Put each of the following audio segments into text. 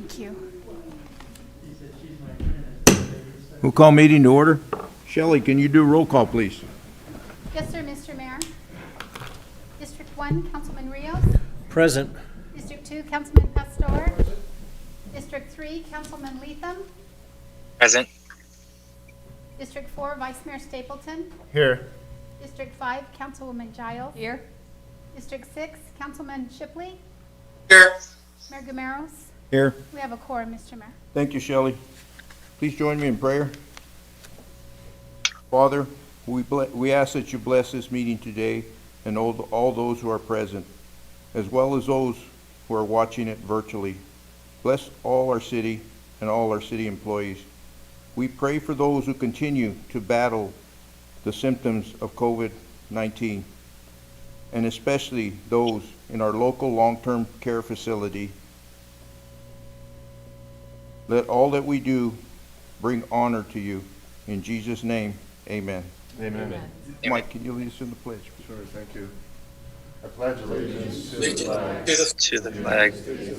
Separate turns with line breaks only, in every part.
Thank you.
We'll call meeting to order. Shelley, can you do roll call, please?
Yes, sir, Mr. Mayor. District 1, Councilman Rios.
Present.
District 2, Councilman Pastor. District 3, Councilman Leatham.
Present.
District 4, Vice Mayor Stapleton.
Here.
District 5, Councilwoman Giles. Here. District 6, Councilman Shipley.
Here.
Mayor Gameros.
Here.
We have a quorum, Mr. Mayor.
Thank you, Shelley. Please join me in prayer. Father, we ask that you bless this meeting today and all those who are present, as well as those who are watching it virtually. Bless all our city and all our city employees. We pray for those who continue to battle the symptoms of COVID-19, and especially those in our local long-term care facility. Let all that we do bring honor to you. In Jesus' name, amen.
Amen.
Mike, can you lead us in the pledge?
Sure, thank you. I pledge allegiance to the flag
To the flag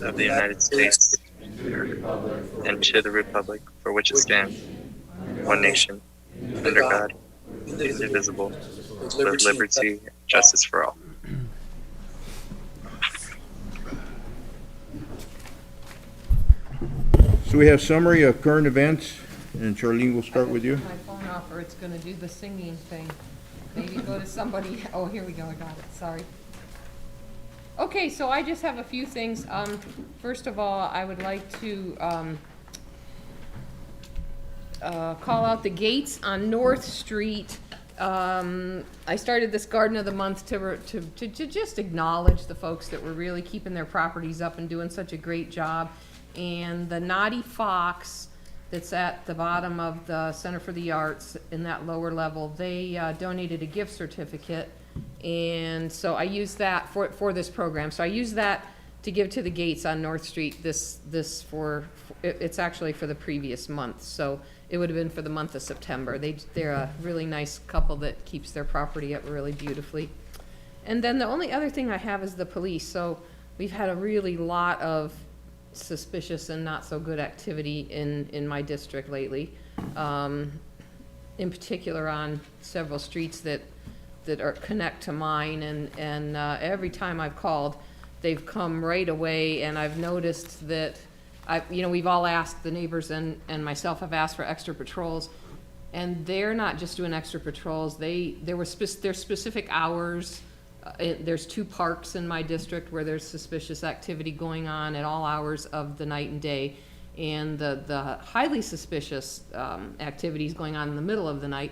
of the United States and to the republic for which it stands, one nation, under God, indivisible, with liberty and justice for all.
So we have summary of current events, and Charlene, we'll start with you.
My phone off, or it's gonna do the singing thing. Maybe go to somebody, oh, here we go, I got it, sorry. Okay, so I just have a few things. First of all, I would like to, call out the gates on North Street. I started this Garden of the Month to just acknowledge the folks that were really keeping their properties up and doing such a great job. And the Naughty Fox that's at the bottom of the Center for the Arts in that lower level, they donated a gift certificate. And so I used that for this program. So I used that to give to the gates on North Street it's actually for the previous month. So it would have been for the month of September. They're a really nice couple that keeps their property up really beautifully. And then the only other thing I have is the police. So we've had a really lot of suspicious and not so good activity in my district lately. In particular on several streets that connect to mine, and every time I've called, they've come right away, and I've noticed that we've all asked, the neighbors and myself have asked for extra patrols, and they're not just doing extra patrols. There's specific hours. There's 2 parks in my district where there's suspicious activity going on at all hours of the night and day, and the highly suspicious activities going on in the middle of the night.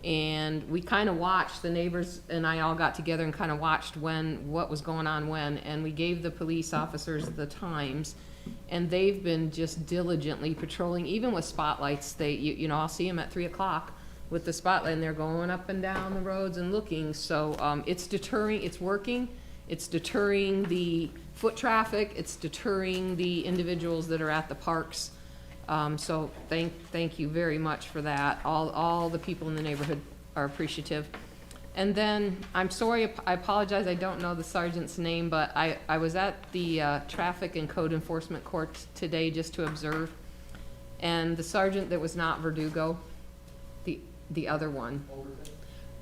And we kind of watched, the neighbors and I all got together and kind of watched what was going on when, and we gave the police officers the times, and they've been just diligently patrolling, even with spotlights. I'll see them at 3 o'clock with the spotlight, and they're going up and down the roads and looking. So it's deterring, it's working. It's deterring the foot traffic. It's deterring the individuals that are at the parks. So thank you very much for that. All the people in the neighborhood are appreciative. And then, I'm sorry, I apologize, I don't know the sergeant's name, but I was at the Traffic and Code Enforcement Court today just to observe. And the sergeant that was not Verdugo, the other one.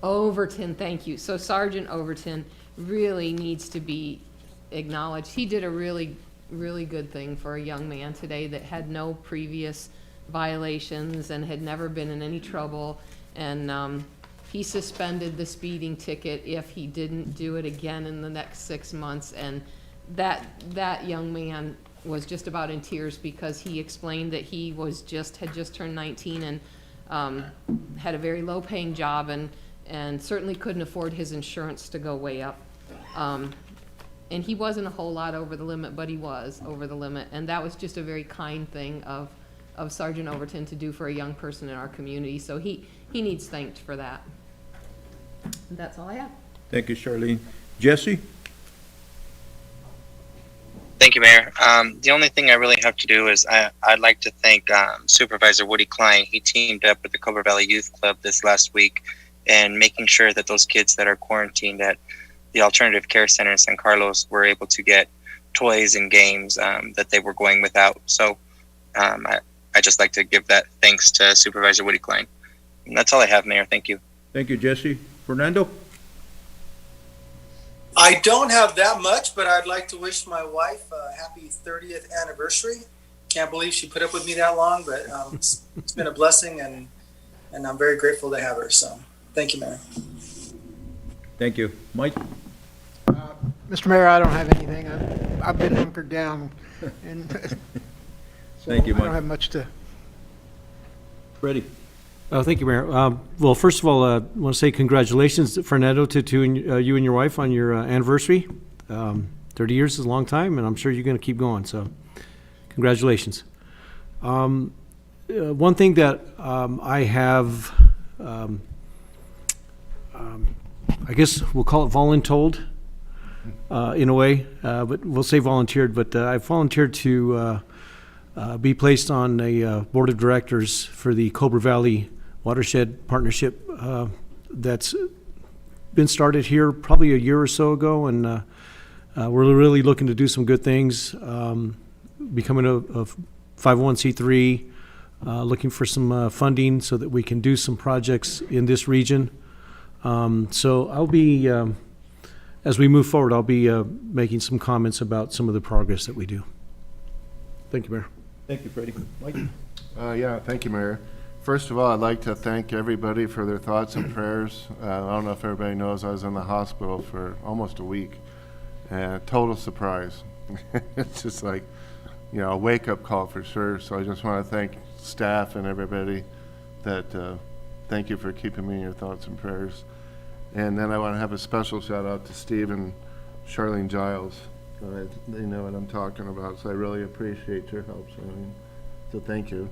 Overton, thank you. So Sergeant Overton really needs to be acknowledged. He did a really good thing for a young man today that had no previous violations and had never been in any trouble. And he suspended the speeding ticket if he didn't do it again in the next 6 months. And that young man was just about in tears because he explained that he had just turned 19 and had a very low paying job and certainly couldn't afford his insurance to go way up. And he wasn't a whole lot over the limit, but he was over the limit. And that was just a very kind thing of Sergeant Overton to do for a young person in our community. So he needs thanked for that. And that's all I have.
Thank you, Charlene. Jesse?
Thank you, Mayor. The only thing I really have to do is I'd like to thank Supervisor Woody Cline. He teamed up with the Cobra Valley Youth Club this last week and making sure that those kids that are quarantined at the Alternative Care Center in San Carlos were able to get toys and games that they were going without. So I just like to give that thanks to Supervisor Woody Cline. And that's all I have, Mayor. Thank you.
Thank you, Jesse. Fernando?
I don't have that much, but I'd like to wish my wife a happy 30th anniversary. Can't believe she put up with me that long, but it's been a blessing, and I'm very grateful to have her. So thank you, Mayor.
Thank you. Mike?
Mr. Mayor, I don't have anything. I've been hunkered down, and so
Thank you,
I
Mike.
don't have much to.
Freddie?
Thank you, Mayor. Well, first of all, I want to say congratulations, Fernando, to you and your wife on your anniversary. 30 years is a long time, and I'm sure you're going to keep going, so congratulations. One thing that I have, I guess we'll call it voluntold in a way, but we'll say volunteered, but I volunteered to be placed on a board of directors for the Cobra Valley Watershed Partnership that's been started here probably a year or so ago, and we're really looking to do some good things, becoming a 501c3, looking for some funding so that we can do some projects in this region. So I'll be, as we move forward, I'll be making some comments about some of the progress that we do. Thank you, Mayor.
Thank you, Freddie. Mike?
Yeah, thank you, Mayor. First of all, I'd like to thank everybody for their thoughts and prayers. I don't know if everybody knows I was in the hospital for almost a week. Total surprise. It's just like, you know, a wake-up call for sure. So I just want to thank staff and everybody that thank you for keeping me in your thoughts and prayers. And then I want to have a special shout out to Steve and Charlene Giles. They know what I'm talking about, so I really appreciate your help, Charlene. So thank you.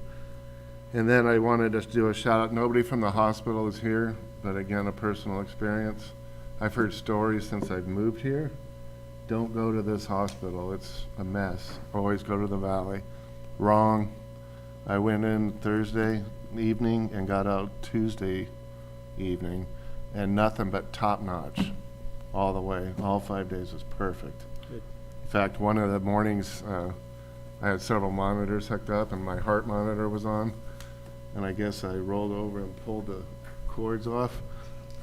And then I wanted to do a shout out. Nobody from the hospital is here, but again, a personal experience. I've heard stories since I've moved here. Don't go to this hospital. It's a mess. Always go to the Valley. Wrong. I went in Thursday evening and got out Tuesday evening, and nothing but top notch all the way. All 5 days was perfect.
Good.
In fact, one of the mornings, I had several monitors hooked up, and my heart monitor was on. And I guess I rolled over and pulled the cords off.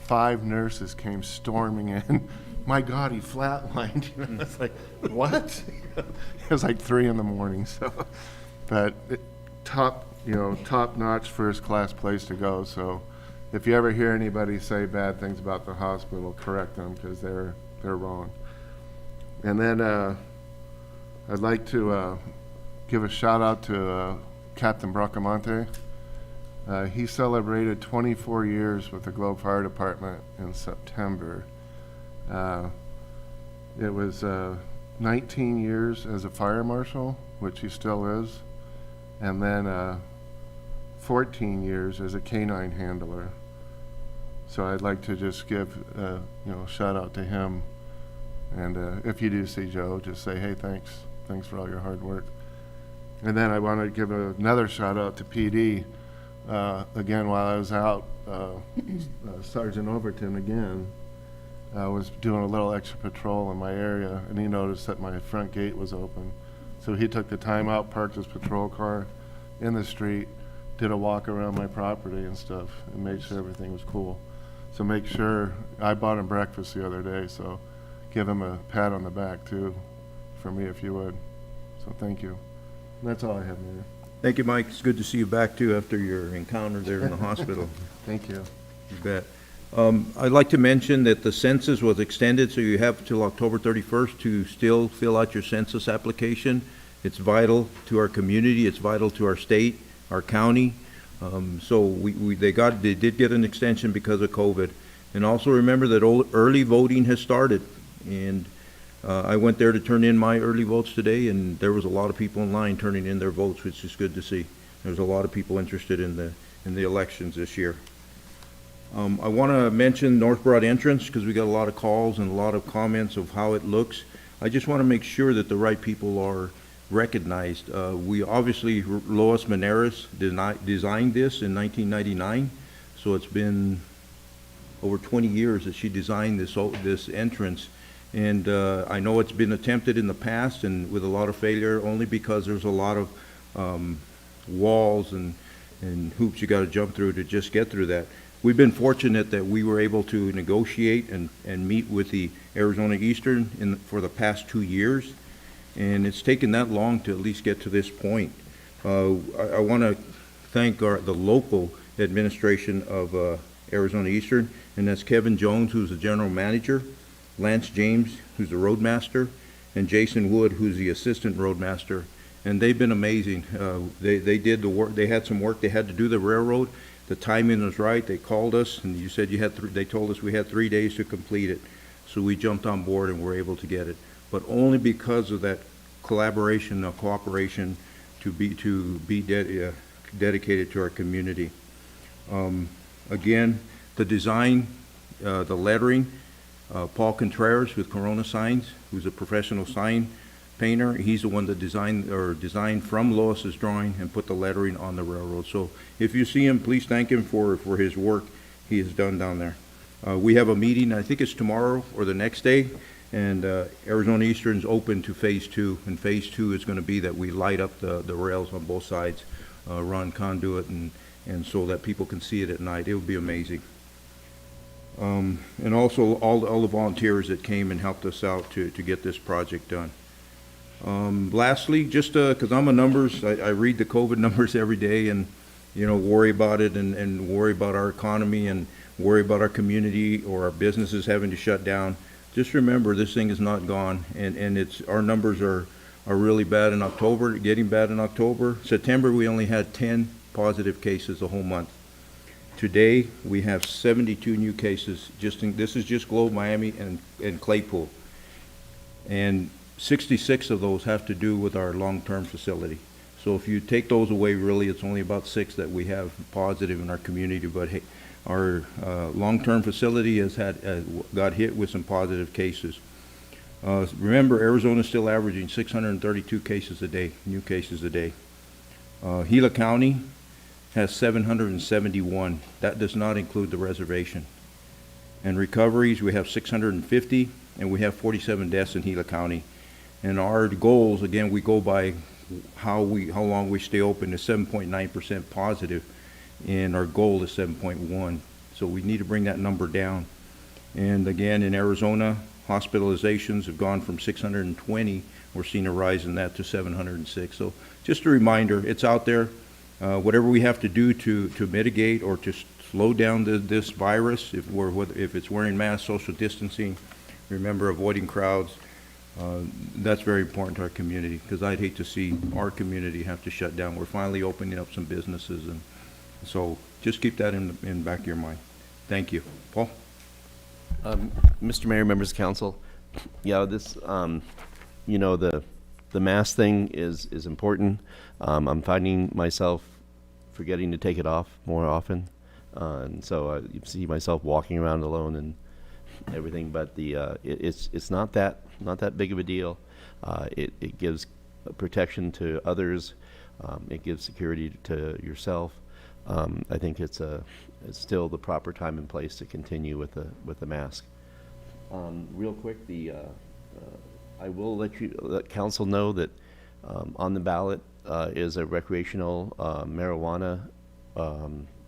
5 nurses came storming in. My God, he flatlined. You know, it's like, what? It was like 3 in the morning. So, but top-notch, first-class place to go. So, if you ever hear anybody say bad things about the hospital, correct them because they're wrong. And then I'd like to give a shout out to Captain Bracamonte. He celebrated 24 years with the Globe Fire Department in September. It was 19 years as a fire marshal, which he still is, and then 14 years as a canine handler. So I'd like to just give a shout out to him. And if you do see Joe, just say, hey, thanks for all your hard work. And then I want to give another shout out to PD. Again, while I was out, Sergeant Overton again was doing a little extra patrol in my area, and he noticed that my front gate was open. So he took the time out, parked his patrol car in the street, did a walk around my property and stuff, and made sure everything was cool. So make sure, I bought him breakfast the other day, so give him a pat on the back too, for me if you would. So thank you. And that's all I have, Mayor.
Thank you, Mike. It's good to see you back, too, after your encounter there in the hospital.
Thank you.
You bet. I'd like to mention that the census was extended, so you have till October 31st to still fill out your census application. It's vital to our community. It's vital to our state, our county. So they did get an extension because of COVID. And also remember that early voting has started. And I went there to turn in my early votes today, and there was a lot of people in line turning in their votes, which is good to see. There's a lot of people interested in the elections this year. I want to mention North Broad entrance because we got a lot of calls and a lot of comments of how it looks. I just want to make sure that the right people are recognized. We obviously, Lois Maneras designed this in 1999, so it's been over 20 years that she designed this entrance. And I know it's been attempted in the past and with a lot of failure, only because there's a lot of walls and hoops you got to jump through to just get through that. We've been fortunate that we were able to negotiate and meet with the Arizona Eastern for the past 2 years, and it's taken that long to at least get to this point. I want to thank the local administration of Arizona Eastern, and that's Kevin Jones, who's the general manager, Lance James, who's the roadmaster, and Jason Wood, who's the assistant roadmaster. And they've been amazing. They did the work. They had some work they had to do the railroad. The timing was right. They called us, and you said you had. They told us we had 3 days to complete it, so we jumped on board and were able to get it. But only because of that collaboration, cooperation, to be dedicated to our community. Again, the design, the lettering. Paul Contreras with Corona Signs, who's a professional sign painter. He's the one that designed from Lois's drawing and put the lettering on the railroad. So if you see him, please thank him for his work he has done down there. We have a meeting, I think it's tomorrow or the next day, and Arizona Eastern's open to phase 2, and phase 2 is going to be that we light up the rails on both sides, run conduit, and so that people can see it at night. It would be amazing. And also all the volunteers that came and helped us out to get this project done. Lastly, just because I'm a numbers, I read the COVID numbers every day and, worry about it and worry about our economy and worry about our community or our businesses having to shut down. Just remember, this thing is not gone, and our numbers are really bad in October, getting bad in October. September, we only had 10 positive cases the whole month. Today, we have 72 new cases. This is just Globe, Miami, and Claypool. And 66 of those have to do with our long-term facility. So if you take those away, really, it's only about 6 that we have positive in our community. But hey, our long-term facility has got hit with some positive cases. Remember, Arizona's still averaging 632 cases a day, new cases a day. Gila County has 771. That does not include the reservation. And recoveries, we have 650, and we have 47 deaths in Gila County. And our goals, again, we go by how long we stay open, is 7.9% positive, and our goal is 7.1. So we need to bring that number down. And again, in Arizona, hospitalizations have gone from 620. We're seeing a rise in that to 706. So just a reminder, it's out there. Whatever we have to do to mitigate or to slow down this virus, if it's wearing masks, social distancing, remember avoiding crowds, that's very important to our community, because I'd hate to see our community have to shut down. We're finally opening up some businesses, and so just keep that in the back of your mind. Thank you. Paul?
Mr. Mayor, members of council, this, the mask thing is important. I'm finding myself forgetting to take it off more often, and so you see myself walking around alone and everything. But it's not that big of a deal. It gives protection to others. It gives security to yourself. I think it's still the proper time and place to continue with the mask. Real quick, I will let council know that on the ballot is a recreational marijuana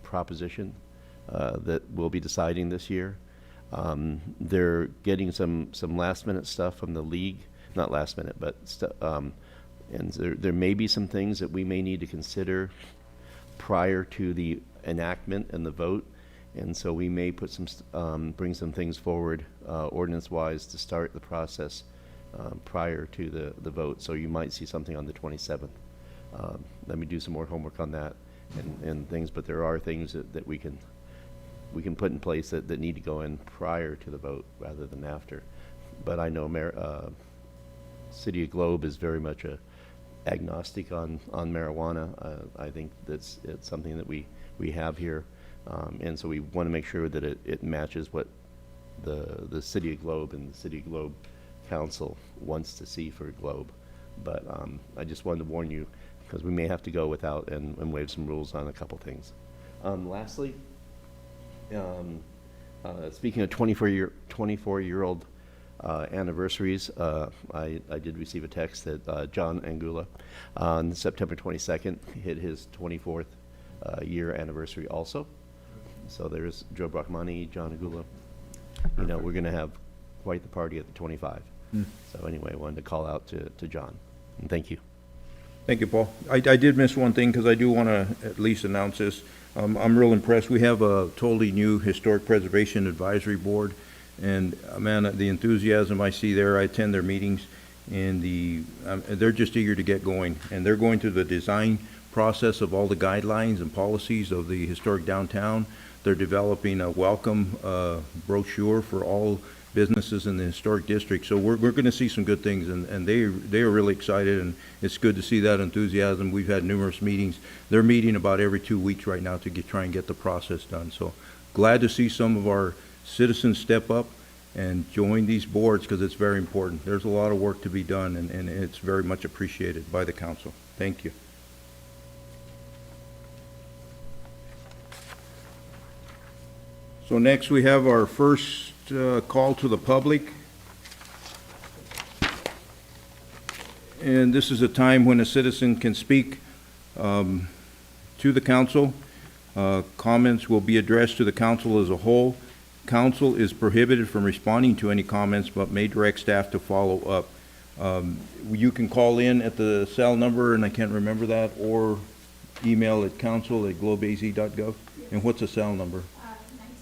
proposition that we'll be deciding this year. They're getting some last minute stuff from the league, not last minute, but and there may be some things that we may need to consider prior to the enactment and the vote. And so we may put bring some things forward ordinance-wise to start the process prior to the vote. So you might see something on the 27th. Let me do some more homework on that and things, but there are things that we can put in place that need to go in prior to the vote rather than after. But I know City of Globe is very much agnostic on marijuana. I think it's something that we have here. And so we want to make sure that it matches what the City of Globe and the City of Globe Council wants to see for Globe. But I just wanted to warn you, because we may have to go without and waive some rules on a couple things. Lastly, speaking of 24-year-old anniversaries. I did receive a text that John Angula on September 22nd hit his 24th year anniversary also. So there's Joe Brachmani, John Angula. You know, we're going to have quite the party at the 25. So anyway, I wanted to call out to John. And thank you.
Thank you, Paul. I did miss one thing, because I do want to at least announce this. I'm real impressed. We have a totally new Historic Preservation Advisory Board, and man, the enthusiasm I see there, I attend their meetings, and they're just eager to get going. And they're going through the design process of all the guidelines and policies of the historic downtown. They're developing a welcome brochure for all businesses in the historic district. So we're going to see some good things, and they are really excited, and it's good to see that enthusiasm. We've had numerous meetings. They're meeting about every 2 weeks right now to try and get the process done. So glad to see some of our citizens step up and join these boards, because it's very important. There's a lot of work to be done, and it's very much appreciated by the council. Thank you. So next we have our first call to the public. And this is a time when a citizen can speak to the council. Comments will be addressed to the council as a whole. Council is prohibited from responding to any comments, but may direct staff to follow up. You can call in at the cell number, and I can't remember that, or email at council@globeaz.gov. And what's the cell number?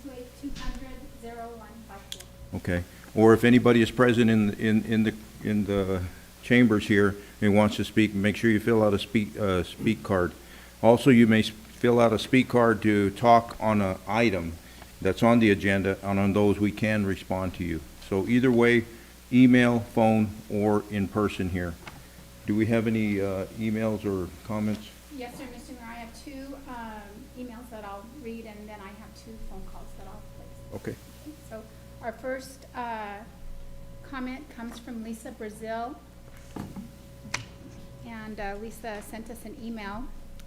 928-200-0154.
Okay. Or if anybody is present in the chambers here and wants to speak, make sure you fill out a speak card. Also, you may fill out a speak card to talk on an item that's on the agenda, and on those we can respond to you. So either way, email, phone, or in person here. Do we have any emails or comments?
Yes, sir, Mr. Mayor, I have 2 emails that I'll read, and then I have 2 phone calls that I'll place.
Okay.
So our first comment comes from Lisa Brazil. And Lisa sent us an email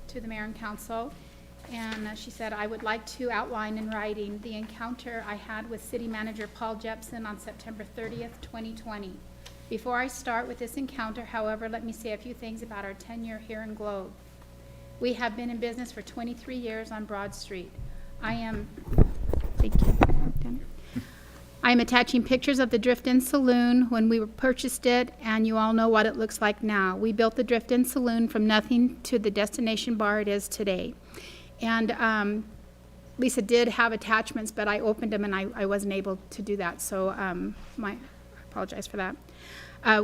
to the mayor and council. And she said, I would like to outline in writing the encounter I had with City Manager Paul Jepson on September 30th, 2020. Before I start with this encounter, however, let me say a few things about our tenure here in Globe. We have been in business for 23 years on Broad Street. Thank you. I am attaching pictures of the Drift-In Saloon when we purchased it, and you all know what it looks like now. We built the Drift-In Saloon from nothing to the destination bar it is today. And Lisa did have attachments, but I opened them and I wasn't able to do that, so I apologize for that.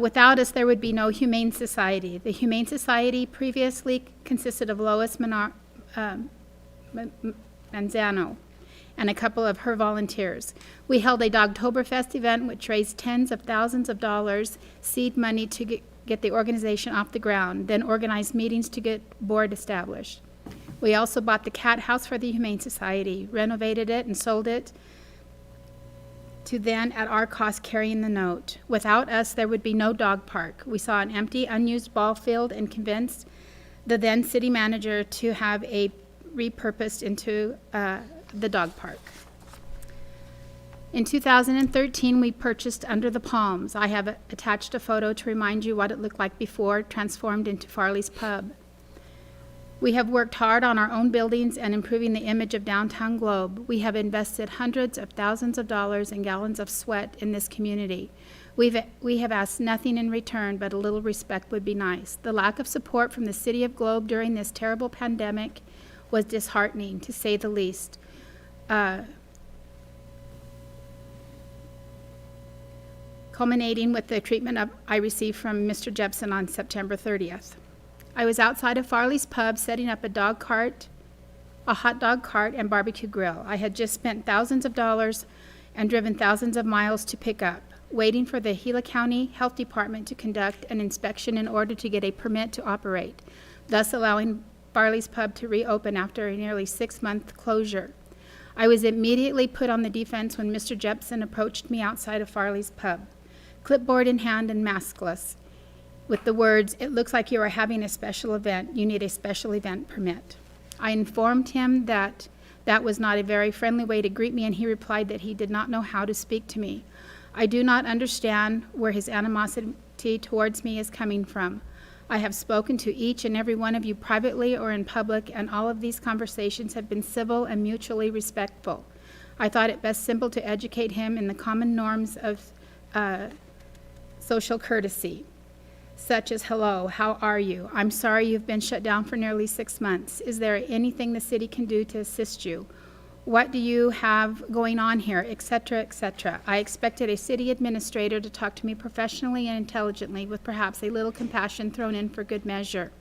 Without us, there would be no Humane Society. The Humane Society previously consisted of Lois Manzano and a couple of her volunteers. We held a Dogtoberfest event which raised tens of thousands of dollars, seed money to get the organization off the ground, then organized meetings to get board established. We also bought the cat house for the Humane Society, renovated it, and sold it to then, at our cost, carrying the note. Without us, there would be no dog park. We saw an empty, unused ball field and convinced the then city manager to have a repurposed into the dog park. In 2013, we purchased Under the Palms. I have attached a photo to remind you what it looked like before, transformed into Farley's Pub. We have worked hard on our own buildings and improving the image of downtown Globe. We have invested hundreds of thousands of dollars and gallons of sweat in this community. We have asked nothing in return, but a little respect would be nice. The lack of support from the city of Globe during this terrible pandemic was disheartening, to say the least. Culminating with the treatment I received from Mr. Jepson on September 30th. I was outside of Farley's Pub setting up a hot dog cart and barbecue grill. I had just spent thousands of dollars and driven thousands of miles to pick up, waiting for the Gila County Health Department to conduct an inspection in order to get a permit to operate, thus allowing Farley's Pub to reopen after a nearly 6-month closure. I was immediately put on the defense when Mr. Jepson approached me outside of Farley's Pub, clipboard in hand and maskless, with the words, "It looks like you are having a special event. You need a special event permit." I informed him that that was not a very friendly way to greet me, and he replied that he did not know how to speak to me. I do not understand where his animosity towards me is coming from. I have spoken to each and every one of you privately or in public, and all of these conversations have been civil and mutually respectful. I thought it best simple to educate him in the common norms of social courtesy, such as, hello, how are you? I'm sorry you've been shut down for nearly 6 months. Is there anything the city can do to assist you? What do you have going on here, etc., etc.? I expected a city administrator to talk to me professionally and intelligently, with perhaps a little compassion thrown in for good measure.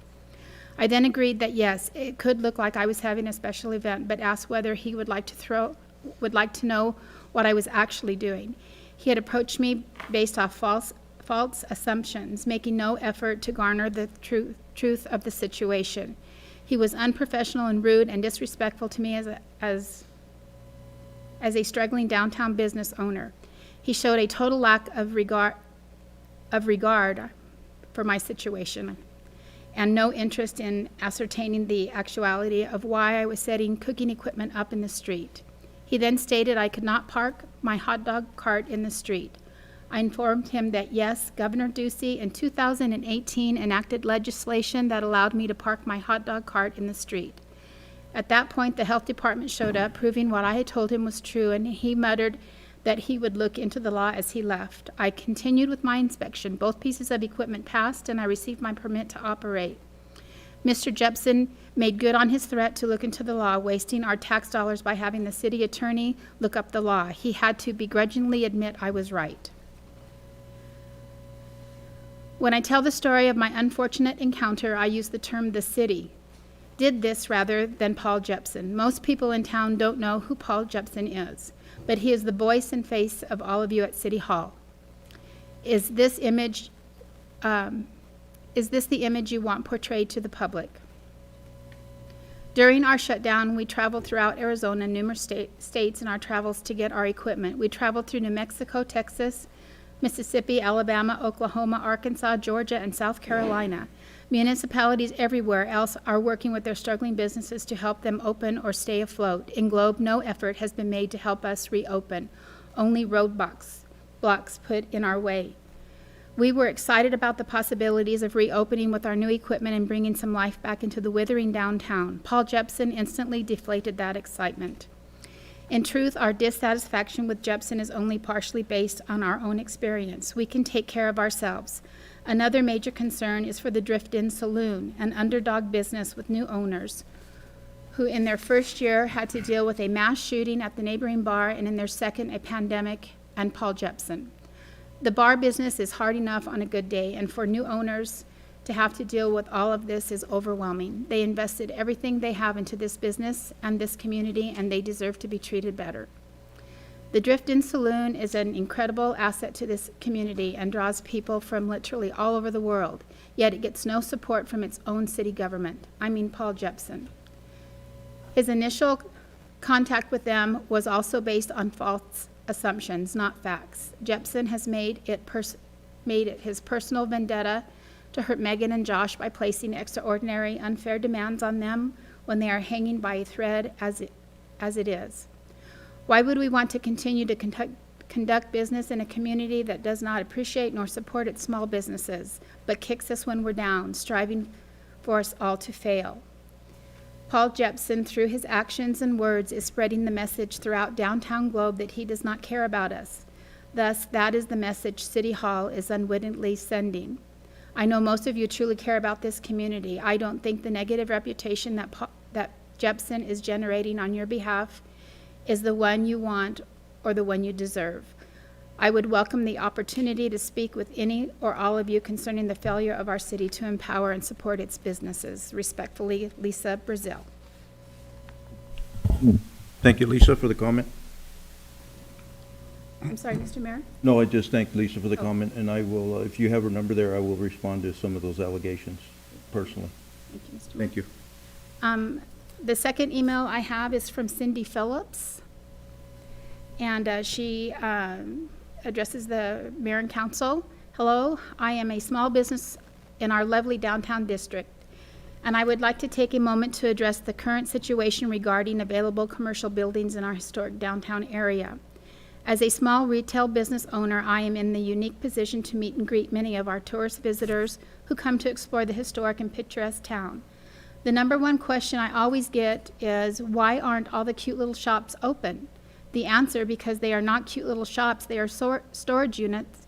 I then agreed that yes, it could look like I was having a special event, but asked whether he would like to know what I was actually doing. He had approached me based off false assumptions, making no effort to garner the truth of the situation. He was unprofessional and rude and disrespectful to me as a struggling downtown business owner. He showed a total lack of regard for my situation and no interest in ascertaining the actuality of why I was setting cooking equipment up in the street. He then stated I could not park my hot dog cart in the street. I informed him that yes, Governor Ducey in 2018 enacted legislation that allowed me to park my hot dog cart in the street. At that point, the health department showed up, proving what I had told him was true, and he muttered that he would look into the law as he left. I continued with my inspection. Both pieces of equipment passed, and I received my permit to operate. Mr. Jepson made good on his threat to look into the law, wasting our tax dollars by having the city attorney look up the law. He had to begrudgingly admit I was right. When I tell the story of my unfortunate encounter, I use the term the city did this rather than Paul Jepson. Most people in town don't know who Paul Jepson is, but he is the voice and face of all of you at City Hall. Is this the image you want portrayed to the public? During our shutdown, we traveled throughout Arizona and numerous states in our travels to get our equipment. We traveled through New Mexico, Texas, Mississippi, Alabama, Oklahoma, Arkansas, Georgia, and South Carolina. Municipalities everywhere else are working with their struggling businesses to help them open or stay afloat. In Globe, no effort has been made to help us reopen. Only roadblocks put in our way. We were excited about the possibilities of reopening with our new equipment and bringing some life back into the withering downtown. Paul Jepson instantly deflated that excitement. In truth, our dissatisfaction with Jepson is only partially based on our own experience. We can take care of ourselves. Another major concern is for the Drift-In Saloon, an underdog business with new owners, who in their first year had to deal with a mass shooting at the neighboring bar, and in their second, a pandemic and Paul Jepson. The bar business is hard enough on a good day, and for new owners to have to deal with all of this is overwhelming. They invested everything they have into this business and this community, and they deserve to be treated better. The Drift-In Saloon is an incredible asset to this community and draws people from literally all over the world, yet it gets no support from its own city government. I mean Paul Jepson. His initial contact with them was also based on false assumptions, not facts. Jepson has made it his personal vendetta to hurt Megan and Josh by placing extraordinary, unfair demands on them when they are hanging by a thread as it is. Why would we want to continue to conduct business in a community that does not appreciate nor support its small businesses, but kicks us when we're down, striving for us all to fail? Paul Jepson, through his actions and words, is spreading the message throughout downtown Globe that he does not care about us. Thus, that is the message City Hall is unwittingly sending. I know most of you truly care about this community. I don't think the negative reputation that Jepson is generating on your behalf is the one you want or the one you deserve. I would welcome the opportunity to speak with any or all of you concerning the failure of our city to empower and support its businesses. Respectfully, Lisa Brazil.
Thank you, Lisa, for the comment.
I'm sorry, Mr. Mayor?
No, I just thank Lisa for the comment, and I will, if you have her number there, I will respond to some of those allegations personally.
Thank you, Mr. Mayor.
Thank you.
The second email I have is from Cindy Phillips, and she addresses the mayor and council. Hello, I am a small business in our lovely downtown district, and I would like to take a moment to address the current situation regarding available commercial buildings in our historic downtown area. As a small retail business owner, I am in the unique position to meet and greet many of our tourist visitors who come to explore the historic and picturesque town. The number one question I always get is, why aren't all the cute little shops open? The answer, because they are not cute little shops, they are storage units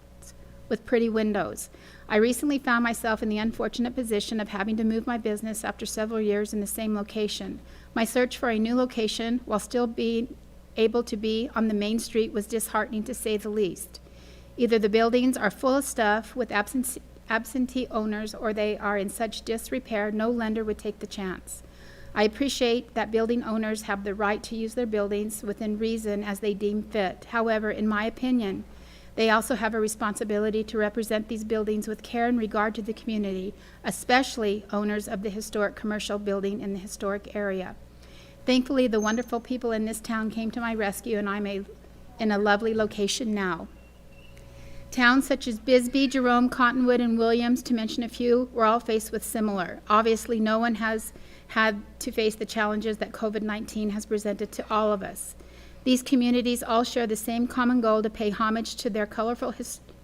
with pretty windows. I recently found myself in the unfortunate position of having to move my business after several years in the same location. My search for a new location, while still being able to be on the main street, was disheartening to say the least. Either the buildings are full of stuff with absentee owners, or they are in such disrepair no lender would take the chance. I appreciate that building owners have the right to use their buildings within reason as they deem fit. However, in my opinion, they also have a responsibility to represent these buildings with care and regard to the community, especially owners of the historic commercial building in the historic area. Thankfully, the wonderful people in this town came to my rescue, and I'm in a lovely location now. Towns such as Bisbee, Jerome, Cottonwood, and Williams, to mention a few, were all faced with similar. Obviously, no one has had to face the challenges that COVID-19 has presented to all of us. These communities all share the same common goal to pay homage to their colorful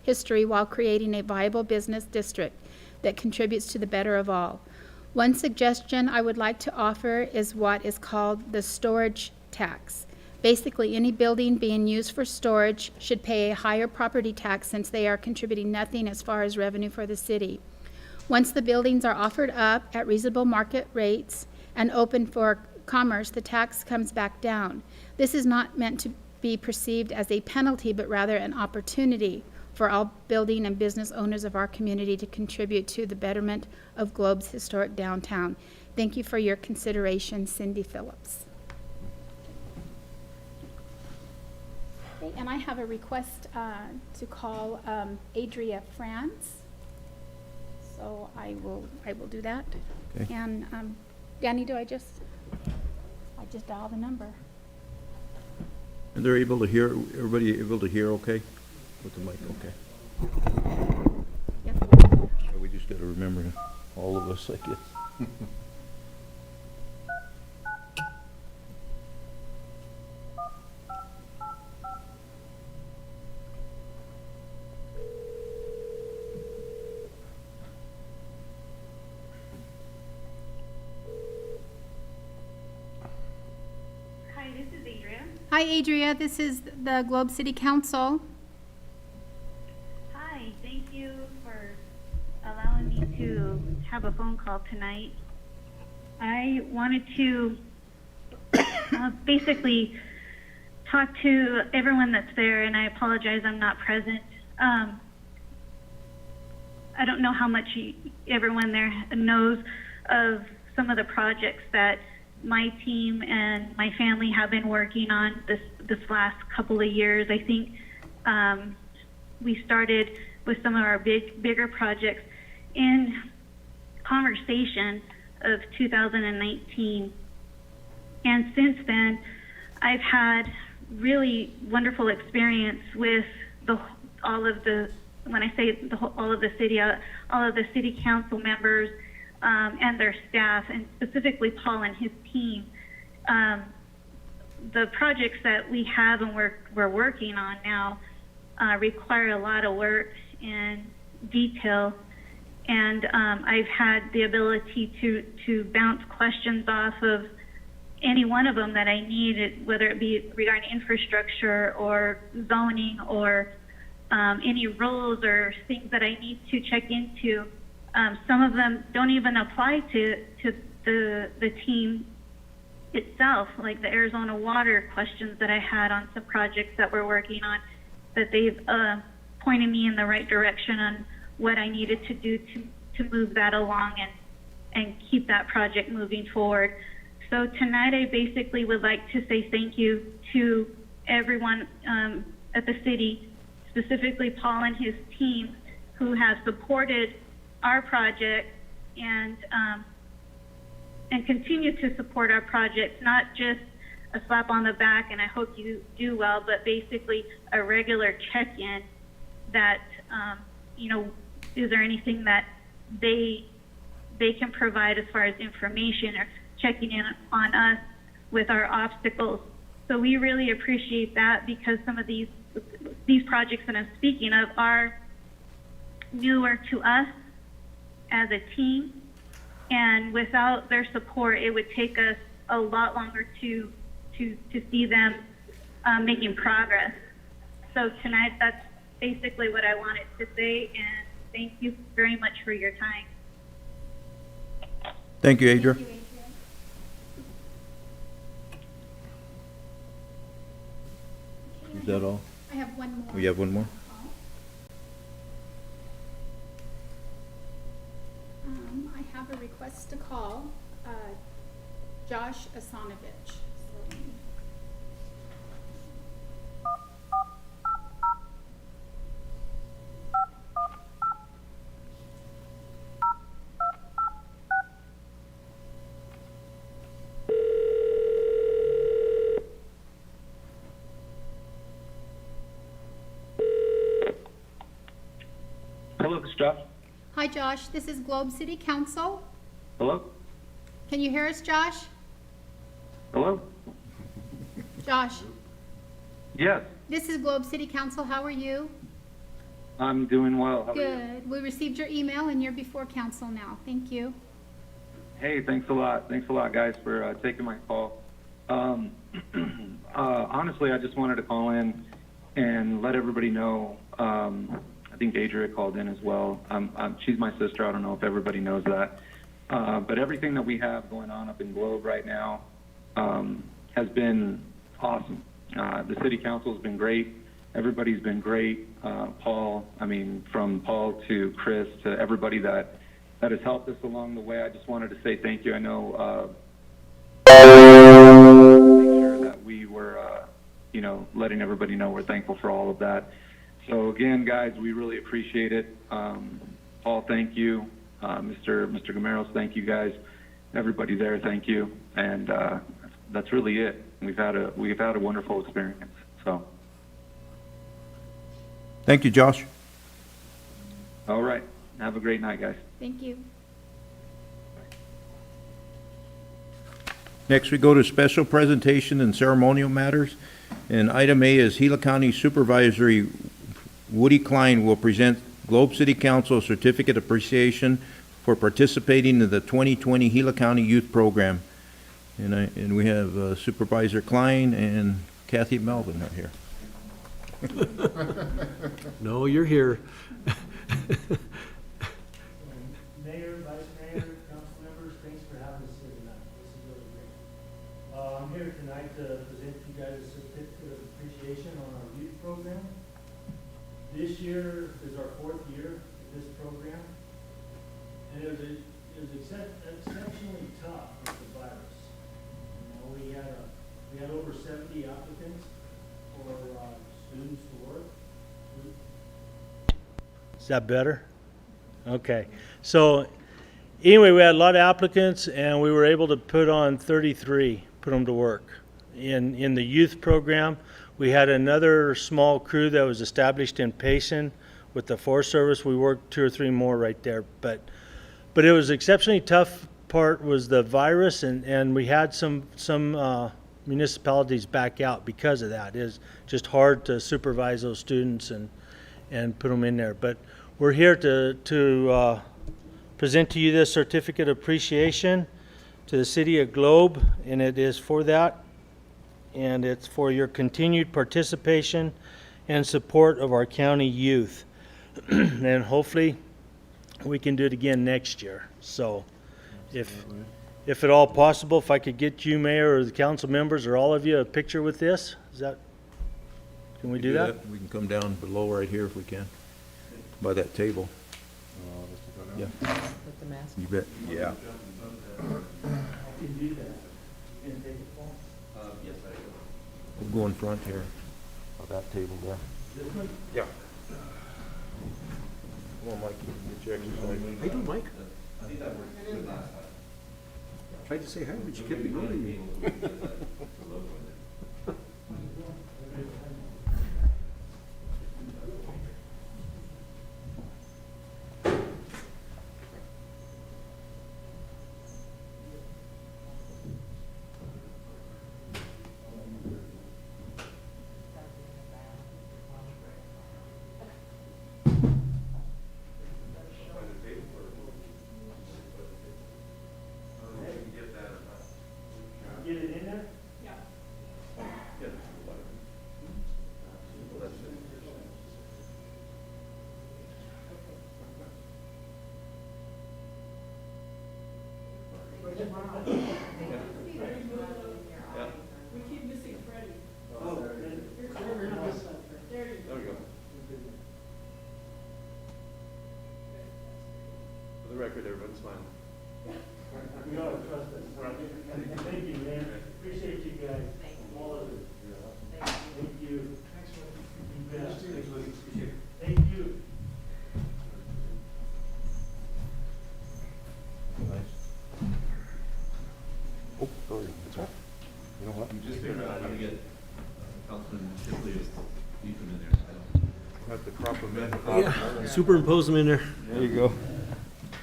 history while creating a viable business district that contributes to the better of all. One suggestion I would like to offer is what is called the storage tax. Basically, any building being used for storage should pay a higher property tax since they are contributing nothing as far as revenue for the city. Once the buildings are offered up at reasonable market rates and open for commerce, the tax comes back down. This is not meant to be perceived as a penalty, but rather an opportunity for all building and business owners of our community to contribute to the betterment of Globe's historic downtown. Thank you for your consideration, Cindy Phillips. Okay, and I have a request to call Adria France. So I will do that.
Okay.
And Danny, I just dial the number.
And they're able to hear, everybody able to hear okay? With the mic, okay.
Yep.
We just gotta remember, all of us, I guess.
Hi, Adria. This is the Globe City Council.
Hi, thank you for allowing me to have a phone call tonight. I wanted to basically talk to everyone that's there, and I apologize I'm not present. I don't know how much everyone there knows of some of the projects that my team and my family have been working on this last couple of years. I think we started with some of our bigger projects in conversation of 2019. And since then, I've had really wonderful experience with all of the city council members and their staff, and specifically Paul and his team. The projects that we have and we're working on now require a lot of work and detail, and I've had the ability to bounce questions off of any one of them that I needed, whether it be regarding infrastructure or zoning or any rules or things that I need to check into. Some of them don't even apply to the team itself, like the Arizona water questions that I had on some projects that we're working on, that they've pointed me in the right direction on what I needed to do to move that along and keep that project moving forward. So tonight I basically would like to say thank you to everyone at the city, specifically Paul and his team, who have supported our project and continue to support our project, not just a slap on the back and I hope you do well, but basically a regular check-in that, is there anything that they can provide as far as information or checking in on us with our obstacles. So we really appreciate that, because some of these these projects that I'm speaking of are newer to us as a team, and without their support, it would take us a lot longer to see them making progress. So tonight, that's basically what I wanted to say, and thank you very much for your time.
Thank you, Adria.
Thank you, Adrian.
Is that all?
I have one more.
We have one more?
I have a request to call Josh Asanovich. So,
Hello, this is Josh.
hi, Josh. This is Globe City Council.
Hello?
Can you hear us, Josh?
Hello?
Josh,
Yes,
this is Globe City Council. How are you?
I'm doing well. How are you?
Good. We received your email and you're before council now. Thank you.
Hey, thanks a lot. Thanks a lot, guys, for taking my call. Honestly, I just wanted to call in and let everybody know. I think Adria called in as well. She's my sister. I don't know if everybody knows that. But everything that we have going on up in Globe right now has been awesome. The city council has been great. Everybody's been great. Paul, from Paul to Chris to everybody that has helped us along the way. I just wanted to say thank you. I know make sure that we were, letting everybody know we're thankful for all of that. So again, guys, we really appreciate it. Paul, thank you. Mr. Gameros, thank you, guys. Everybody there, thank you. And that's really it. We've had a wonderful experience. So.
Thank you, Josh.
All right. Have a great night, guys.
Thank you.
Next, we go to special presentation and ceremonial matters. And item A is Gila County Supervisory Woody Cline will present Globe City Council a certificate of appreciation for participating in the 2020 Gila County Youth Program. And we have Supervisor Cline and Kathy Melvin are here.
No, you're here.
Mayor, Vice Mayor, council members, thanks for having us here tonight. This is really great. I'm here tonight to present to you guys a certificate of appreciation on our youth program. This year is our 4th year of this program, and it was exceptionally tough with the virus. We had over 70 applicants for students to work. Is that better? Okay. So anyway, we had a lot of applicants, and we were able to put on 33, put them to work. In the youth program, we had another small crew that was established in Payson with the Forest Service. We worked 2 or 3 more right there. But it was exceptionally tough part was the virus, and we had some municipalities back out because of that. It's just hard to supervise those students and put them in there. But we're here to present to you this certificate of appreciation to the City of Globe, and it is for that. And it's for your continued participation and support of our county youth. And hopefully we can do it again next year. So if at all possible, if I could get you, Mayor, or the council members, or all of you, a picture with this, can we do that?
We can come down below right here if we can, by that table. Yeah,
With the mask.
you bet. Yeah.
I can do that. You can take it, Paul?
We'll go in front here, of that table there.
This one?
Yeah. Come on, Mike, get your exercise.
How you doing, Mike? Tried to say hi, but you kept ignoring me.
For the record, everyone's smiling.
We ought to trust us. Thank you, man. Appreciate you guys. All of it. Thank you. Thanks, man. Thank you.
Oh, sorry. You know what?
Just figured out how to get Councilman Shipley's Ethan in there.
Have to crop them in.
Yeah, superimpose them in there,
There you go.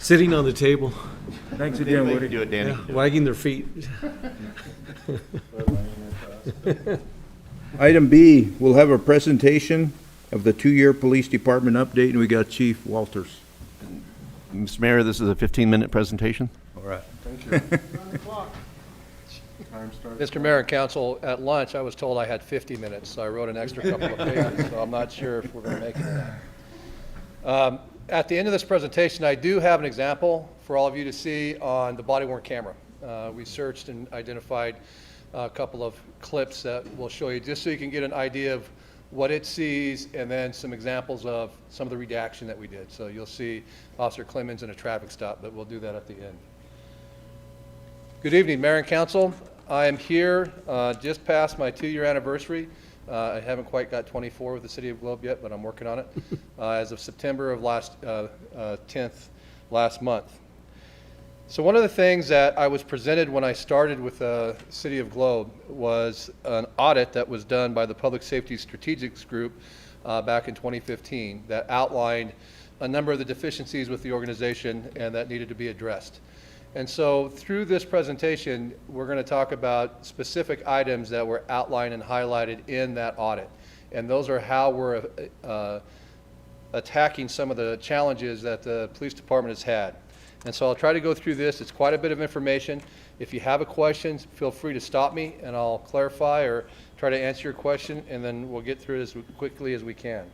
sitting on the table,
Thanks again, Woody.
Do it, Danny.
yeah, wagging their feet.
Item B, we'll have a presentation of the two-year police department update, and we got Chief Walters.
Mr. Mayor, this is a 15-minute presentation.
All right.
Mr. Mayor and Council, at lunch, I was told I had 50 minutes, so I wrote an extra couple of pages, so I'm not sure if we're going to make it or not. At the end of this presentation, I do have an example for all of you to see on the body-worn camera. We searched and identified a couple of clips that we'll show you, just so you can get an idea of what it sees, and then some examples of some of the redaction that we did. So you'll see Officer Clemens in a traffic stop, but we'll do that at the end. Good evening, Mayor and Council. I am here just past my 2-year anniversary. I haven't quite got 24 with the City of Globe yet, but I'm working on it. As of September of 10th last month. So one of the things that I was presented when I started with the City of Globe was an audit that was done by the Public Safety Strategics Group back in 2015 that outlined a number of the deficiencies with the organization and that needed to be addressed. And so through this presentation, we're going to talk about specific items that were outlined and highlighted in that audit. And those are how we're attacking some of the challenges that the police department has had. And so I'll try to go through this. It's quite a bit of information. If you have a question, feel free to stop me and I'll clarify or try to answer your question, and then we'll get through it as quickly as we can.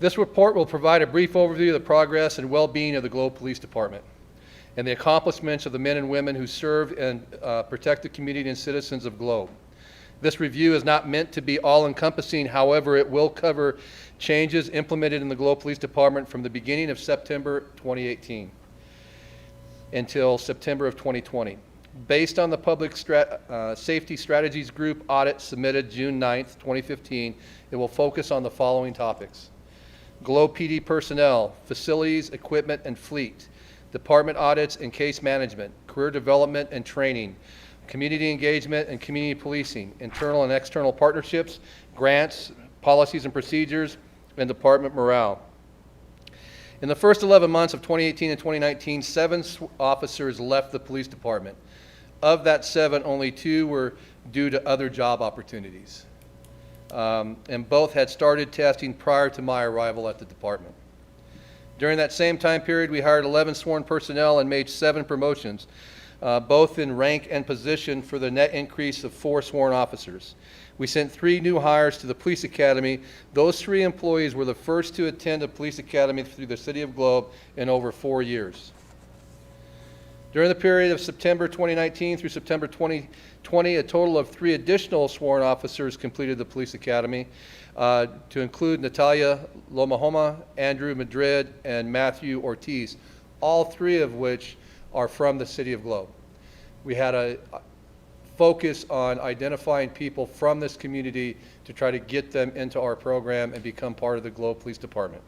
This report will provide a brief overview of the progress and well-being of the Globe Police Department and the accomplishments of the men and women who serve and protect the community and citizens of Globe. This review is not meant to be all-encompassing. However, it will cover changes implemented in the Globe Police Department from the beginning of September 2018 until September of 2020. Based on the Public Safety Strategies Group audit submitted June 9th, 2015, it will focus on the following topics: Globe PD personnel, facilities, equipment, and fleet, department audits and case management, career development and training, community engagement and community policing, internal and external partnerships, grants, policies and procedures, and department morale. In the first 11 months of 2018 and 2019, 7 officers left the police department. Of that 7, only 2 were due to other job opportunities. And both had started testing prior to my arrival at the department. During that same time period, we hired 11 sworn personnel and made 7 promotions, both in rank and position, for the net increase of 4 sworn officers. We sent 3 new hires to the police academy. Those 3 employees were the first to attend a police academy through the City of Globe in over 4 years. During the period of September 2019 through September 2020, a total of 3 additional sworn officers completed the police academy, to include Natalia Lomahoma, Andrew Madrid, and Matthew Ortiz, all 3 of which are from the City of Globe. We had a focus on identifying people from this community to try to get them into our program and become part of the Globe Police Department.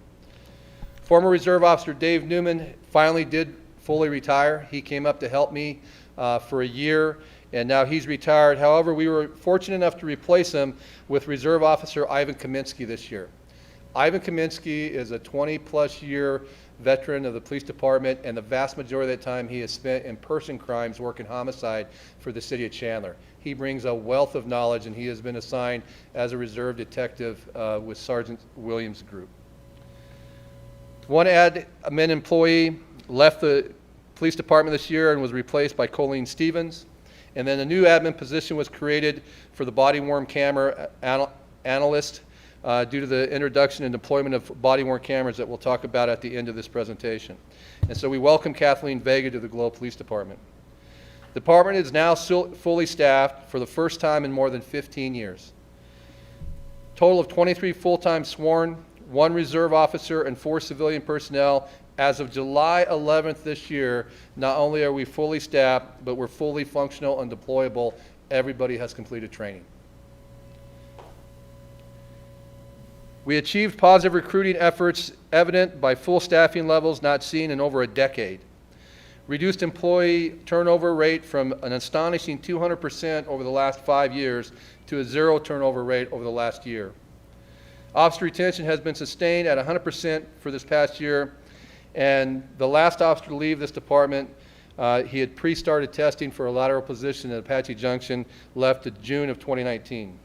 Former Reserve Officer Dave Newman finally did fully retire. He came up to help me for a year, and now he's retired. However, we were fortunate enough to replace him with Reserve Officer Ivan Kaminsky this year. Ivan Kaminsky is a 20-plus year veteran of the police department, and the vast majority of that time he has spent in person crimes working homicide for the city of Chandler. He brings a wealth of knowledge, and he has been assigned as a reserve detective with Sergeant Williams' group. One admin employee left the police department this year and was replaced by Colleen Stevens. And then a new admin position was created for the body-worn camera analyst due to the introduction and deployment of body-worn cameras that we'll talk about at the end of this presentation. And so we welcome Kathleen Vega to the Globe Police Department. The department is now fully staffed for the first time in more than 15 years. Total of 23 full-time sworn, 1 reserve officer, and 4 civilian personnel. As of July 11th this year, not only are we fully staffed, but we're fully functional and deployable. Everybody has completed training. We achieved positive recruiting efforts evident by full staffing levels not seen in over a decade. Reduced employee turnover rate from an astonishing 200% over the last 5 years to a 0 turnover rate over the last year. Officer retention has been sustained at 100% for this past year, and the last officer to leave this department, he had pre-started testing for a lateral position at Apache Junction, left in June of 2019.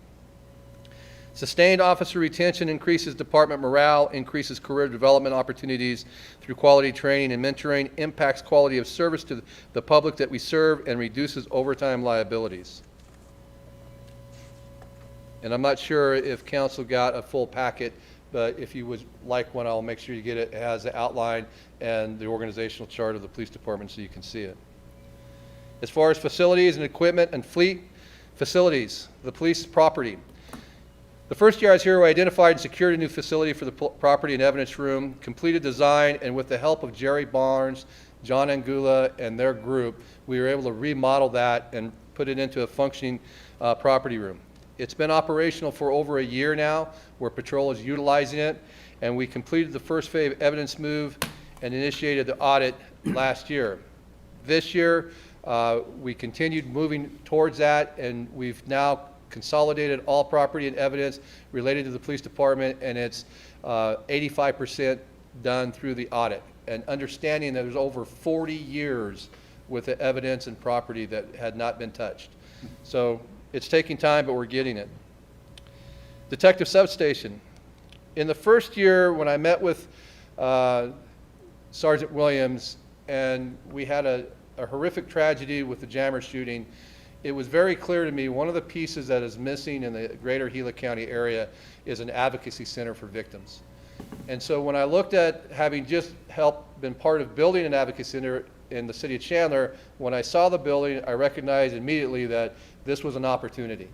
Sustained officer retention increases department morale, increases career development opportunities through quality training and mentoring, impacts quality of service to the public that we serve, and reduces overtime liabilities. And I'm not sure if council got a full packet, but if you would like one, I'll make sure you get it. It has the outline and the organizational chart of the police department so you can see it. As far as facilities and equipment and fleet, facilities, the police property. The first year I was here, we identified and secured a new facility for the property and evidence room, completed design, and with the help of Jerry Barnes, John Angula, and their group, we were able to remodel that and put it into a functioning property room. It's been operational for over a year now, where patrol is utilizing it, and we completed the first phase of evidence move and initiated the audit last year. This year, we continued moving towards that, and we've now consolidated all property and evidence related to the police department, and it's 85% done through the audit. And understanding that there's over 40 years with the evidence and property that had not been touched. So it's taking time, but we're getting it. Detective substation. In the first year, when I met with Sergeant Williams, and we had a horrific tragedy with the Jammer shooting, it was very clear to me one of the pieces that is missing in the greater Gila County area is an advocacy center for victims. And so when I looked at having just been part of building an advocacy center in the city of Chandler, when I saw the building, I recognized immediately that this was an opportunity.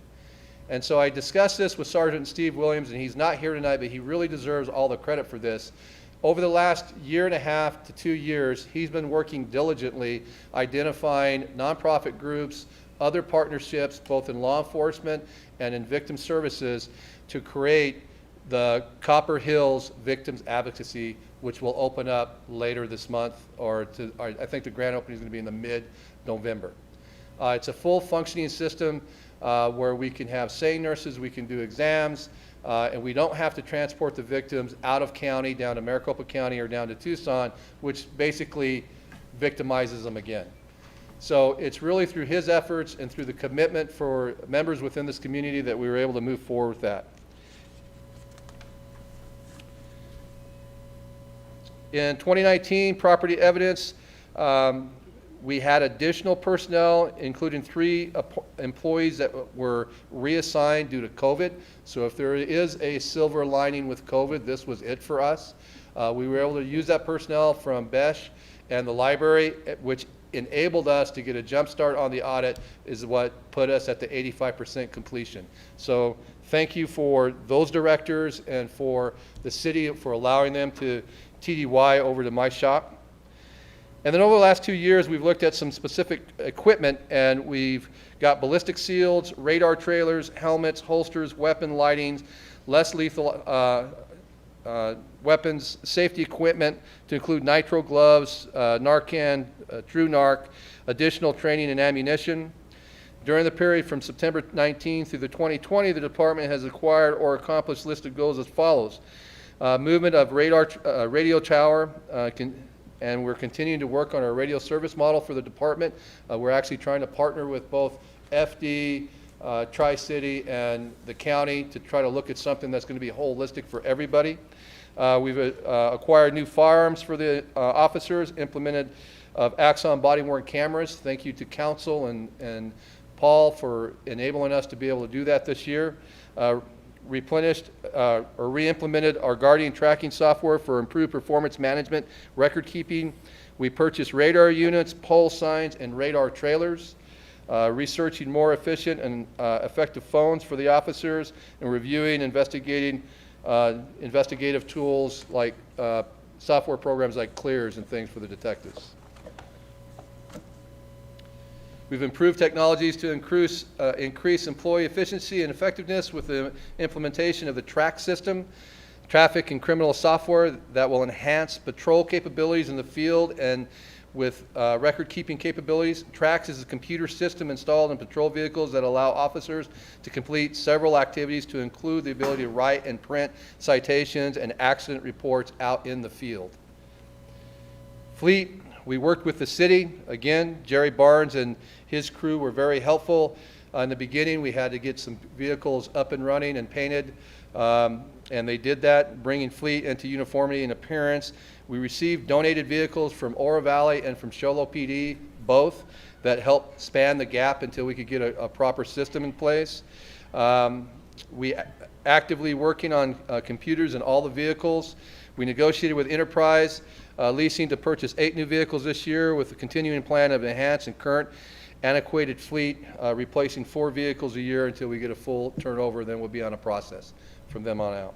And so I discussed this with Sergeant Steve Williams, and he's not here tonight, but he really deserves all the credit for this. Over the last 1.5 to 2 years, he's been working diligently identifying nonprofit groups, other partnerships, both in law enforcement and in victim services, to create the Copper Hills Victims Advocacy, which will open up later this month, or I think the grand opening is going to be in the mid-November. It's a full functioning system where we can have SANE nurses, we can do exams, and we don't have to transport the victims out of county down to Maricopa County or down to Tucson, which basically victimizes them again. So it's really through his efforts and through the commitment for members within this community that we were able to move forward with that. In 2019, property evidence, we had additional personnel, including 3 employees that were reassigned due to COVID. So if there is a silver lining with COVID, this was it for us. We were able to use that personnel from BESH and the library, which enabled us to get a jump start on the audit, is what put us at the 85% completion. So thank you for those directors and for the city for allowing them to TDY over to my shop. And then over the last 2 years, we've looked at some specific equipment, and we've got ballistic shields, radar trailers, helmets, holsters, weapon lightings, less lethal weapons, safety equipment to include nitro gloves, Narcan, True Narc, additional training and ammunition. During the period from September 19 through the 2020, the department has acquired or accomplished listed goals as follows. Movement of radio tower, and we're continuing to work on our radio service model for the department. We're actually trying to partner with both FD, Tri-City, and the county to try to look at something that's going to be holistic for everybody. We've acquired new firearms for the officers, implemented Axon body-worn cameras. Thank you to council and Paul for enabling us to be able to do that this year. Replenished or re-implemented our Guardian tracking software for improved performance management, record keeping. We purchased radar units, pole signs, and radar trailers. researching more efficient and effective phones for the officers, and reviewing, investigating investigative tools like software programs like Clears and things for the detectives. We've improved technologies to increase employee efficiency and effectiveness with the implementation of the TRAC system, traffic and criminal software that will enhance patrol capabilities in the field and with record-keeping capabilities. TRACS is a computer system installed in patrol vehicles that allow officers to complete several activities, to include the ability to write and print citations and accident reports out in the field. Fleet, we worked with the city. Again, Jerry Barnes and his crew were very helpful. In the beginning, we had to get some vehicles up and running and painted, and they did that, bringing Fleet into uniformity and appearance. We received donated vehicles from Oro Valley and from Show Low PD, both, that helped span the gap until we could get a proper system in place. We actively working on computers in all the vehicles. We negotiated with Enterprise Leasing to purchase 8 new vehicles this year, with a continuing plan of enhanced and current antiquated fleet, replacing 4 vehicles a year until we get a full turnover. Then we'll be on a process from them on out.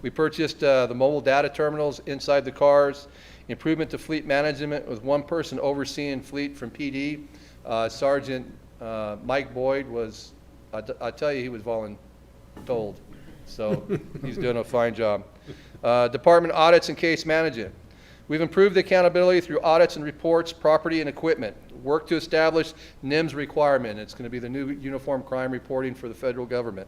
We purchased the mobile data terminals inside the cars, improvement to fleet management with 1 person overseeing fleet from PD. Sergeant Mike Boyd was, I tell you, he was voluntold, so he's doing a fine job. Department audits and case management. We've improved the accountability through audits and reports, property and equipment. Work to establish NIMS requirement. It's going to be the new uniform crime reporting for the federal government.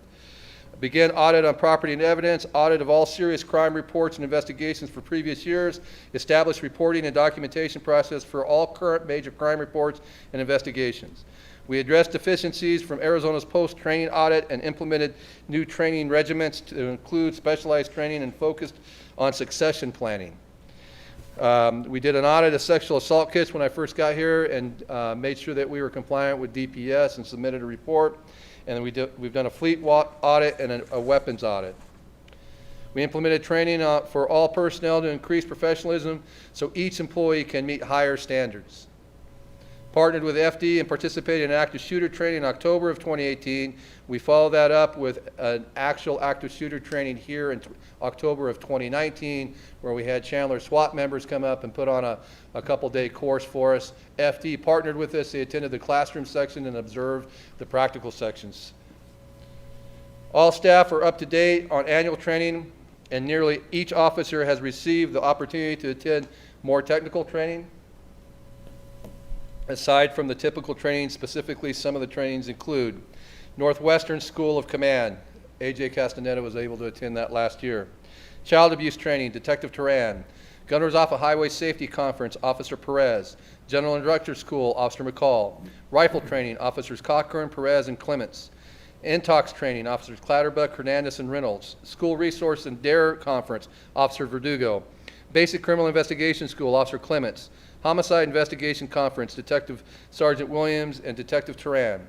Begin audit on property and evidence, audit of all serious crime reports and investigations for previous years, establish reporting and documentation process for all current major crime reports and investigations. We addressed deficiencies from Arizona's post-training audit and implemented new training regiments to include specialized training and focused on succession planning. We did an audit of sexual assault kits when I first got here, and made sure that we were compliant with DPS and submitted a report. And then we've done a fleet audit and a weapons audit. We implemented training for all personnel to increase professionalism so each employee can meet higher standards. Partnered with FD and participated in active shooter training in October of 2018. We followed that up with an actual active shooter training here in October of 2019, where we had Chandler SWAT members come up and put on a couple-day course for us. FD partnered with us. They attended the classroom section and observed the practical sections. All staff are up to date on annual training, and nearly each officer has received the opportunity to attend more technical training. Aside from the typical training, specifically some of the trainings include Northwestern School of Command. AJ Castaneda was able to attend that last year. Child abuse training, Detective Turan. Gunners Off a Highway Safety Conference, Officer Perez. General Instructor School, Officer McCall. Rifle training, Officers Cochran, Perez, and Clements. Intox training, Officers Clatterbuck, Hernandez, and Reynolds. School Resource and DARE Conference, Officer Verdugo. Basic Criminal Investigation School, Officer Clements. Homicide Investigation Conference, Detective Sergeant Williams and Detective Turan.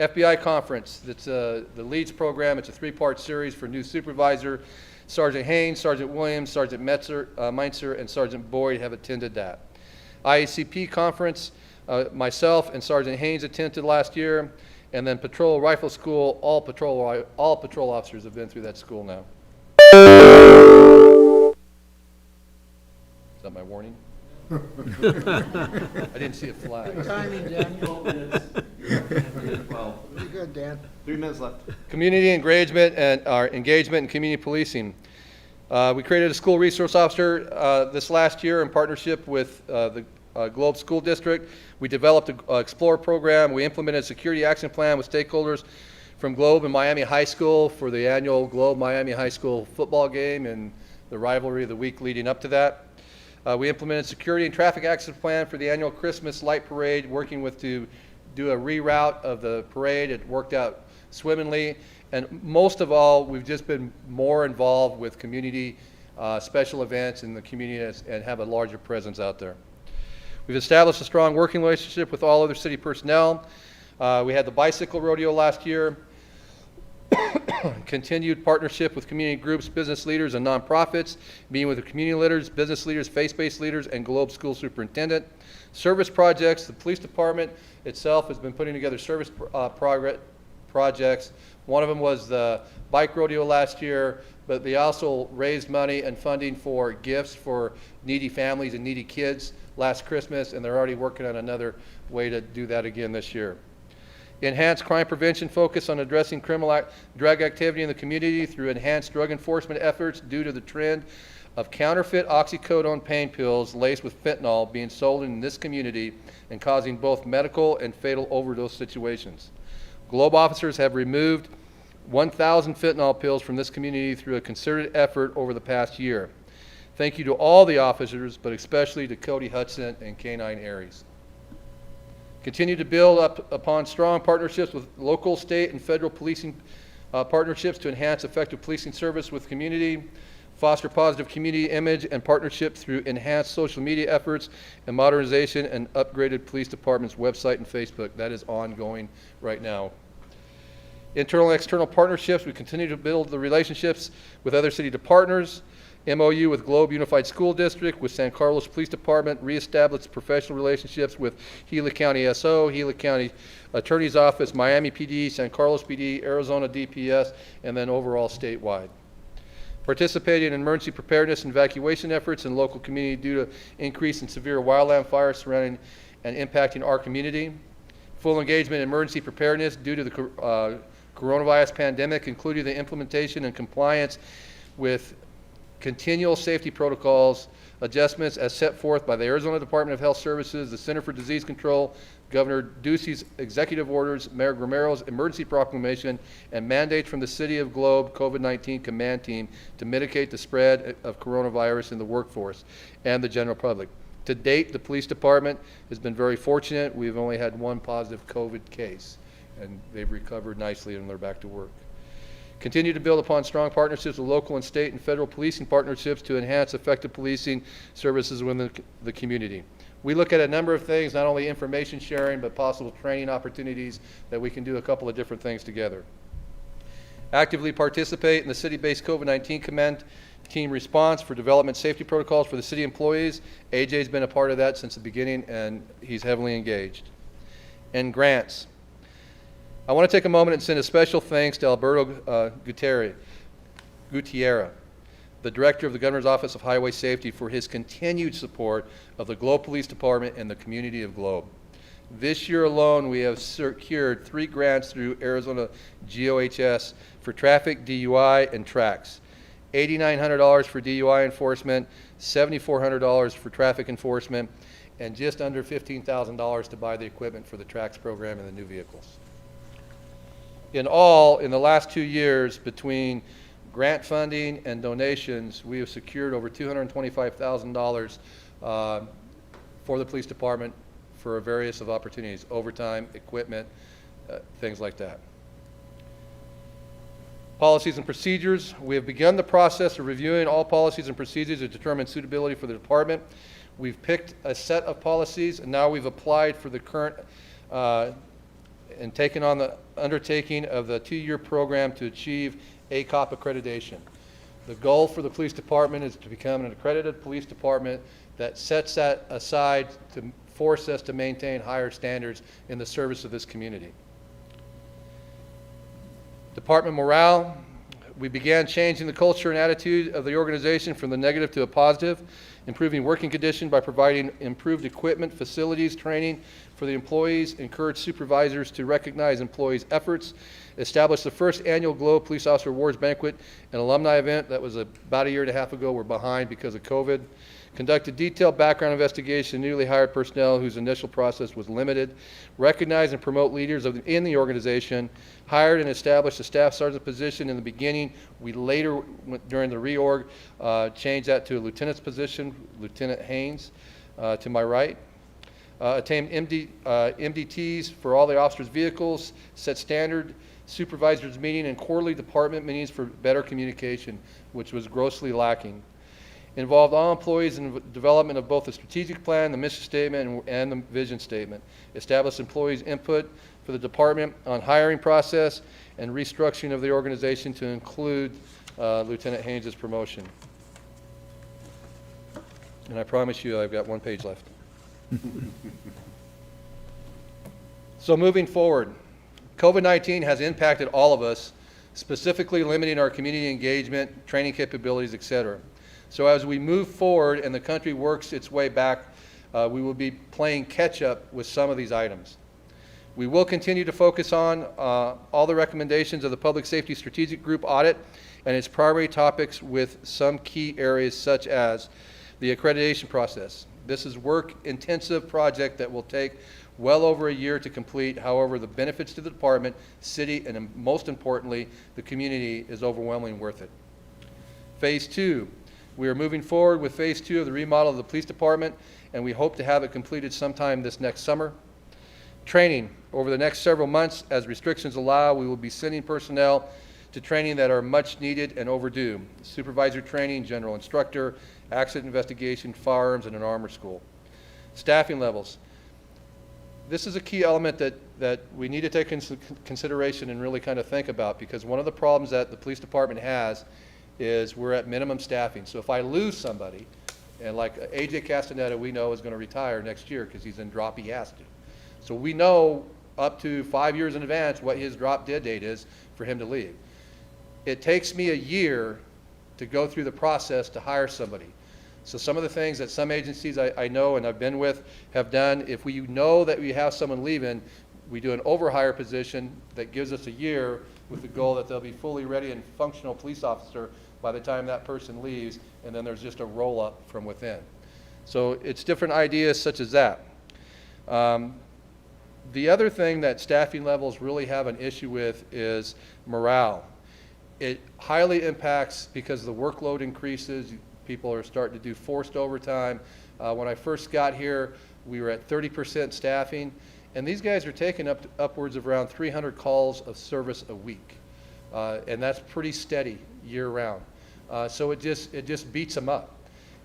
FBI Conference, that's the LEADS program. It's a 3-part series for new supervisor. Sergeant Haynes, Sergeant Williams, Sergeant Meintzer, and Sergeant Boyd have attended that. IACP Conference, myself and Sergeant Haynes attended last year. And then Patrol Rifle School, all patrol officers have been through that school now. Is that my warning? I didn't see a flag.
Timing, Dan. Pretty good, Dan.
3 minutes left.
Community engagement and our engagement in community policing. We created a school resource officer this last year in partnership with the Globe School District. We developed an Explore program. We implemented a security action plan with stakeholders from Globe and Miami High School for the annual Globe Miami High School football game and the rivalry of the week leading up to that. We implemented security and traffic action plan for the annual Christmas light parade, working with to do a reroute of the parade. It worked out swimmingly. And most of all, we've just been more involved with community special events in the community and have a larger presence out there. We've established a strong working relationship with all other city personnel. We had the bicycle rodeo last year. Continued partnership with community groups, business leaders, and nonprofits, meeting with the community leaders, business leaders, faith-based leaders, and Globe School Superintendent. Service projects, the police department itself has been putting together service projects. One of them was the bike rodeo last year, but they also raised money and funding for gifts for needy families and needy kids last Christmas, and they're already working on another way to do that again this year. Enhanced crime prevention focus on addressing drug activity in the community through enhanced drug enforcement efforts due to the trend of counterfeit oxycodone pain pills laced with fentanyl being sold in this community and causing both medical and fatal overdose situations. Globe officers have removed 1,000 fentanyl pills from this community through a concerted effort over the past year. Thank you to all the officers, but especially to Cody Hudson and K9 Aries. Continue to build up upon strong partnerships with local, state, and federal policing partnerships to enhance effective policing service with community, foster positive community image and partnership through enhanced social media efforts and modernization and upgraded police department's website and Facebook. That is ongoing right now. Internal and external partnerships, we continue to build the relationships with other city partners. MOU with Globe Unified School District, with San Carlos Police Department, reestablished professional relationships with Gila County SO, Gila County Attorney's Office, Miami PD, San Carlos PD, Arizona DPS, and then overall statewide. Participating in emergency preparedness and evacuation efforts in local community due to increase in severe wildland fires surrounding and impacting our community. Full engagement in emergency preparedness due to the coronavirus pandemic, including the implementation and compliance with continual safety protocols, adjustments as set forth by the Arizona Department of Health Services, the Center for Disease Control, Governor Ducey's executive orders, Mayor Gromero's emergency proclamation, and mandates from the City of Globe COVID-19 command team to mitigate the spread of coronavirus in the workforce and the general public. To date, the police department has been very fortunate. We've only had one positive COVID case, and they've recovered nicely and they're back to work. Continue to build upon strong partnerships with local and state and federal policing partnerships to enhance effective policing services within the community. We look at a number of things, not only information sharing, but possible training opportunities that we can do a couple of different things together. Actively participate in the city-based COVID-19 command team response for development safety protocols for the city employees. AJ's been a part of that since the beginning, and he's heavily engaged. And grants. I want to take a moment and send a special thanks to Alberto Gutierrez, the Director of the Governor's Office of Highway Safety, for his continued support of the Globe Police Department and the community of Globe. This year alone, we have secured 3 grants through Arizona GOHS for traffic, DUI, and tracks. $8,900 for DUI enforcement, $7,400 for traffic enforcement, and just under $15,000 to buy the equipment for the tracks program and the new vehicles. In all, in the last 2 years, between grant funding and donations, we have secured over $225,000 for the police department for various of opportunities, overtime, equipment, things like that. Policies and procedures. We have begun the process of reviewing all policies and procedures to determine suitability for the department. We've picked a set of policies, and now we've applied for the current and taken on the undertaking of the 2-year program to achieve ACOP accreditation. The goal for the police department is to become an accredited police department that sets that aside to force us to maintain higher standards in the service of this community. Department morale. We began changing the culture and attitude of the organization from the negative to a positive, improving working condition by providing improved equipment, facilities, training for the employees, encourage supervisors to recognize employees' efforts, establish the first annual Globe Police Officer Awards Banquet, an alumni event that was about 1.5 years ago. We're behind because of COVID. Conducted detailed background investigation of newly hired personnel whose initial process was limited. Recognize and promote leaders in the organization. Hired and established a staff sergeant position in the beginning. We later, during the reorg, changed that to a lieutenant's position, Lieutenant Haynes, to my right. Attained MDTs for all the officers' vehicles. Set standard supervisors meeting and quarterly department meetings for better communication, which was grossly lacking. Involved all employees in the development of both the strategic plan, the mission statement, and the vision statement. Established employees' input for the department on hiring process and restructuring of the organization to include Lieutenant Haynes' promotion. And I promise you I've got 1 page left. So moving forward, COVID-19 has impacted all of us, specifically limiting our community engagement, training capabilities, etc. So as we move forward and the country works its way back, we will be playing catch-up with some of these items. We will continue to focus on all the recommendations of the Public Safety Strategic Group audit and its primary topics with some key areas such as the accreditation process. This is a work-intensive project that will take well over a year to complete. However, the benefits to the department, city, and most importantly, the community is overwhelmingly worth it. Phase 2. We are moving forward with Phase 2 of the remodel of the police department, and we hope to have it completed sometime this next summer. Training. Over the next several months, as restrictions allow, we will be sending personnel to training that are much needed and overdue. Supervisor training, general instructor, accident investigation, firearms, and an armor school. Staffing levels. This is a key element that we need to take into consideration and really kind of think about, because one of the problems that the police department has is we're at minimum staffing. So if I lose somebody, and like AJ Castaneda, we know is going to retire next year because he's in drop, he has to. So we know up to 5 years in advance what his drop dead date is for him to leave. It takes me a year to go through the process to hire somebody. So some of the things that some agencies I know and I've been with have done, if we know that we have someone leaving, we do an overhire position that gives us a year with the goal that they'll be fully ready and functional police officer by the time that person leaves, and then there's just a roll-up from within. So it's different ideas such as that. The other thing that staffing levels really have an issue with is morale. It highly impacts because the workload increases. People are starting to do forced overtime. When I first got here, we were at 30% staffing, and these guys are taking upwards of around 300 calls of service a week, and that's pretty steady year-round. So it just beats them up.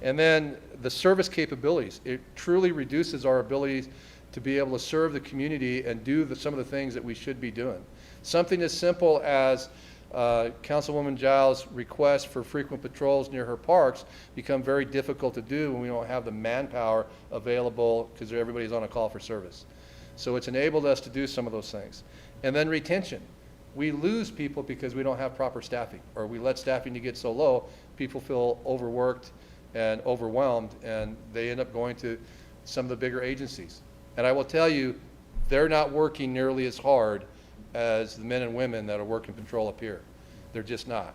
And then the service capabilities, it truly reduces our ability to be able to serve the community and do some of the things that we should be doing. Something as simple as Councilwoman Giles' request for frequent patrols near her parks become very difficult to do when we don't have the manpower available because everybody's on a call for service. So it's enabled us to do some of those things. And then retention. We lose people because we don't have proper staffing, or we let staffing to get so low, people feel overworked and overwhelmed, and they end up going to some of the bigger agencies. And I will tell you, they're not working nearly as hard as the men and women that are working patrol up here. They're just not.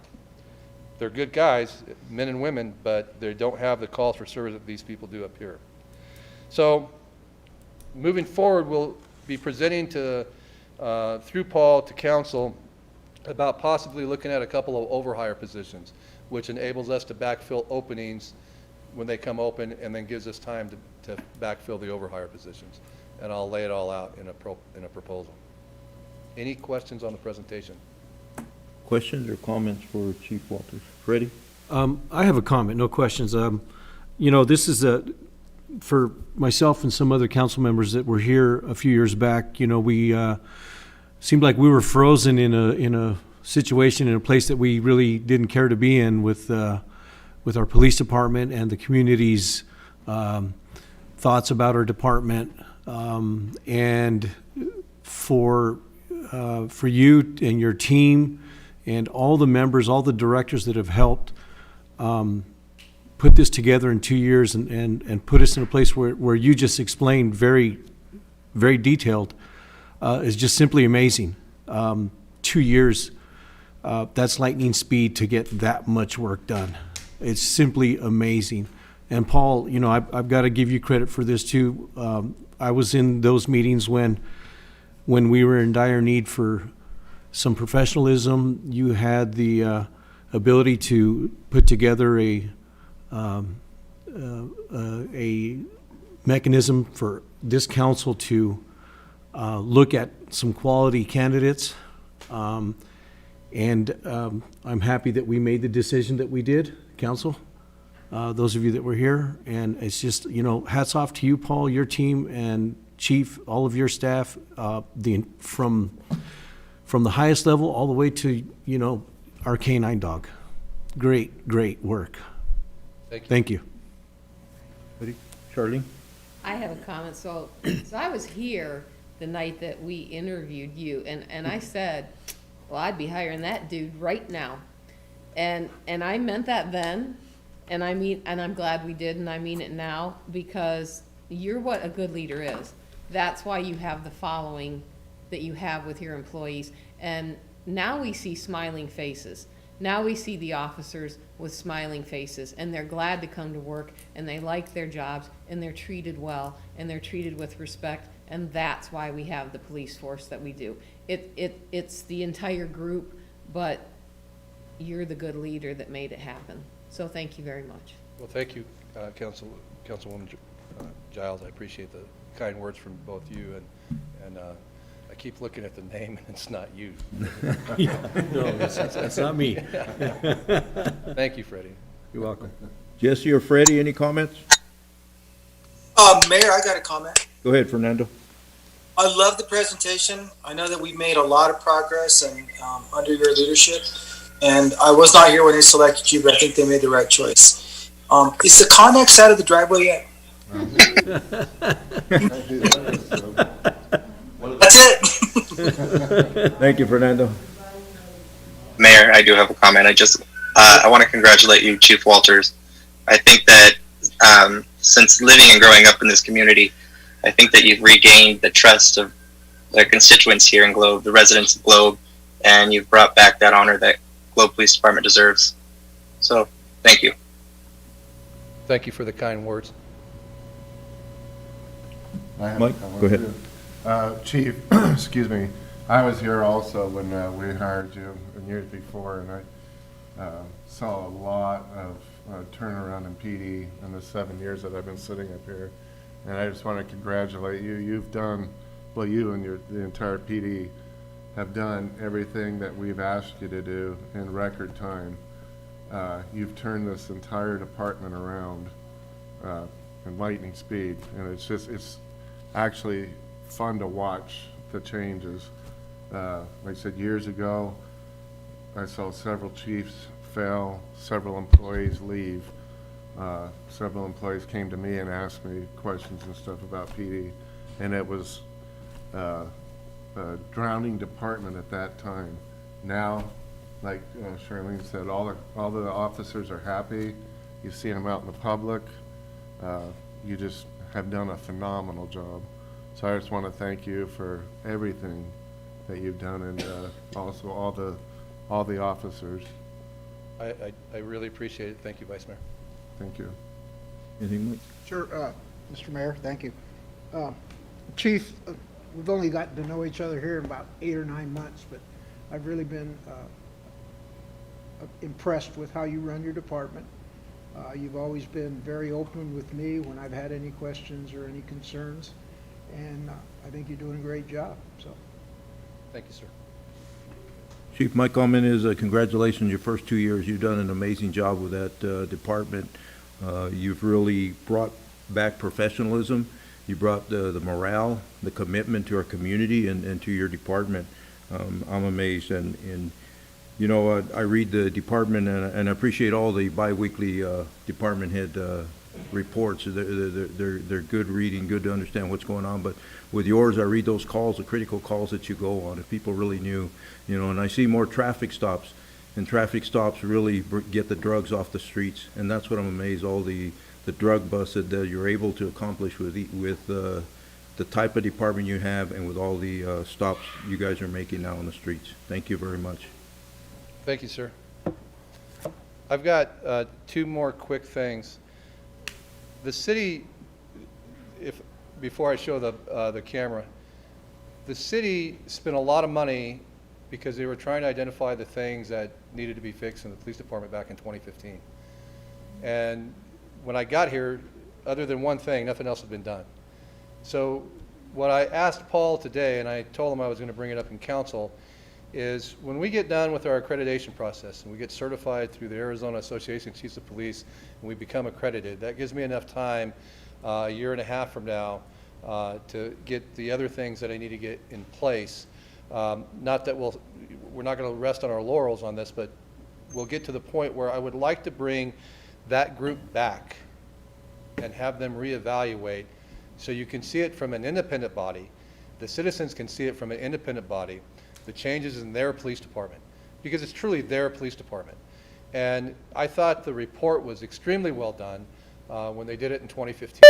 They're good guys, men and women, but they don't have the calls for service that these people do up here. So moving forward, we'll be presenting to, through Paul to council about possibly looking at a couple of overhire positions, which enables us to backfill openings when they come open, and then gives us time to backfill the overhire positions. And I'll lay it all out in a proposal. Any questions on the presentation?
Questions or comments for Chief Walters? Freddie?
I have a comment, no questions. You know, this is for myself and some other council members that were here a few years back. You know, we seemed like we were frozen in a situation, in a place that we really didn't care to be in with our police department and the community's thoughts about our department. And for you and your team and all the members, all the directors that have helped put this together in 2 years and put us in a place where you just explained very, very detailed is just simply amazing. 2 years, that's lightning speed to get that much work done. It's simply amazing. And Paul, you know, I've got to give you credit for this too. I was in those meetings when we were in dire need for some professionalism. You had the ability to put together a mechanism for this council to look at some quality candidates. And I'm happy that we made the decision that we did, council, those of you that were here. And it's just, you know, hats off to you, Paul, your team, and Chief, all of your staff, from the highest level all the way to, you know, our canine dog. Great, great work.
Thank you.
Thank you.
Ready? Charlene?
I have a comment. So I was here the night that we interviewed you, and I said, well, I'd be hiring that dude right now. And I meant that then, and I'm glad we did, and I mean it now, because you're what a good leader is. That's why you have the following that you have with your employees. And now we see smiling faces. Now we see the officers with smiling faces, and they're glad to come to work, and they like their jobs, and they're treated well, and they're treated with respect, and that's why we have the police force that we do. It's the entire group, but you're the good leader that made it happen. So thank you very much.
Well, thank you, Councilwoman Giles. I appreciate the kind words from both you, and I keep looking at the name, and it's not you.
No, that's not me.
Thank you, Freddie.
You're welcome.
Jesse or Freddie, any comments?
Mayor, I got a comment.
Go ahead, Fernando.
I love the presentation. I know that we've made a lot of progress and under your leadership. And I was not here when they selected you, but I think they made the right choice. Is the Connex out of the driveway yet? That's it.
Thank you, Fernando.
Mayor, I do have a comment. I want to congratulate you, Chief Walters. I think that since living and growing up in this community, I think that you've regained the trust of the constituents here in Globe, the residents of Globe, and you've brought back that honor that Globe Police Department deserves. So, thank you.
Thank you for the kind words.
Mike, go ahead.
Chief, excuse me, I was here also when we hired you in years before, and I saw a lot of turnaround in PD in the 7 years that I've been sitting up here. And I just want to congratulate you. You've done, well, you and the entire PD have done everything that we've asked you to do in record time. You've turned this entire department around in lightning speed, and it's actually fun to watch the changes. Like I said, years ago, I saw several chiefs fail, several employees leave. Several employees came to me and asked me questions and stuff about PD, and it was a drowning department at that time. Now, like Charlene said, all the officers are happy. You see them out in the public. You just have done a phenomenal job. So I just want to thank you for everything that you've done, and also all the officers.
I really appreciate it. Thank you, Vice Mayor.
Thank you.
Anything, Mike?
Sure, Mr. Mayor, thank you. Chief, we've only gotten to know each other here in about 8 or 9 months, but I've really been impressed with how you run your department. You've always been very open with me when I've had any questions or any concerns, and I think you're doing a great job. So,
thank you, sir.
Chief, my comment is congratulations, your first 2 years. You've done an amazing job with that department. You've really brought back professionalism. You brought the morale, the commitment to our community and to your department. I'm amazed. And you know, I read the department and I appreciate all the biweekly department head reports. They're good reading, good to understand what's going on. But with yours, I read those calls, the critical calls that you go on. If people really knew, you know, and I see more traffic stops, and traffic stops really get the drugs off the streets. And that's what I'm amazed, all the drug busts that you're able to accomplish with the type of department you have and with all the stops you guys are making now on the streets. Thank you very much.
Thank you, sir. I've got 2 more quick things. The city, before I show the camera, the city spent a lot of money because they were trying to identify the things that needed to be fixed in the police department back in 2015. And when I got here, other than one thing, nothing else had been done. So what I asked Paul today, and I told him I was going to bring it up in council, is when we get done with our accreditation process and we get certified through the Arizona Association of Chiefs of Police and we become accredited, that gives me enough time a year and a half from now to get the other things that I need to get in place. Not that we're not going to rest on our laurels on this, but we'll get to the point where I would like to bring that group back and have them reevaluate So you can see it from an independent body. The citizens can see it from an independent body, the changes in their police department, because it's truly their police department. And I thought the report was extremely well done when they did it in 2015.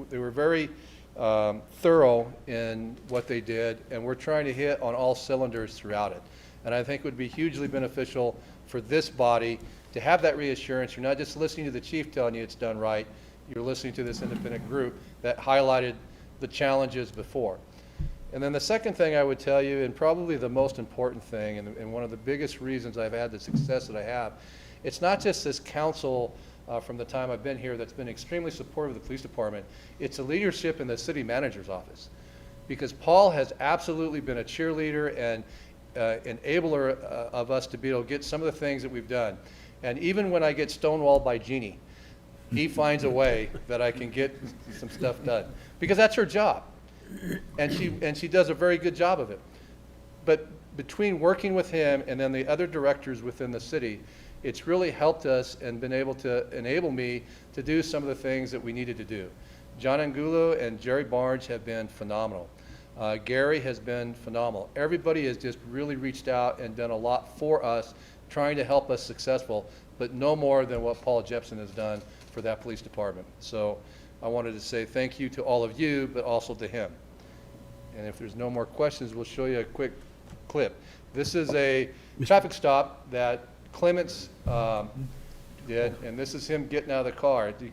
They were very thorough in what they did, and we're trying to hit on all cylinders throughout it. And I think it would be hugely beneficial for this body to have that reassurance. You're not just listening to the chief telling you it's done right, you're listening to this independent group that highlighted the challenges before. And then the second thing I would tell you, and probably the most important thing, and one of the biggest reasons I've had the success that I have, it's not just this council from the time I've been here that's been extremely supportive of the police department, it's the leadership in the city manager's office. Because Paul has absolutely been a cheerleader and enabler of us to be able to get some of the things that we've done. And even when I get stonewalled by Jeannie, he finds a way that I can get some stuff done. Because that's her job. And she does a very good job of it. But between working with him and then the other directors within the city, it's really helped us and been able to enable me to do some of the things that we needed to do. John Angulo and Jerry Barnes have been phenomenal. Gary has been phenomenal. Everybody has just really reached out and done a lot for us, trying to help us successful, but no more than what Paul Jepson has done for that police department. So I wanted to say thank you to all of you, but also to him. And if there's no more questions, we'll show you a quick clip. This is a traffic stop that Clements did, and this is him getting out of the car.
Thank you.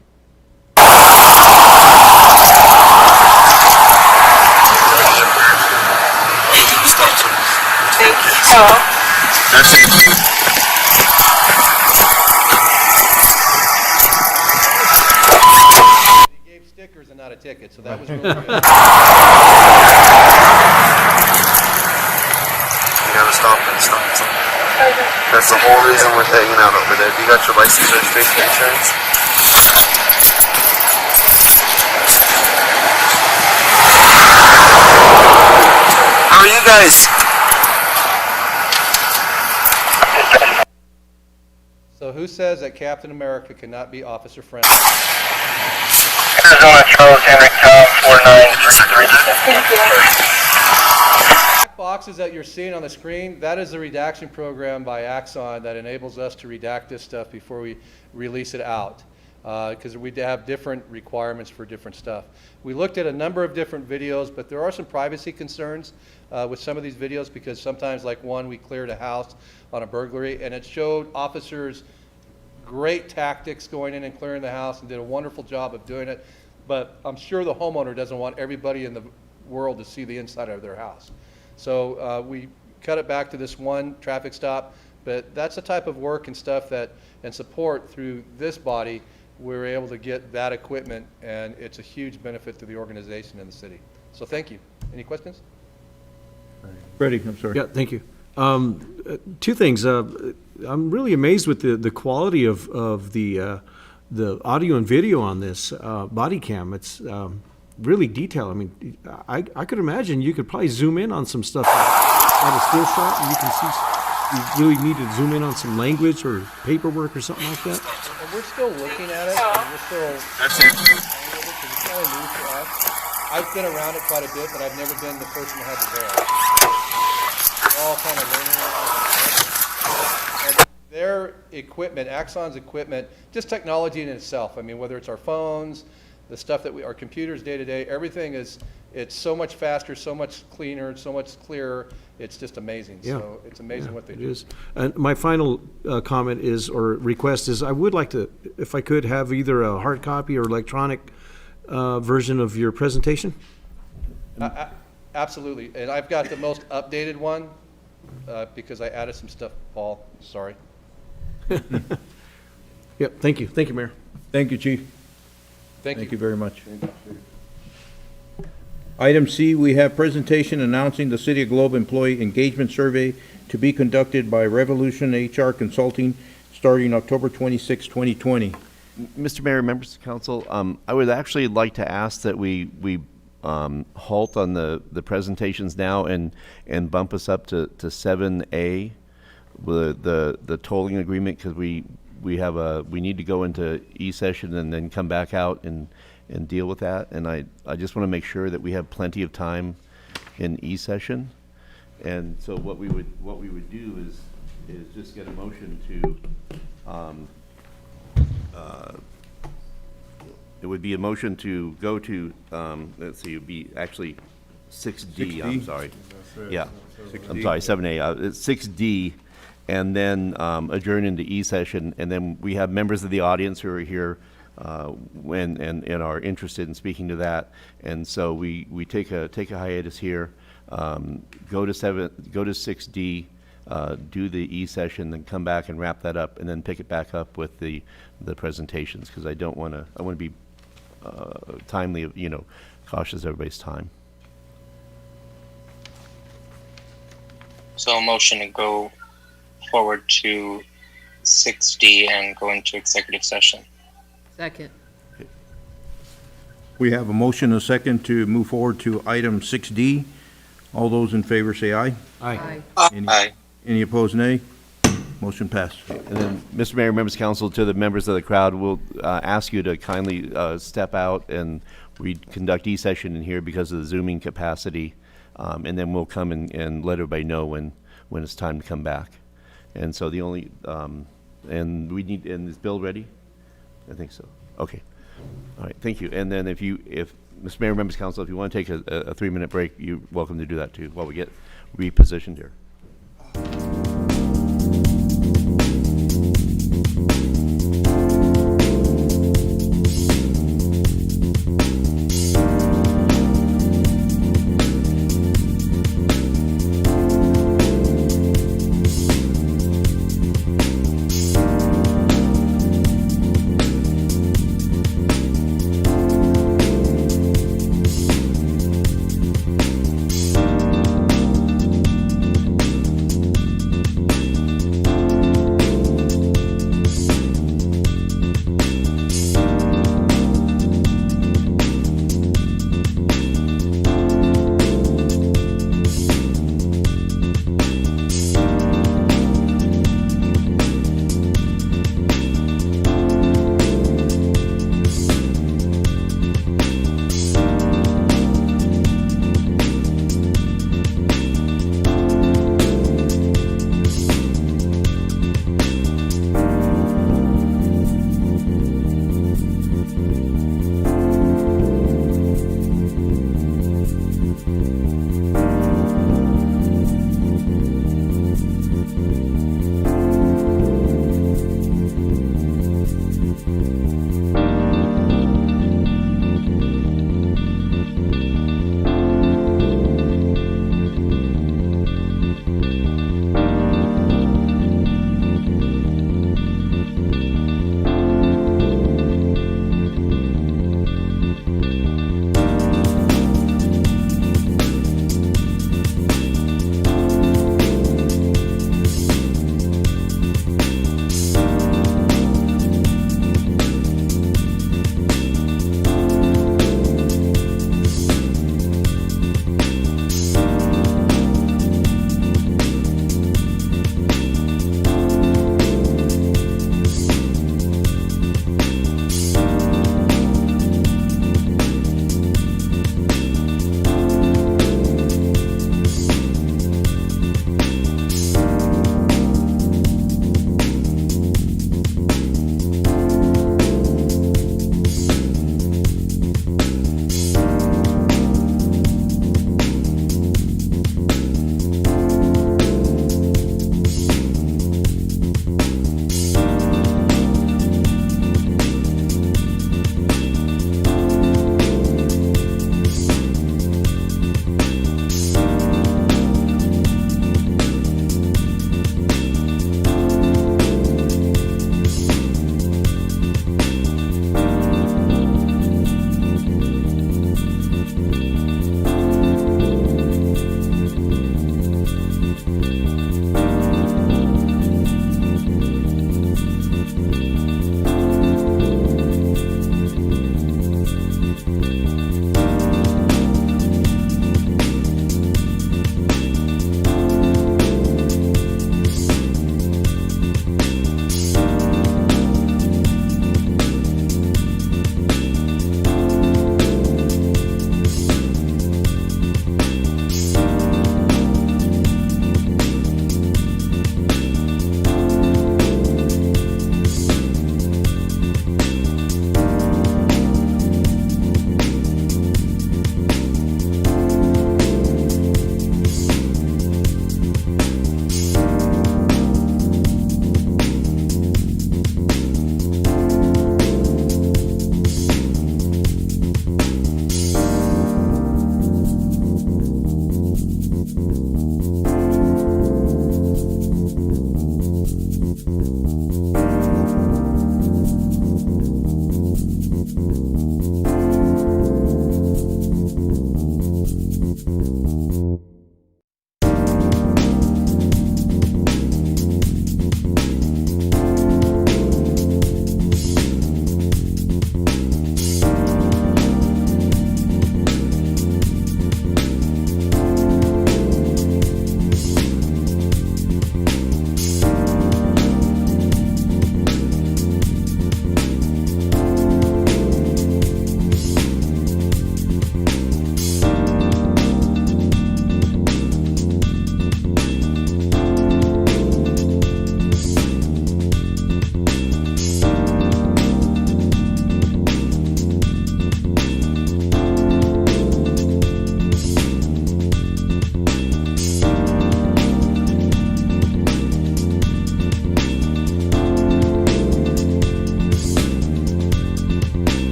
He gave stickers and not a ticket, so that was really good.
You gotta stop and stop. That's the whole reason we're hanging out over there. Do you got your license, registration, insurance? How are you guys?
So who says that Captain America cannot be officer friendly?
Arizona Charles Henry Tom 4933.
Boxes that you're seeing on the screen, that is the redaction program by Axon that enables us to redact this stuff before we release it out, because we have different requirements for different stuff. We looked at a number of different videos, but there are some privacy concerns with some of these videos, because sometimes, like one, we cleared a house on a burglary, and it showed officers great tactics going in and clearing the house and did a wonderful job of doing it, but I'm sure the homeowner doesn't want everybody in the world to see the inside of their house. So we cut it back to this one traffic stop, but that's the type of work and stuff that, and support through this body, we're able to get that equipment, and it's a huge benefit to the organization and the city. So thank you. Any questions?
Freddie, I'm sorry.
Yeah, thank you. Two things. I'm really amazed with the quality of the audio and video on this body cam. It's really detailed. I mean, I could imagine you could probably zoom in on some stuff at a still shot, and you can see you really need to zoom in on some language or paperwork or something like that.
And we're still looking at it. And we're still because it's kind of new for us. I've been around it quite a bit, but I've never been the person that had to wear it. We're all kind of learning. And their equipment, Axon's equipment, just technology in itself. I mean, whether it's our phones, the stuff that our computers day to day, everything it's so much faster, so much cleaner, so much clearer. It's just amazing.
Yeah.
So it's amazing what they do.
It is. And my final comment is, or request is, I would like to, if I could, have either a hard copy or electronic version of your presentation.
Absolutely. And I've got the most updated one because I added some stuff, Paul. Sorry.
Yep, thank you. Thank you, Mayor.
Thank you, Chief.
Thank you.
very much. Item C, we have presentation announcing the City of Globe Employee Engagement Survey to be conducted by Revolution HR Consulting starting October 26, 2020.
Mr. Mayor, members of council, I would actually like to ask that we halt on the presentations now and bump us up to 7A with the tolling agreement, because we we need to go into E-session and then come back out and deal with that. And I just want to make sure that we have plenty of time in E-session. And so what we would do is just get a motion to, it would be a motion to go to, let's see, it would be actually 6D, I'm
6D?
sorry.
That's right.
Yeah,
6D.
I'm sorry, 7A, it's 6D, and then adjourn into E-session, and then we have members of the audience who are here and are interested in speaking to that, and so we take a hiatus here, go to 6D, do the E-session, then come back and wrap that up, and then pick it back up with the presentations, because I want to be timely, cautious of everybody's time.
So a motion to go forward to 6D and go into executive session.
Second.
We have a motion and a second to move forward to item 6D. All those in favor say aye.
Aye.
Aye.
Any opposed, nay? Motion passed.
And then, Mr. Mayor, members of council, to the members of the crowd, we'll ask you to kindly step out, and we conduct E-session in here because of the Zooming capacity, and then we'll come and let everybody know when it's time to come back. And so the only, and is Bill ready? I think so. Okay. All right, thank you. And then if Mr. Mayor, members of council, if you want to take a 3-minute break, you're welcome to do that too, while we get repositioned here.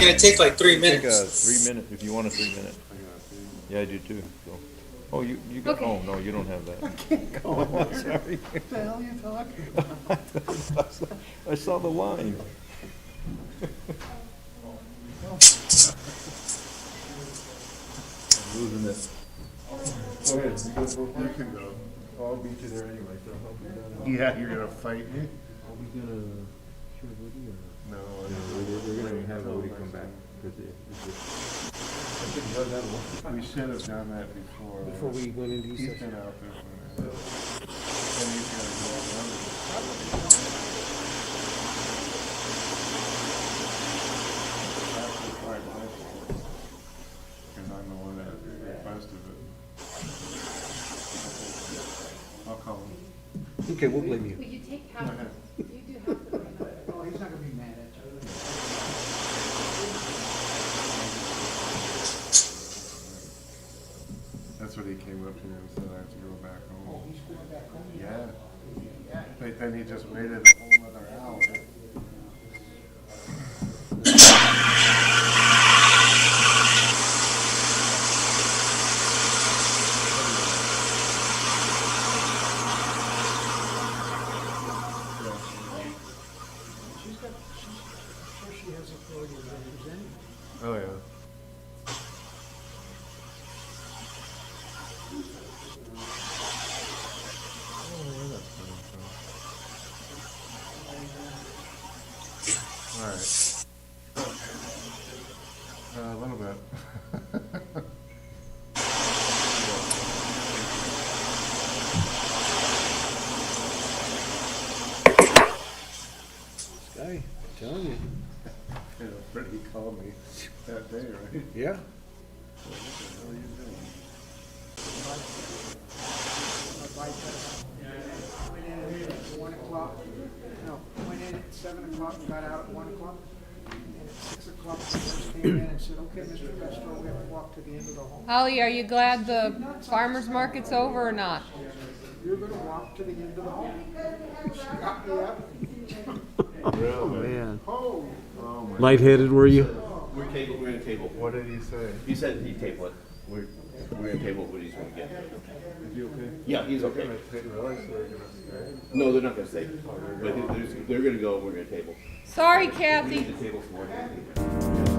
only gonna take like 3
Take a
minutes.
3 minute, if you want a 3 minute. Yeah, I do too, so. Oh, you got,
Okay.
oh, no, you don't have that. Oh, sorry.
What the hell are you talking about?
I saw the line. I'm losing it.
Go ahead, you can go. I'll beat you there anyway, so I'll be done. Yeah, you're gonna fight me?
Are we gonna hear Woody or?
No,
We're gonna have Woody come back.
we should have done that before.
Before we went into
He's
session.
been out there for a minute. And he's gotta go around it. That's the part I support, 'cause I'm the one that requested it. I'll call him.
Okay, we'll blame you.
Will you take
Go
half,
ahead.
you do half the minute.
Oh, he's not gonna be mad at you.
That's what he came up here and said I have to go back
Oh,
home.
he's going back home?
Yeah. But then he just made it a whole other hour.
She's sure she has authority to represent him.
Oh, yeah. All right. A little bit.
Guy, I'm telling you.
You know, Freddie called me that day, right?
Yeah.
What the hell are you doing?
My bike went in at 1 o'clock, no, went in at 7 o'clock, and got out at 1 o'clock. And at 6 o'clock, the nurse came in and said, okay, Mr. Castro, we have to walk to the end of the home.
Holly, are you glad the farmer's market's over or not?
You're gonna walk to the end of the home. She got me up.
Oh, man.
Oh,
Lightheaded, were you?
We're gonna table.
What did he say?
He said he'd table it. We're gonna table what he's gonna get.
Is he okay?
Yeah, he's
They're
okay.
gonna take, really, so they're gonna stay?
No, they're not gonna stay. But they're gonna go, we're gonna table.
Sorry,
We
Kathy.
need to table for more.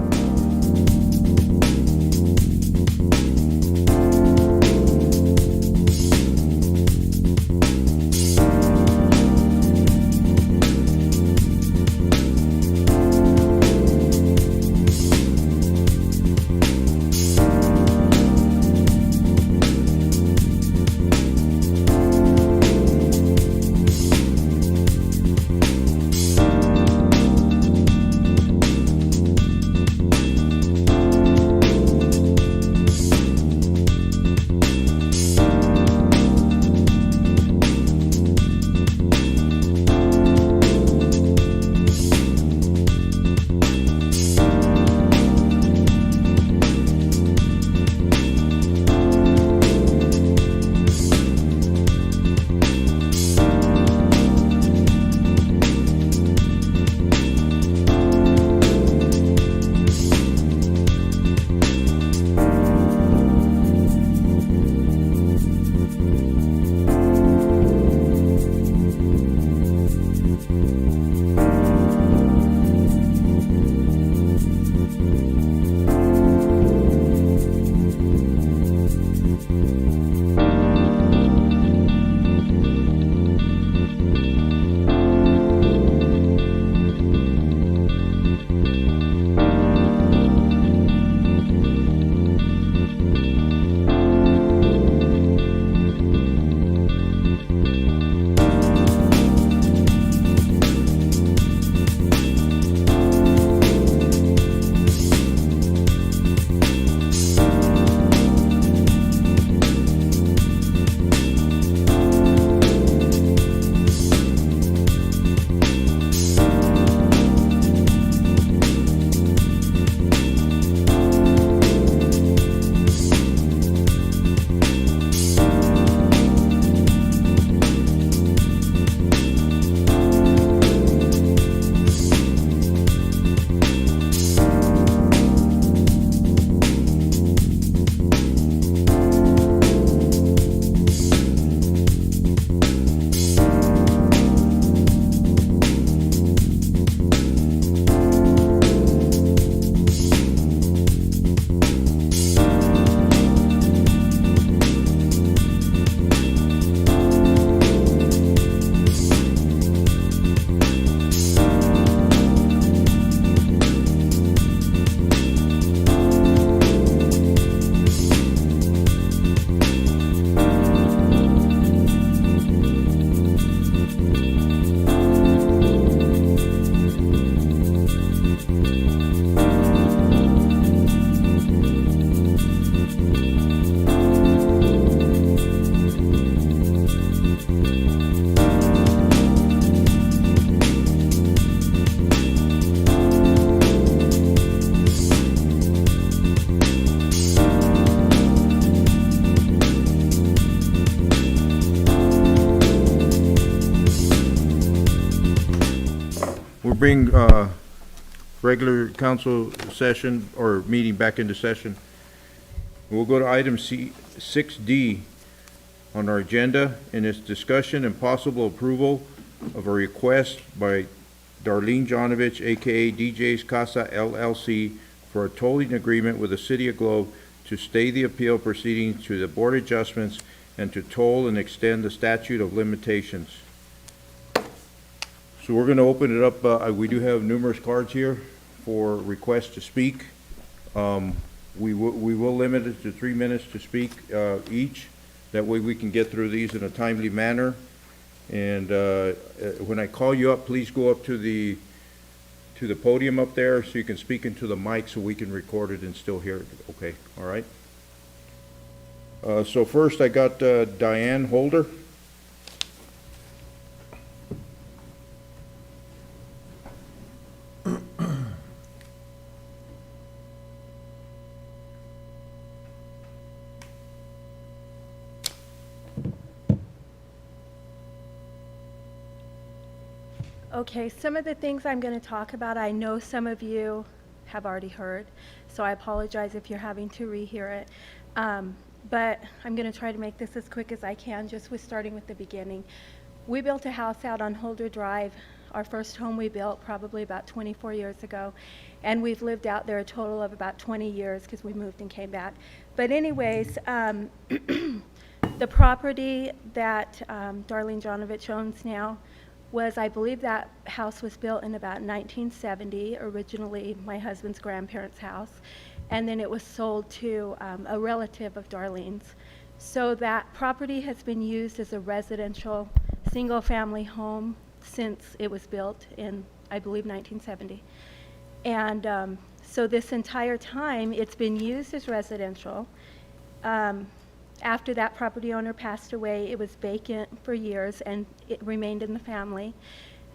bring regular council session or meeting back into session. We'll go to item 6D on our agenda, and it's discussion and possible approval of a request by Darlene Jonovich, AKA DJ's Casa LLC, for a tolling agreement with the City of Globe to stay the appeal proceedings to the Board of Adjustments and to toll and extend the statute of limitations. So we're going to open it up. We do have numerous cards here for requests to speak. We will limit it to 3 minutes to speak each. That way we can get through these in a timely manner. And when I call you up, please go up to the podium up there so you can speak into the mic so we can record it and still hear it. Okay, all right. So first I got Diane Holder.
Okay, some of the things I'm going to talk about, I know some of you have already heard, so I apologize if you're having to rehear it. But I'm going to try to make this as quick as I can, just with starting with the beginning. We built a house out on Holder Drive, our first home we built probably about 24 years ago, and we've lived out there a total of about 20 years because we moved and came back. But anyways, the property that Darlene Jonovich owns now was, I believe that house was built in about 1970, originally my husband's grandparents' house, and then it was sold to a relative of Darlene's. So that property has been used as a residential single-family home since it was built in, I believe, 1970. And so this entire time, it's been used as residential. After that property owner passed away, it was vacant for years and it remained in the family.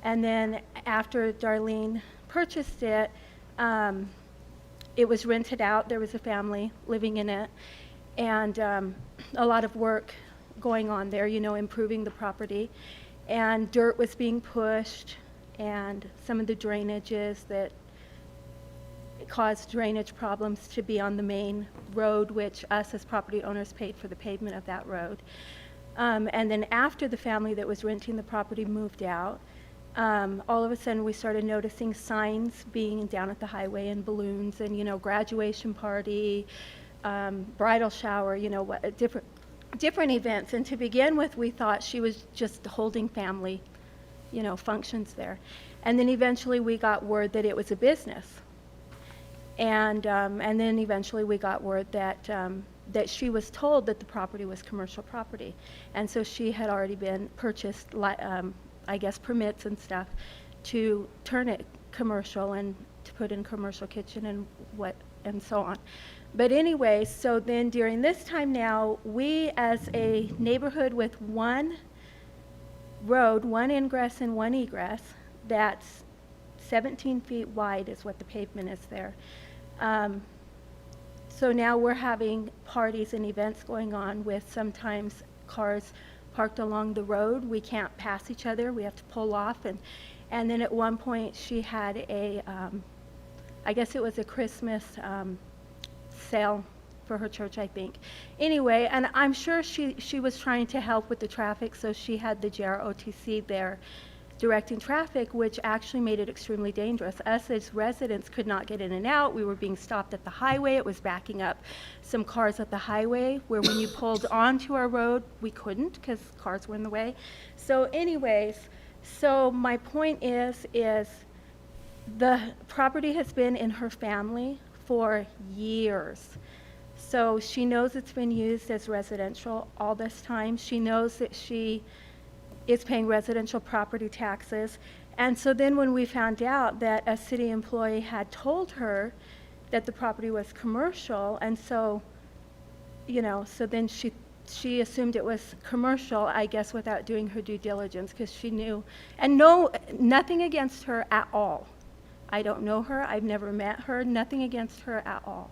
And then after Darlene purchased it, it was rented out. There was a family living in it, and a lot of work going on there, you know, improving the property. And dirt was being pushed, and some of the drainages that caused drainage problems to be on the main road, which us as property owners paid for the pavement of that road. And then after the family that was renting the property moved out, all of a sudden we started noticing signs being down at the highway and balloons and, you know, graduation party, bridal shower, you know, what different events. And to begin with, we thought she was just holding family, you know, functions there. And then eventually we got word that it was a business. And then eventually we got word that that she was told that the property was commercial property, and so she had already been purchased, I guess, permits and stuff to turn it commercial and to put in commercial kitchen and so on. But anyway, so then during this time now, we as a neighborhood with one road, one ingress and one egress, that's 17 feet wide is what the pavement is there. So now we're having parties and events going on with sometimes cars parked along the road. We can't pass each other. We have to pull off. And then at one point she had a, I guess it was a Christmas sale for her church, I think. Anyway, and I'm sure she was trying to help with the traffic, so she had the JROTC there directing traffic, which actually made it extremely dangerous. Us as residents could not get in and out. We were being stopped at the highway. It was backing up some cars at the highway, where when you pulled onto our road, we couldn't because cars were in the way. So anyways, so my point is the property has been in her family for years. So she knows it's been used as residential all this time. She knows that she is paying residential property taxes. And so then when we found out that a city employee had told her that the property was commercial, and so, you know, so then she assumed it was commercial, I guess, without doing her due diligence, because she knew. And nothing against her at all. I don't know her. I've never met her. Nothing against her at all.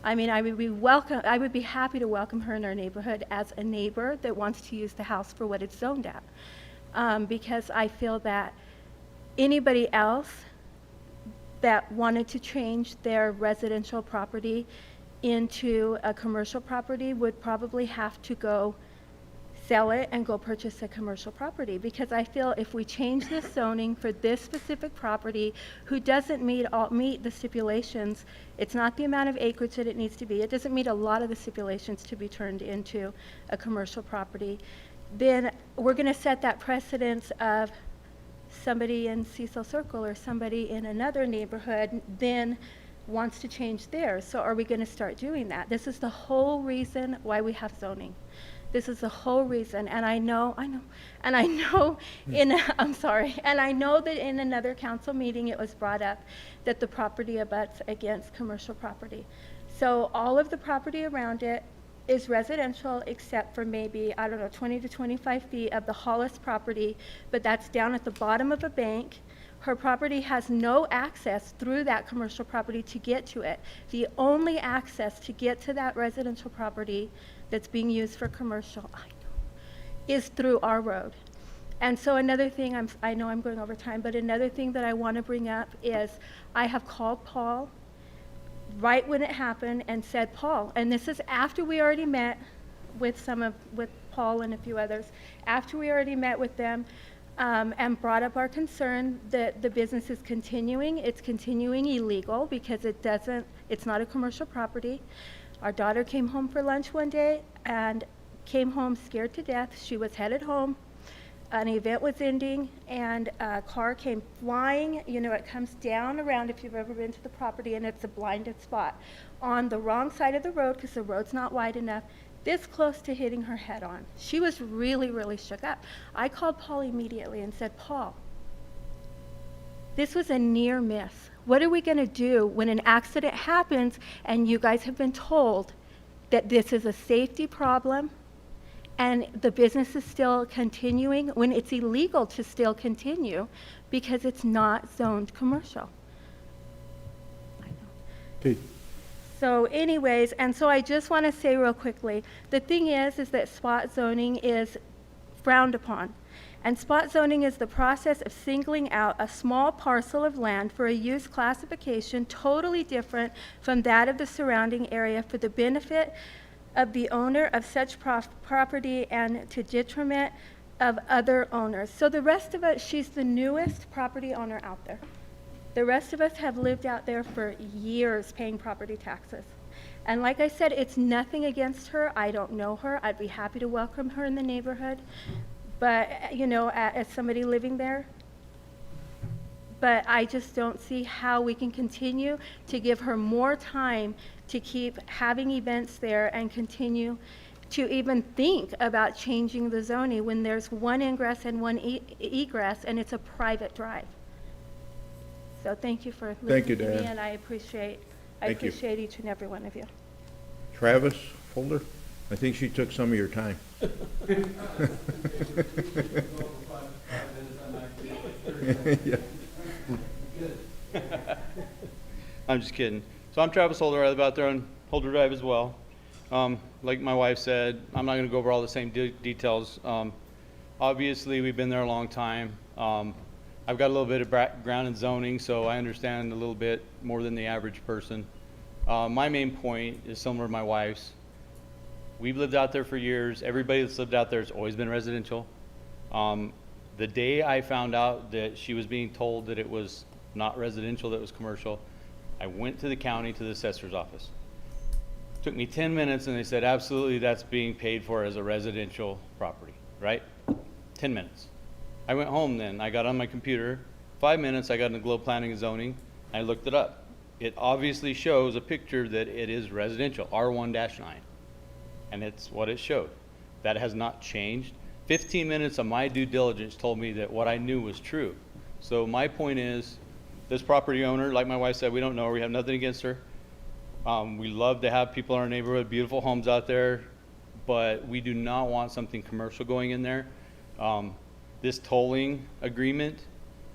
I mean, I would be happy to welcome her in our neighborhood as a neighbor that wants to use the house for what it's zoned at. Because I feel that Anybody else that wanted to change their residential property into a commercial property would probably have to go sell it and go purchase a commercial property, because I feel if we change this zoning for this specific property who doesn't meet the stipulations, it's not the amount of acreage that it needs to be, it doesn't meet a lot of the stipulations to be turned into a commercial property, then we're going to set that precedence of somebody in Cecil Circle or somebody in another neighborhood then wants to change theirs. So are we going to start doing that? This is the whole reason why we have zoning. This is the whole reason, and I know, and I know I'm sorry, and I know that in another council meeting it was brought up that the property abuts against commercial property. So all of the property around it is residential except for maybe, I don't know, 20 to 25 feet of the Hollis property, but that's down at the bottom of a bank. Her property has no access through that commercial property to get to it. The only access to get to that residential property that's being used for commercial, is through our road. And so another thing, I know I'm going over time, but another thing that I want to bring up is I have called Paul right when it happened and said, Paul, and this is after we already met with Paul and a few others, after we already met with them, and brought up our concern that the business is continuing. It's continuing illegal because it's not a commercial property. Our daughter came home for lunch one day and came home scared to death. She was headed home. An event was ending and a car came flying. You know, it comes down around, if you've ever been to the property, and it's a blinded spot on the wrong side of the road because the road's not wide enough, this close to hitting her head on. She was really, really shook up. I called Paul immediately and said, Paul, this was a near miss. What are we going to do when an accident happens and you guys have been told that this is a safety problem and the business is still continuing when it's illegal to still continue because it's not zoned commercial?
Okay.
So anyways, and so I just want to say real quickly, the thing is that spot zoning is frowned upon. And spot zoning is the process of singling out a small parcel of land for a use classification totally different from that of the surrounding area for the benefit of the owner of such property and to detriment of other owners. So the rest of us, she's the newest property owner out there. The rest of us have lived out there for years paying property taxes. And like I said, it's nothing against her. I don't know her. I'd be happy to welcome her in the neighborhood. But, you know, as somebody living there, but I just don't see how we can continue to give her more time to keep having events there and continue to even think about changing the zoning when there's one ingress and one egress and it's a private drive. So thank you for
Thank you,
listening to me,
Dan.
and I appreciate
Thank you.
each and every one of you.
Travis Holder, I think she took some of your time. Yeah.
I'm just kidding. So I'm Travis Holder. I live out there on Holder Drive as well. Like my wife said, I'm not going to go over all the same details. Obviously, we've been there a long time. I've got a little bit of background in zoning, so I understand a little bit more than the average person. My main point is similar to my wife's. We've lived out there for years. Everybody that's lived out there has always been residential. The day I found out that she was being told that it was not residential, that it was commercial, I went to the county, to the assessor's office. Took me 10 minutes and they said, absolutely, that's being paid for as a residential property, right? 10 minutes. I went home then. I got on my computer. 5 minutes, I got into Globe Planning and Zoning. I looked it up. It obviously shows a picture that it is residential, R1-9. And it's what it showed. That has not changed. 15 minutes of my due diligence told me that what I knew was true. So my point is, this property owner, like my wife said, we don't know her, we have nothing against her. We love to have people in our neighborhood, beautiful homes out there, but we do not want something commercial going in there. This tolling agreement,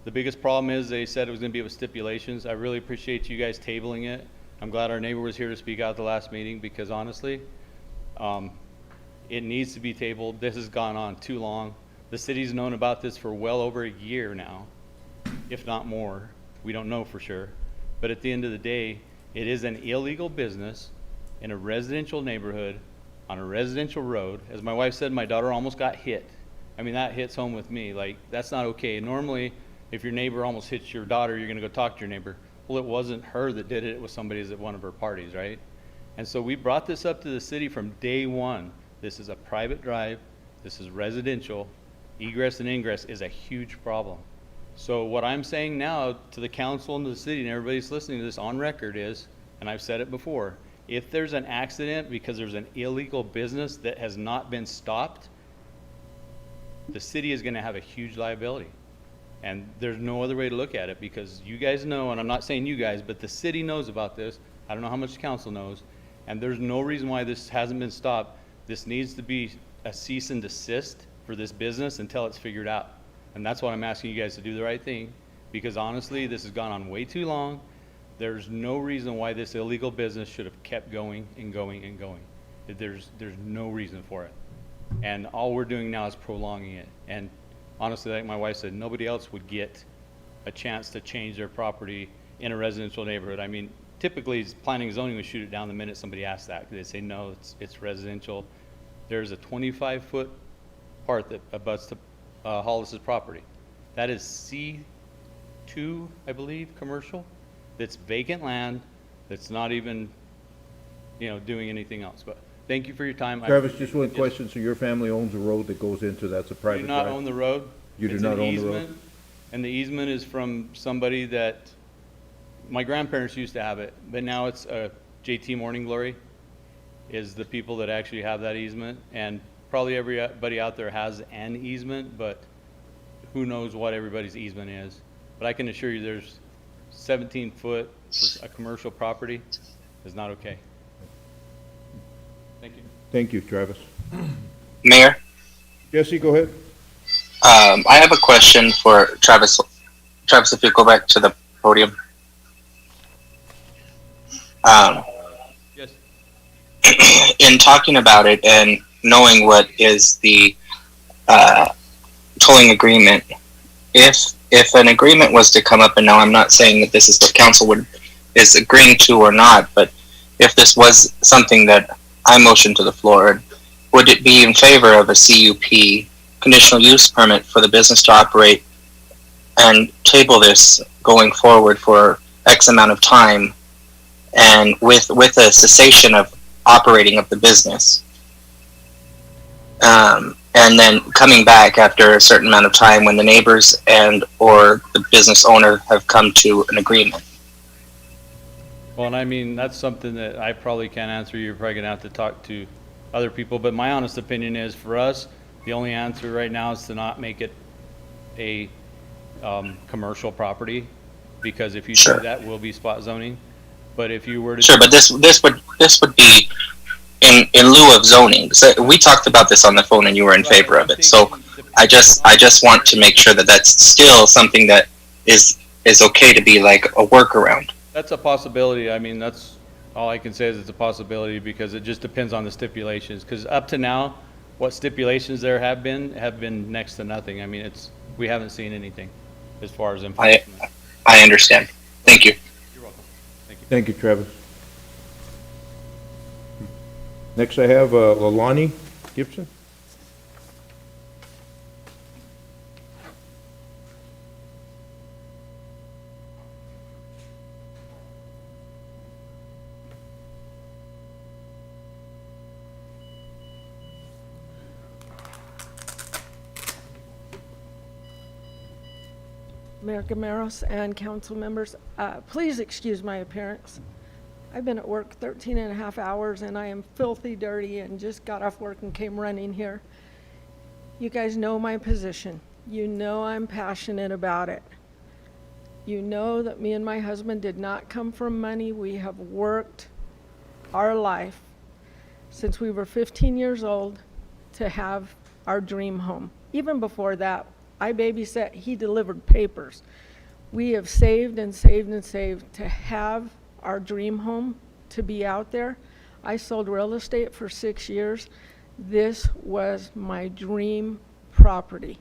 the biggest problem is they said it was gonna be with stipulations. I really appreciate you guys tabling it. I'm glad our neighbor was here to speak out at the last meeting because honestly, it needs to be tabled. This has gone on too long. The city's known about this for well over a year now. if not more. We don't know for sure. But at the end of the day, it is an illegal business in a residential neighborhood on a residential road. As my wife said, my daughter almost got hit. I mean, that hits home with me. Like, that's not okay. Normally, if your neighbor almost hits your daughter, you're going to go talk to your neighbor. Well, it wasn't her that did it. It was somebody at one of her parties, right? And so we brought this up to the city from day one. This is a private drive. This is residential. Egress and ingress is a huge problem. So what I'm saying now to the council and to the city and everybody's listening to this on record is, and I've said it before, if there's an accident because there's an illegal business that has not been stopped, the city is going to have a huge liability. And there's no other way to look at it, because you guys know, and I'm not saying you guys, but the city knows about this. I don't know how much the council knows, and there's no reason why this hasn't been stopped. This needs to be a cease and desist for this business until it's figured out. And that's why I'm asking you guys to do the right thing, because honestly, this has gone on way too long. There's no reason why this illegal business should have kept going and going and going. There's no reason for it. And all we're doing now is prolonging it. And honestly, like my wife said, nobody else would get a chance to change their property in a residential neighborhood. I mean, typically planning and zoning would shoot it down the minute somebody asks that. They say, no, it's residential. There's a 25-foot part that abuts to Hollis's property. That is C2, I believe, commercial. That's vacant land. That's not even, doing anything else. But thank you for your time.
Travis, just one question. So your family owns a road that goes into, that's a private
We do not
drive?
own the road.
You do
It's
not
an
own the road?
easement, and the easement is from somebody that, my grandparents used to have it, but now it's JT Morning Glory is the people that actually have that easement, and probably everybody out there has an easement, but who knows what everybody's easement is. But I can assure you there's 17 foot for a commercial property is not okay. Thank you.
Thank you, Travis.
Mayor,
Jesse, go ahead.
I have a question for Travis. Travis, if you go back to the podium.
Yes.
In talking about it and knowing what is the tolling agreement, if an agreement was to come up, and now I'm not saying that this is what council is agreeing to or not, but if this was something that I motioned to the floor, would it be in favor of a CUP, conditional use permit, for the business to operate and table this going forward for X amount of time, and with a cessation of operating of the business, and then coming back after a certain amount of time when the neighbors and or the business owner have come to an agreement?
Well, and I mean, that's something that I probably can't answer. You're probably gonna have to talk to other people, but my honest opinion is, for us, the only answer right now is to not make it a commercial property, because if you do that, will be spot zoning. But if you were to
but this would be in lieu of zoning. So we talked about this on the phone, and you were in favor of it. So I just want to make sure that that's still something that is okay to be like a workaround.
That's a possibility. I mean, that's all I can say, is it's a possibility, because it just depends on the stipulations. Because up to now, what stipulations there have been next to nothing. I mean, we haven't seen anything as far as enforcement.
I understand. Thank you.
You're welcome. Thank you.
Thank you, Travis. Next I have Lalani Gibson.
Mayor Gamaros and council members, please excuse my appearance. I've been at work 13 and a half hours, and I am filthy dirty and just got off work and came running here. You guys know my position. You know I'm passionate about it. You know that me and my husband did not come from money. We have worked our life since we were 15 years old to have our dream home. Even before that, I babysat, he delivered papers. We have saved and saved and saved to have our dream home, to be out there. I sold real estate for 6 years. This was my dream property.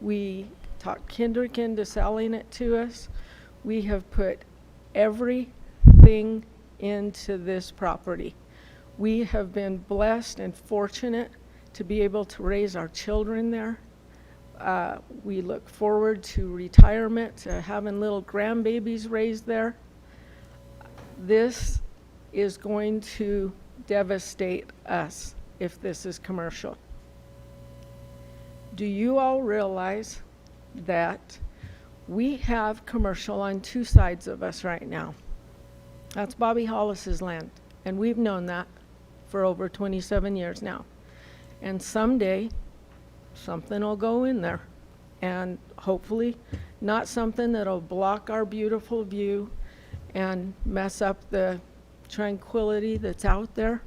We talked Kendrick into selling it to us. We have put everything into this property. We have been blessed and fortunate to be able to raise our children there. We look forward to retirement, to having little grandbabies raised there. This is going to devastate us if this is commercial. Do you all realize that we have commercial on two sides of us right now? That's Bobby Hollis's land, and we've known that for over 27 years now. And someday, something will go in there, and hopefully not something that'll block our beautiful view and mess up the tranquility that's out there.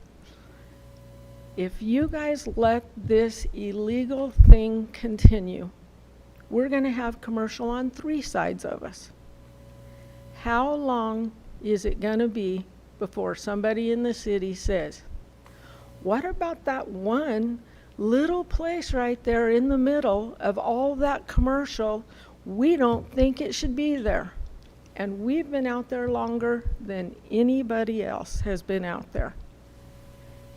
If you guys let this illegal thing continue, we're going to have commercial on three sides of us. How long is it going to be before somebody in the city says, what about that one little place right there in the middle of all that commercial? We don't think it should be there. And we've been out there longer than anybody else has been out there.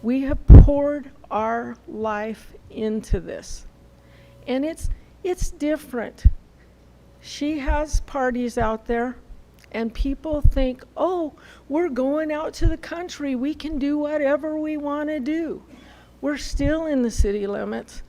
We have poured our life into this. And it's different. She has parties out there, and people think, oh, we're going out to the country. We can do whatever we want to do. We're still in the city limits.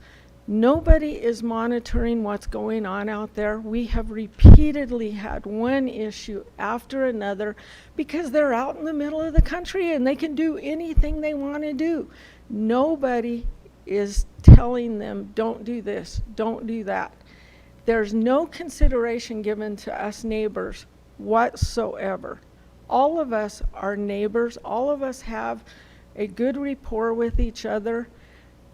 Nobody is monitoring what's going on out there. We have repeatedly had one issue after another because they're out in the middle of the country and they can do anything they want to do. Nobody is telling them, don't do this, don't do that. There's no consideration given to us neighbors whatsoever. All of us are neighbors. All of us have a good rapport with each other.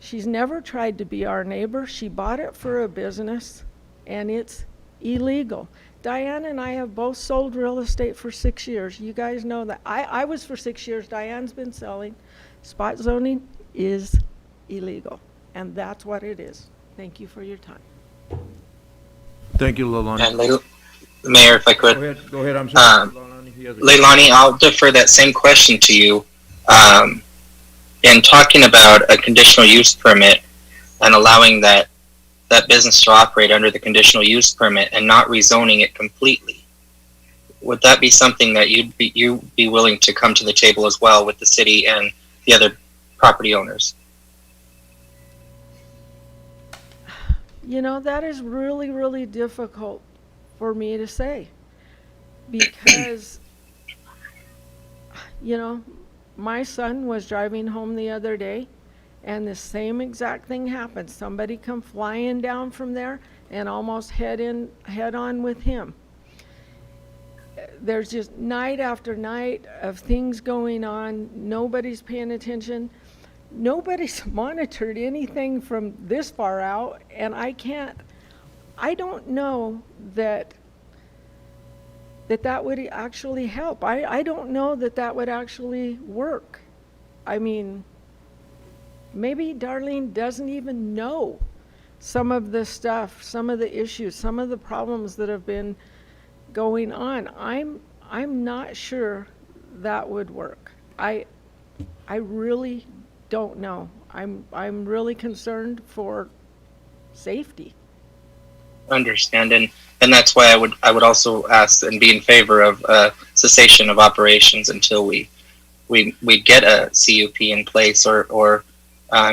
She's never tried to be our neighbor. She bought it for a business, and it's illegal. Diane and I have both sold real estate for 6 years. You guys know that. I was for 6 years. Diane's been selling. Spot zoning is illegal, and that's what it is. Thank you for your time.
Thank you, Leilani.
And Mayor, if I could.
Go ahead, I'm sorry.
Leilani, I'll defer that same question to you. In talking about a conditional use permit and allowing that business to operate under the conditional use permit and not rezoning it completely, would that be something that you'd be willing to come to the table as well with the city and the other property owners?
You know, that is really, really difficult for me to say because, you know, my son was driving home the other day and the same exact thing happened. Somebody come flying down from there and almost head on with him. There's just night after night of things going on. Nobody's paying attention. Nobody's monitored anything from this far out, and I don't know that would actually help. I don't know that would actually work. I mean, maybe Darlene doesn't even know some of the stuff, some of the issues, some of the problems that have been going on. I'm not sure that would work. I really don't know. I'm really concerned for safety.
Understand, and that's why I would also ask and be in favor of cessation of operations until we get a CUP in place or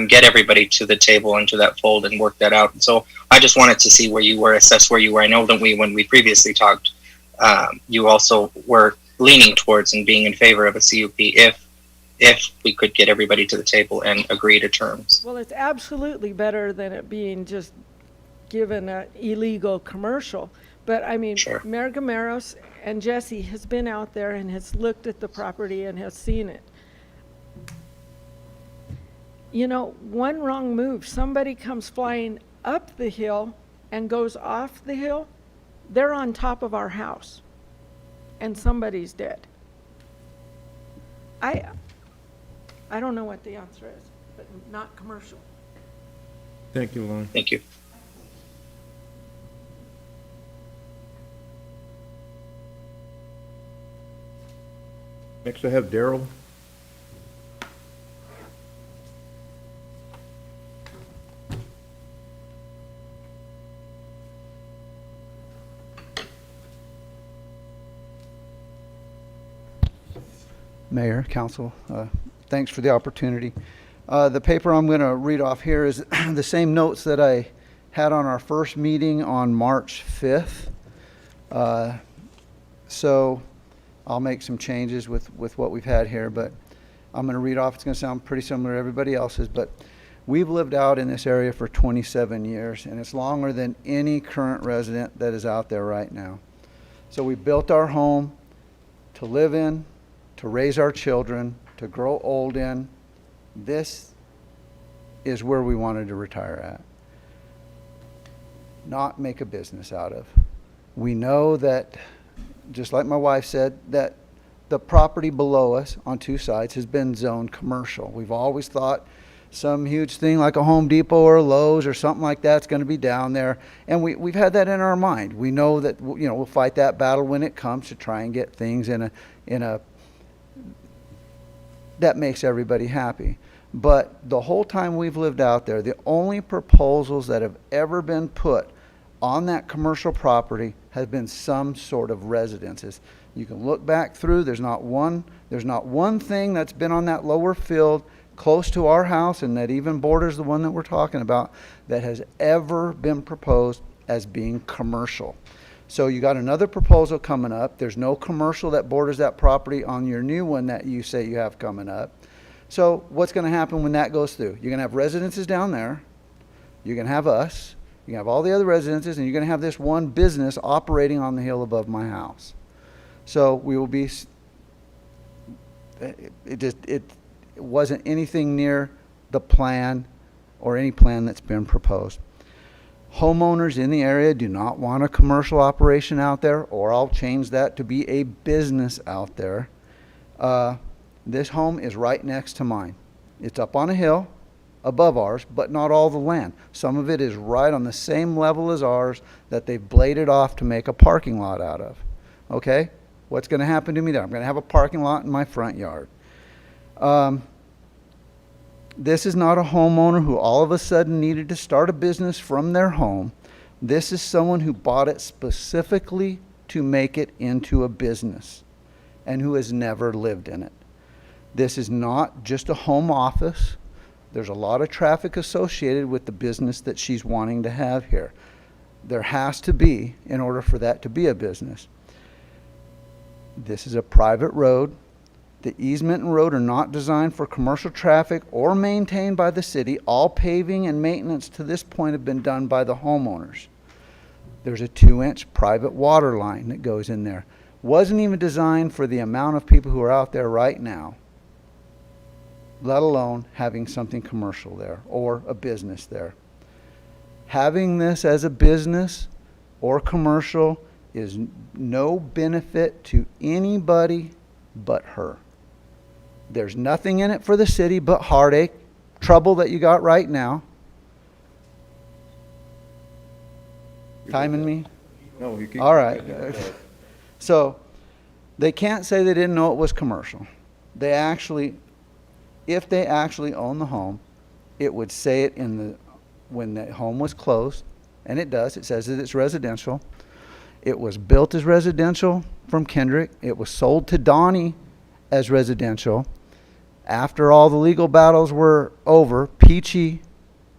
get everybody to the table and to that fold and work that out. And so I just wanted to see where you were, assess where you were. I know that when we previously talked, you also were leaning towards and being in favor of a CUP if we could get everybody to the table and agree to terms.
Well, it's absolutely better than it being just given an illegal commercial. But I mean,
sure.
Mayor Gameros and Jesse has been out there and has looked at the property and has seen it. You know, one wrong move, somebody comes flying up the hill and goes off the hill, they're on top of our house and somebody's dead. I don't know what the answer is, but not commercial.
Thank you, Leilani.
Thank you.
Next I have Daryl.
Mayor, Council, thanks for the opportunity. The paper I'm going to read off here is the same notes that I had on our first meeting on March 5th. So I'll make some changes with what we've had here, but I'm going to read off. It's going to sound pretty similar to everybody else's, but we've lived out in this area for 27 years, and it's longer than any current resident that is out there right now. So we built our home to live in, to raise our children, to grow old in. This is where we wanted to retire at. Not make a business out of. We know that, just like my wife said, that the property below us on two sides has been zoned commercial. We've always thought some huge thing like a Home Depot or a Lowe's or something like that's going to be down there. And we've had that in our mind. We know that, you know, we'll fight that battle when it comes to try and get things in a that makes everybody happy. But the whole time we've lived out there, the only proposals that have ever been put on that commercial property have been some sort of residences. You can look back through, there's not one thing that's been on that lower field close to our house and that even borders the one that we're talking about that has ever been proposed as being commercial. So you got another proposal coming up. There's no commercial that borders that property on your new one that you say you have coming up. So what's going to happen when that goes through? You're going to have residences down there. You're going to have us. You have all the other residences, and you're going to have this one business operating on the hill above my house. So we will be, it wasn't anything near the plan or any plan that's been proposed. Homeowners in the area do not want a commercial operation out there, or I'll change that to be a business out there. This home is right next to mine. It's up on a hill above ours, but not all the land. Some of it is right on the same level as ours that they've bladed off to make a parking lot out of. Okay? What's going to happen to me there? I'm going to have a parking lot in my front yard. This is not a homeowner who all of a sudden needed to start a business from their home. This is someone who bought it specifically to make it into a business and who has never lived in it. This is not just a home office. There's a lot of traffic associated with the business that she's wanting to have here. There has to be, in order for that to be a business. This is a private road. The easement and road are not designed for commercial traffic or maintained by the city. All paving and maintenance to this point have been done by the homeowners. There's a 2-inch private water line that goes in there. Wasn't even designed for the amount of people who are out there right now, let alone having something commercial there or a business there. Having this as a business or commercial is no benefit to anybody but her. There's nothing in it for the city but heartache, trouble that you got right now. Timing me?
No, you keep.
All right. So they can't say they didn't know it was commercial. They actually, if they actually own the home, it would say it when the home was closed, and it does. It says that it's residential. It was built as residential from Kendrick. It was sold to Donnie as residential. After all the legal battles were over, Peachy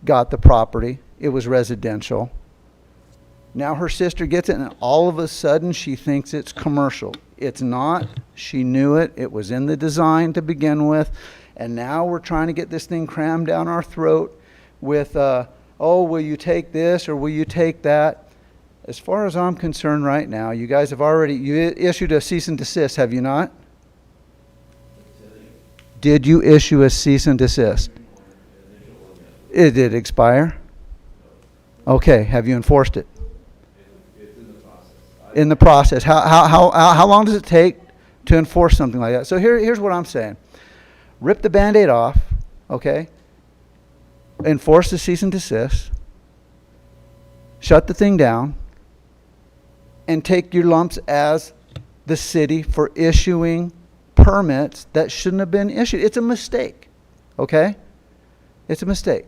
got the property. It was residential. Now her sister gets it, and all of a sudden she thinks it's commercial. It's not. She knew it. It was in the design to begin with. And now we're trying to get this thing crammed down our throat with, oh, will you take this or will you take that? As far as I'm concerned right now, you guys have you issued a cease and desist, have you not? Did you issue a cease and desist? It did expire? Okay, have you enforced it?
It's in the process.
In the process. How long does it take to enforce something like that? So here's what I'm saying. Rip the Band-Aid off, okay? Enforce the cease and desist. Shut the thing down. And take your lumps as the city for issuing permits that shouldn't have been issued. It's a mistake, okay? It's a mistake.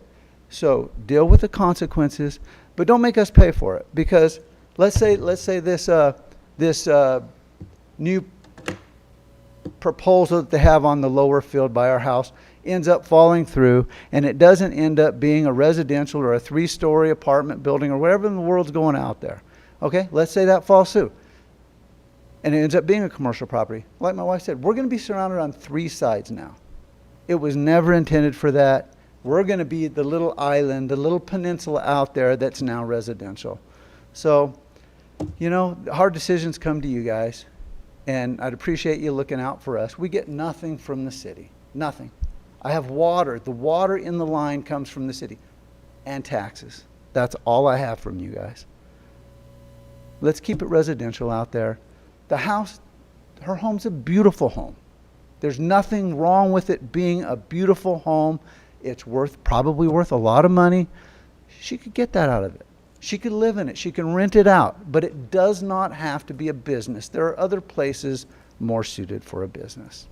So deal with the consequences, but don't make us pay for it, because let's say this new proposal that they have on the lower field by our house ends up falling through, and it doesn't end up being a residential or a 3-story apartment building or whatever in the world's going out there. Okay, let's say that falls through, and it ends up being a commercial property. Like my wife said, we're going to be surrounded on 3 sides now. It was never intended for that. We're going to be the little island, the little peninsula out there that's now residential. So, you know, hard decisions come to you guys, and I'd appreciate you looking out for us. We get nothing from the city, nothing. I have water. The water in the line comes from the city, and taxes. That's all I have from you guys. Let's keep it residential out there. The house, her home's a beautiful home. There's nothing wrong with it being a beautiful home. It's probably worth a lot of money. She could get that out of it. She could live in it. She can rent it out. But it does not have to be a business. There are other places more suited for a business.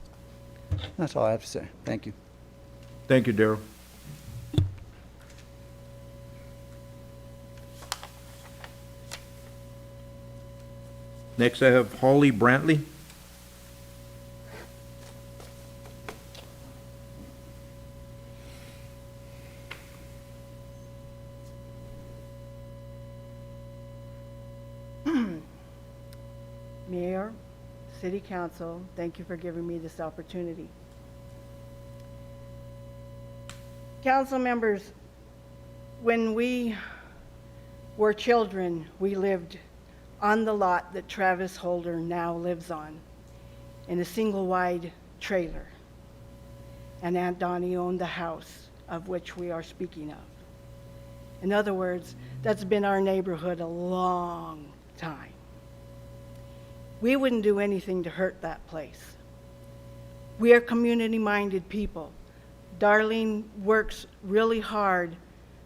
That's all I have to say. Thank you.
Thank you, Darrell. Next, I have Holly Brantley.
Mayor, City Council, thank you for giving me this opportunity. Council members, when we were children, we lived on the lot that Travis Holder now lives on, in a single-wide trailer. And Aunt Donnie owned the house of which we are speaking of. In other words, that's been our neighborhood a long time. We wouldn't do anything to hurt that place. We are community-minded people. Darlene works really hard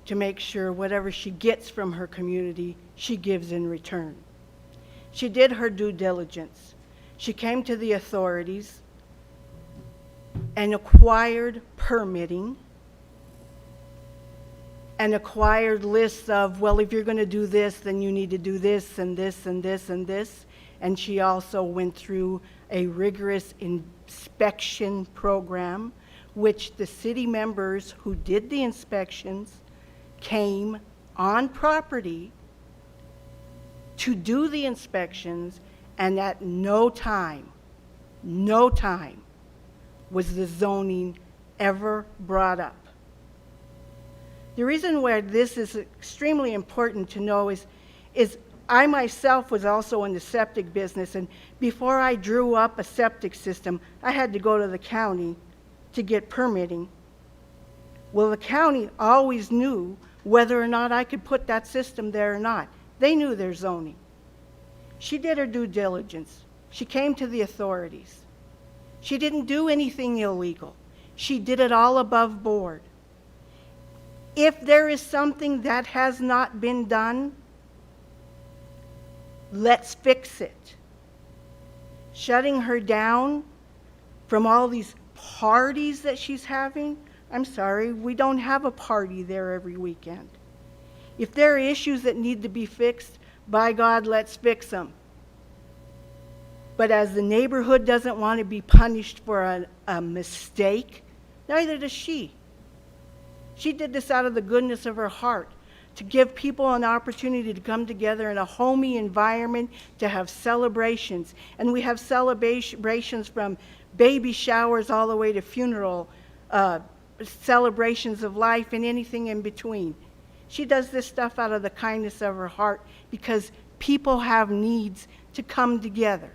to make sure whatever she gets from her community, she gives in return. She did her due diligence. She came to the authorities and acquired permitting and acquired lists of, well, if you're going to do this, then you need to do this and this and this and this. And she also went through a rigorous inspection program, which the city members who did the inspections came on property to do the inspections, and at no time was the zoning ever brought up. The reason why this is extremely important to know is I myself was also in the septic business, and before I drew up a septic system, I had to go to the county to get permitting. Well, the county always knew whether or not I could put that system there or not. They knew their zoning. She did her due diligence. She came to the authorities. She didn't do anything illegal. She did it all above board. If there is something that has not been done, let's fix it. Shutting her down from all these parties that she's having, I'm sorry, we don't have a party there every weekend. If there are issues that need to be fixed, by God, let's fix them. But as the neighborhood doesn't want to be punished for a mistake, neither does she. She did this out of the goodness of her heart, to give people an opportunity to come together in a homey environment, to have celebrations. And we have celebrations from baby showers all the way to funeral celebrations of life and anything in between. She does this stuff out of the kindness of her heart because people have needs to come together.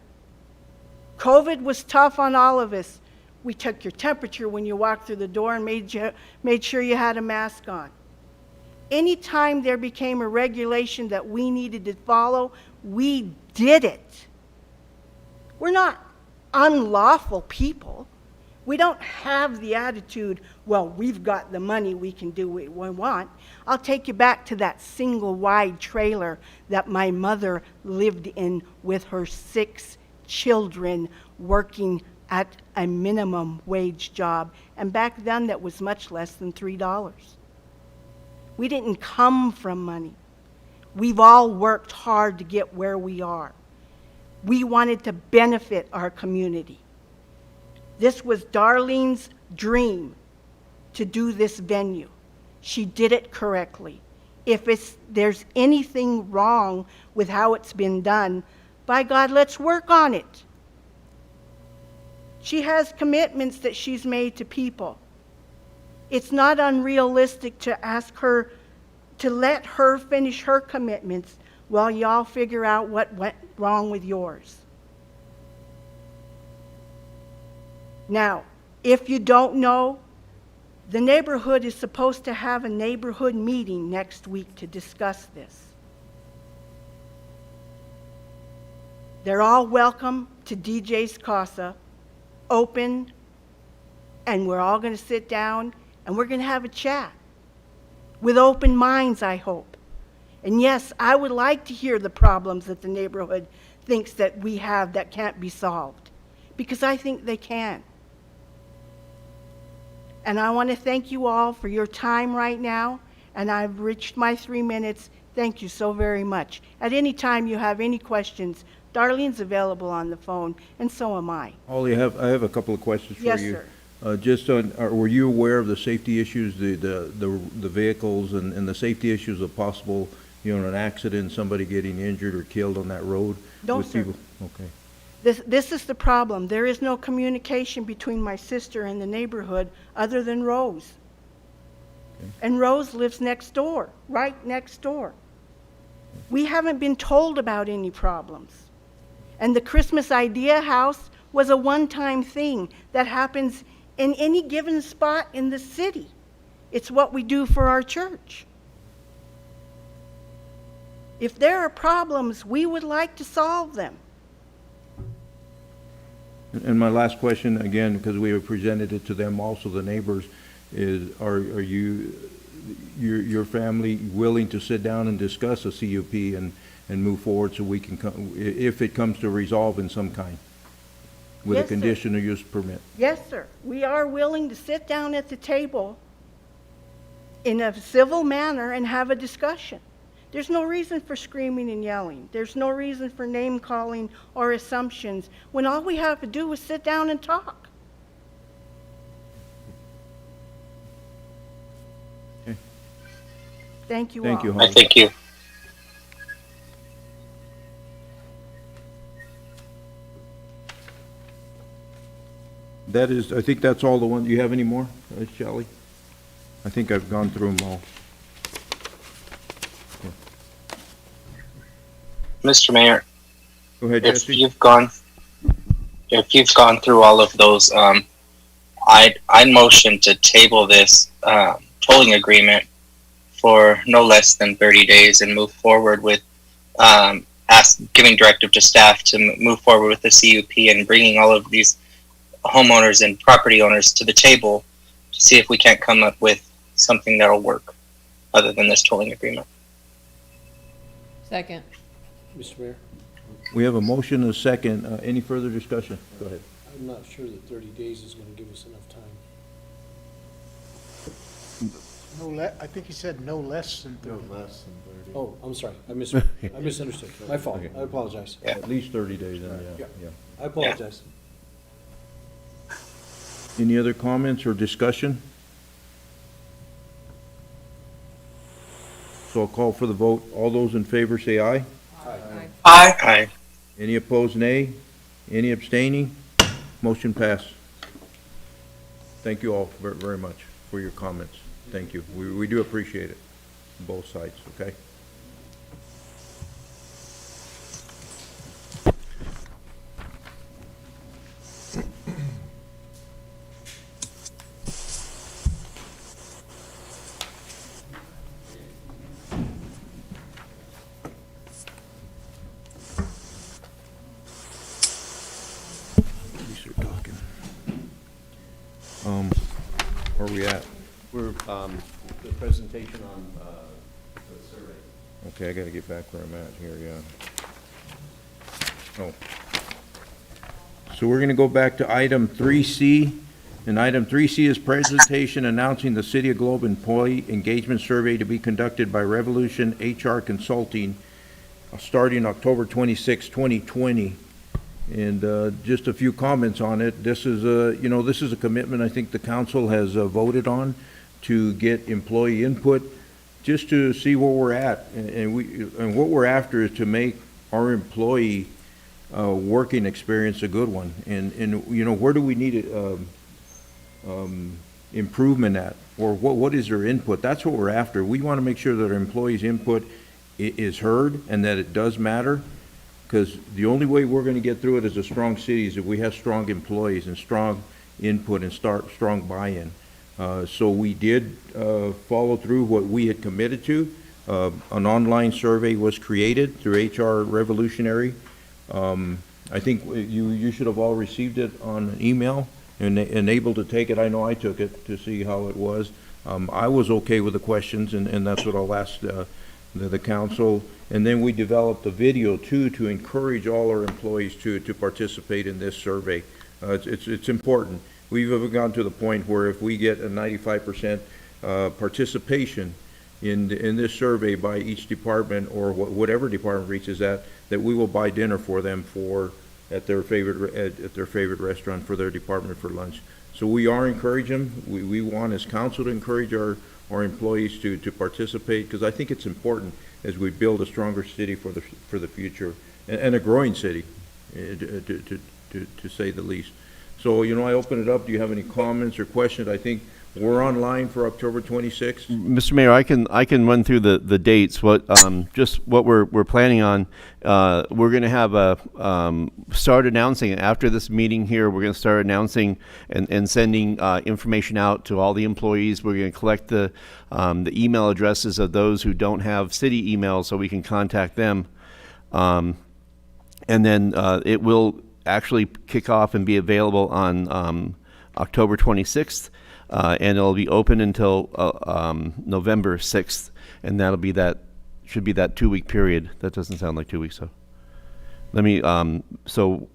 COVID was tough on all of us. We took your temperature when you walked through the door and made sure you had a mask on. Anytime there became a regulation that we needed to follow, we did it. We're not unlawful people. We don't have the attitude, well, we've got the money, we can do what we want. I'll take you back to that single-wide trailer that my mother lived in with her 6 children, working at a minimum wage job, and back then that was much less than $3. We didn't come from money. We've all worked hard to get where we are. We wanted to benefit our community. This was Darlene's dream to do this venue. She did it correctly. If there's anything wrong with how it's been done, by God, let's work on it. She has commitments that she's made to people. It's not unrealistic to ask her to let her finish her commitments while y'all figure out what went wrong with yours. Now, if you don't know, the neighborhood is supposed to have a neighborhood meeting next week to discuss this. They're all welcome to DJ's Casa, open, and we're all going to sit down and we're going to have a chat with open minds, I hope. And yes, I would like to hear the problems that the neighborhood thinks that we have that can't be solved, because I think they can. And I want to thank you all for your time right now, and I've reached my 3 minutes. Thank you so very much. At any time you have any questions, Darlene's available on the phone, and so am I.
Holly, I have a couple of questions for you.
Yes, sir.
Just on, were you aware of the safety issues, the vehicles and the safety issues of possible, an accident, somebody getting injured or killed on that road?
No,
with
sir.
people? Okay.
This is the problem. There is no communication between my sister and the neighborhood other than Rose.
Okay.
And Rose lives next door, right next door. We haven't been told about any problems. And the Christmas Idea House was a one-time thing that happens in any given spot in the city. It's what we do for our church. If there are problems, we would like to solve them.
And my last question, again, because we have presented it to them also, the neighbors, is are your family willing to sit down and discuss a CUP and move forward so we can come, if it comes to resolve in some kind, with
Yes,
a
sir.
conditional use permit?
Yes, sir. We are willing to sit down at the table in a civil manner and have a discussion. There's no reason for screaming and yelling. There's no reason for name calling or assumptions when all we have to do is sit down and talk.
Okay.
Thank you all.
Thank you,
I
Holly.
thank you.
That is, I think that's all the ones. You have any more, Shelley? I think I've gone through them all.
Mr. Mayor,
Go ahead,
if
Jesse.
you've gone through all of those, I'd motion to table this tolling agreement for no less than 30 days and move forward with giving directive to staff to move forward with the CUP and bringing all of these homeowners and property owners to the table to see if we can't come up with something that'll work other than this tolling agreement.
Second.
Mr. Mayor,
We have a motion and a second. Any further discussion? Go ahead.
I'm not sure that 30 days is going to give us enough time.
I think he said no less than 30.
No less than 30.
Oh, I'm sorry, I misunderstood. My fault,
Okay.
I apologize.
At least 30 days, then, yeah.
I apologize.
Any other comments or discussion? So I'll call for the vote. All those in favor say aye.
Aye. Aye.
Any opposed, nay? Any abstaining? Motion passed. Thank you all very, very much for your comments. Thank you. We do appreciate it, both sides, okay? Where are we at?
We're, the presentation on, the survey.
Okay, I gotta get back where I'm at here, yeah. Oh. So we're going to go back to item 3C. And item 3C is presentation announcing the City of Globe Employee Engagement Survey to be conducted by Revolution HR Consulting starting October 26, 2020. And just a few comments on it. This is a commitment I think the council has voted on to get employee input, just to see where we're at. And what we're after is to make our employee working experience a good one. And where do we need improvement at, or what is their input? That's what we're after. We want to make sure that our employees' input is heard and that it does matter, because the only way we're going to get through it as a strong city is if we have strong employees and strong input and strong buy-in. So we did follow through what we had committed to. An online survey was created through HR Revolutionary. I think you should have all received it on an email and able to take it. I know I took it to see how it was. I was okay with the questions, and that's what I'll ask the council. And then we developed a video too to encourage all our employees to participate in this survey. It's important. We've even gone to the point where if we get a 95% participation in this survey by each department, or whatever department reaches that we will buy dinner for them at their favorite restaurant for their department for lunch. So we are encouraging them. We want as council to encourage our employees to participate, because I think it's important as we build a stronger city for the future, and a growing city, to say the least. So, I open it up. Do you have any comments or questions? I think we're online for October 26th.
Mr. Mayor, I can run through the dates. Just what we're planning on. We're going to have start announcing after this meeting here. We're going to start announcing and sending information out to all the employees. We're going to collect the email addresses of those who don't have city emails, so we can contact them. And then it will actually kick off and be available on October 26th. And it'll be open until November 6th, and should be that 2-week period. That doesn't sound like 2 weeks, so. Let me, so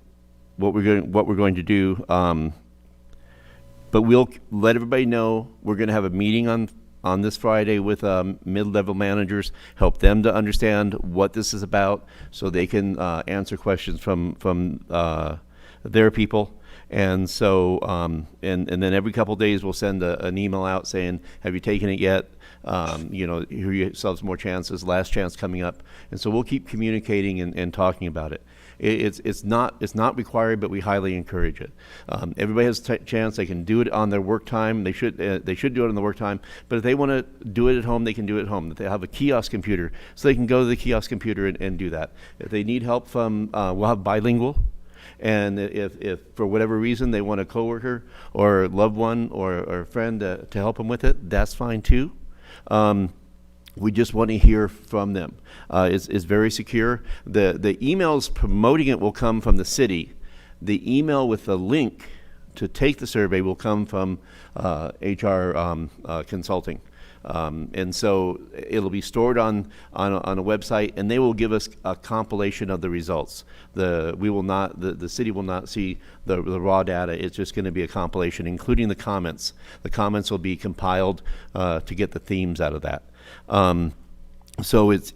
what we're going to do, but we'll let everybody know we're going to have a meeting on this Friday with mid-level managers, help them to understand what this is about, so they can answer questions from their people. And so, and then every couple of days we'll send an email out saying, have you taken it yet? Here yourselves more chances, last chance coming up. And so we'll keep communicating and talking about it. It's not required, but we highly encourage it. Everybody has a chance. They can do it on their work time. They should do it on the work time. But if they want to do it at home, they can do it at home. If they have a kiosk computer, so they can go to the kiosk computer and do that. If they need help from, we'll have bilingual. And if for whatever reason they want a coworker or loved one or a friend to help them with it, that's fine too. We just want to hear from them. It's very secure. The emails promoting it will come from the city. The email with the link to take the survey will come from HR Consulting. And so it'll be stored on a website, and they will give us a compilation of the results. The city will not see the raw data. It's just going to be a compilation, including the comments. The comments will be compiled to get the themes out of that. So it's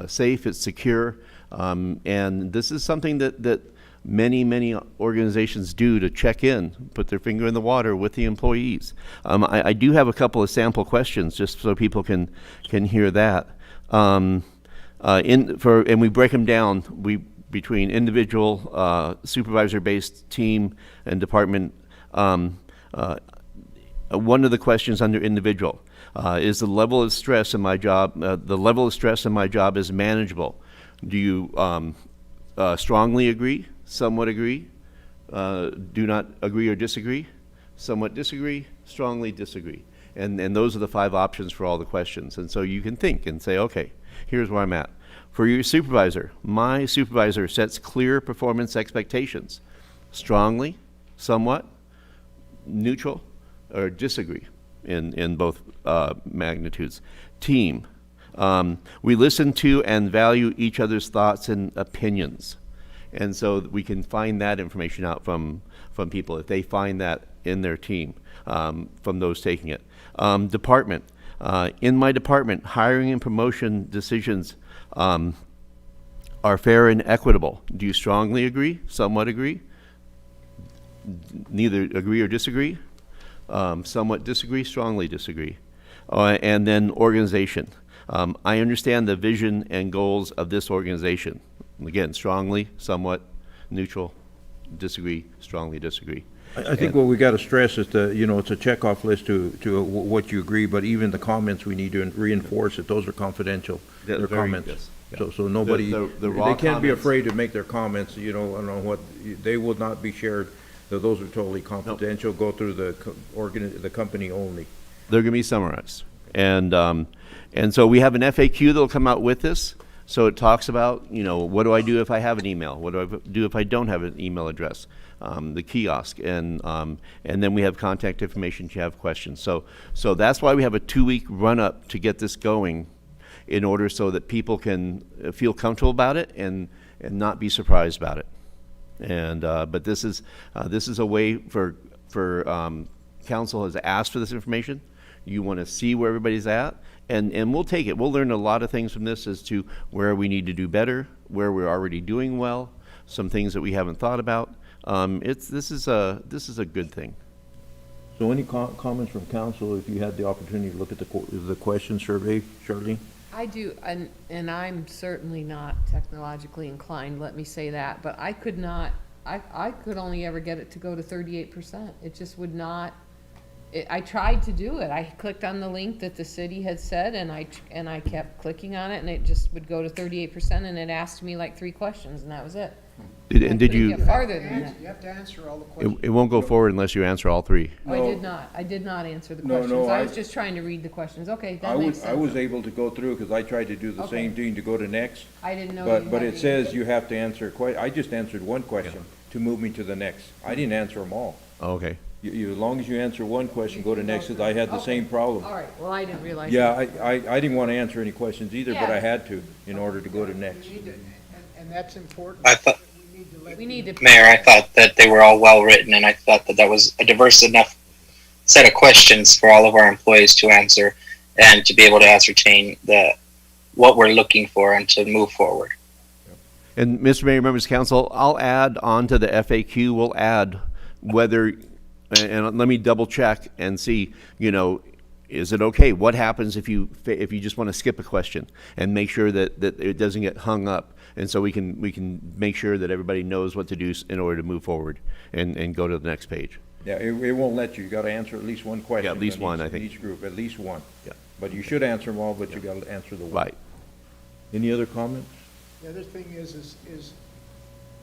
safe, it's secure, and this is something that many organizations do to check in, put their finger in the water with the employees. I do have a couple of sample questions just so people can hear that. And we break them down between individual, supervisor-based, team, and department. One of the questions under individual is the level of stress in my job. The level of stress in my job is manageable. Do you strongly agree? Somewhat agree, do not agree or disagree, somewhat disagree, strongly disagree. And those are the 5 options for all the questions. And so you can think and say, okay, here's where I'm at. For your supervisor, my supervisor sets clear performance expectations. Strongly, somewhat, neutral, or disagree in both magnitudes. Team, we listen to and value each other's thoughts and opinions. And so we can find that information out from people if they find that in their team, from those taking it. Department. In my department, hiring and promotion decisions are fair and equitable. Do you strongly agree? Somewhat agree? Neither agree or disagree? Somewhat disagree, strongly disagree. And then organization. I understand the vision and goals of this organization. Again, strongly, somewhat, neutral, disagree, strongly disagree.
I think what we got to stress is that, it's a checkoff list to what you agree, but even the comments, we need to reinforce that those are confidential.
Yeah,
They're
very-
comments.
yes, yeah.
So nobody,
The raw
they can't be
comments-
afraid to make their comments, on what, they will not be shared. Those are totally confidential, go through the company only.
They're going to be summarized. And so we have an FAQ that'll come out with this. So it talks about, what do I do if I have an email? What do I do if I don't have an email address? The kiosk, and then we have contact information if you have questions. So that's why we have a 2-week run-up to get this going, in order so that people can feel comfortable about it and not be surprised about it. And but this is a way for council has asked for this information. You want to see where everybody's at, and we'll take it. We'll learn a lot of things from this as to where we need to do better, where we're already doing well, some things that we haven't thought about. This is a good thing.
So any comments from council, if you had the opportunity to look at the question survey, Charlene?
I do, and I'm certainly not technologically inclined, let me say that, but I could not, I could only ever get it to go to 38%. It just would not, I tried to do it. I clicked on the link that the city had said, and I kept clicking on it, and it just would go to 38%, and it asked me like 3 questions, and that was it.
Did you?
Get farther than that.
You have to answer all the questions.
It won't go forward unless you answer all 3.
I did not answer the
No,
questions. I
I-
was just trying to read the questions. Okay,
I
that makes sense.
was able to go through, because I tried to do the
Okay.
same thing to go to next.
I didn't know.
But
you
it
had
says you have to answer, I just answered one question to move me to the next. I didn't answer them all.
Okay.
As long as you answer one question, go to next, because I had the same problem.
All right, well, I didn't realize.
Yeah,
that.
I didn't want to answer any questions either, but
Yeah.
I had to in order to go to next.
And that's important.
I thought,
We need to.
Mayor, I thought that they were all well written, and I thought that was a diverse enough set of questions for all of our employees to answer and to be able to ascertain what we're looking for and to move forward.
And Mr. Mayor, members of council, I'll add on to the FAQ, we'll add whether, and let me double check and see, is it okay? What happens if you just want to skip a question, and make sure that it doesn't get hung up? And so we can make sure that everybody knows what to do in order to move forward and go to the next page.
Yeah, it won't let you. You got to answer at least one question.
Yeah, at least
on
one, I think.
Each group, at least one.
Yeah.
But you should answer them all, but you got to answer the one.
Right.
Any other comments?
The other thing is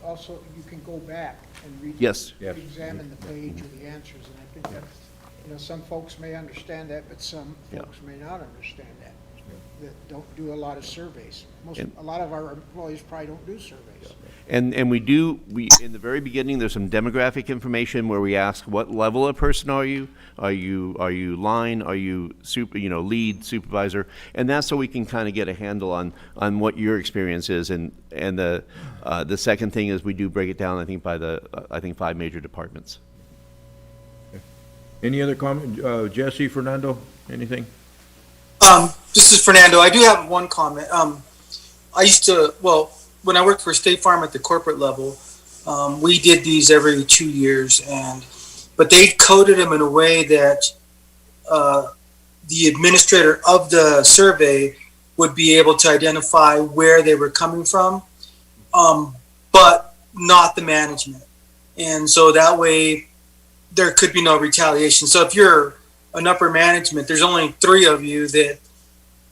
also you can go back and
Yes.
Yes.
examine the page or the answers, and I think that's, some folks may understand that, but some
Yeah.
folks may not understand that don't do a lot of surveys.
And-
A lot of our employees probably don't do surveys.
And we in the very beginning, there's some demographic information where we ask, what level of person are you? Are you line? Are you lead, supervisor? And that's so we can kind of get a handle on what your experience is. And the second thing is we do break it down, I think, by the 5 major departments.
Any other comment? Jesse, Fernando, anything?
This is Fernando. I do have one comment. When I worked for State Farm at the corporate level, we did these every 2 years, but they coded them in a way that the administrator of the survey would be able to identify where they were coming from, but not the management. And so that way there could be no retaliation. So if you're an upper management, there's only 3 of you that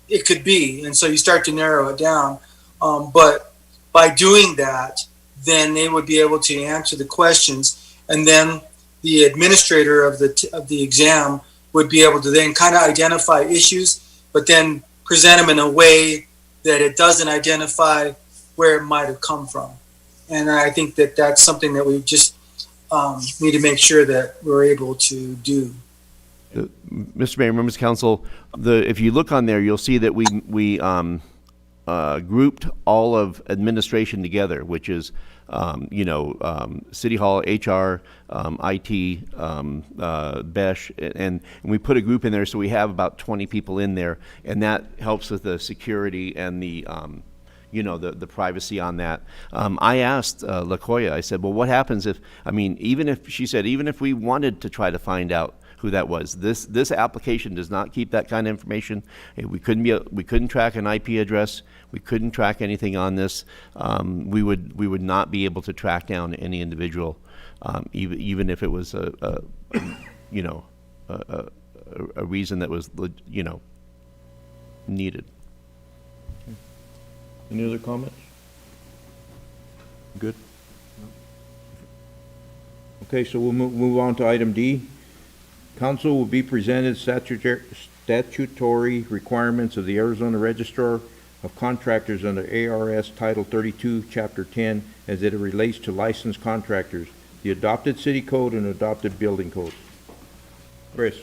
it could be. And so you start to narrow it down. But by doing that, then they would be able to answer the questions. And then the administrator of the exam would be able to then kind of identify issues, but then present them in a way that it doesn't identify where it might have come from. And I think that that's something that we just need to make sure that we're able to do.
Mr. Mayor, members of council, if you look on there, you'll see that we grouped all of administration together, which is City Hall, HR, IT, BESH, and we put a group in there, so we have about 20 people in there, and that helps with the security and the privacy on that. I asked LaCoya, I said, well, what happens if, she said, even if we wanted to try to find out who that was, this application does not keep that kind of information. We couldn't track an IP address. We couldn't track anything on this. We would not be able to track down any individual, even if it was a reason that was, needed.
Any other comments? Good? Okay, so we'll move on to item D. Council will be presented statutory requirements of the Arizona Registrar of Contractors under ARS Title 32, Chapter 10, as it relates to licensed contractors, the adopted city code and adopted building codes. Chris.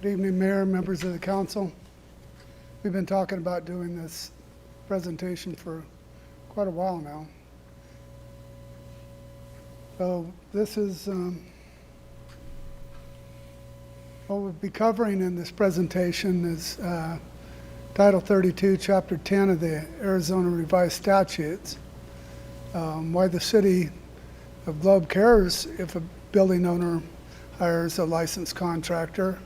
Good evening, Mayor, members of the council. We've been talking about doing this presentation for quite a while now. So this is what we'll be covering in this presentation is Title 32, Chapter 10 of the Arizona Revised Statutes. Why the city of Globe cares if a building owner hires a licensed contractor.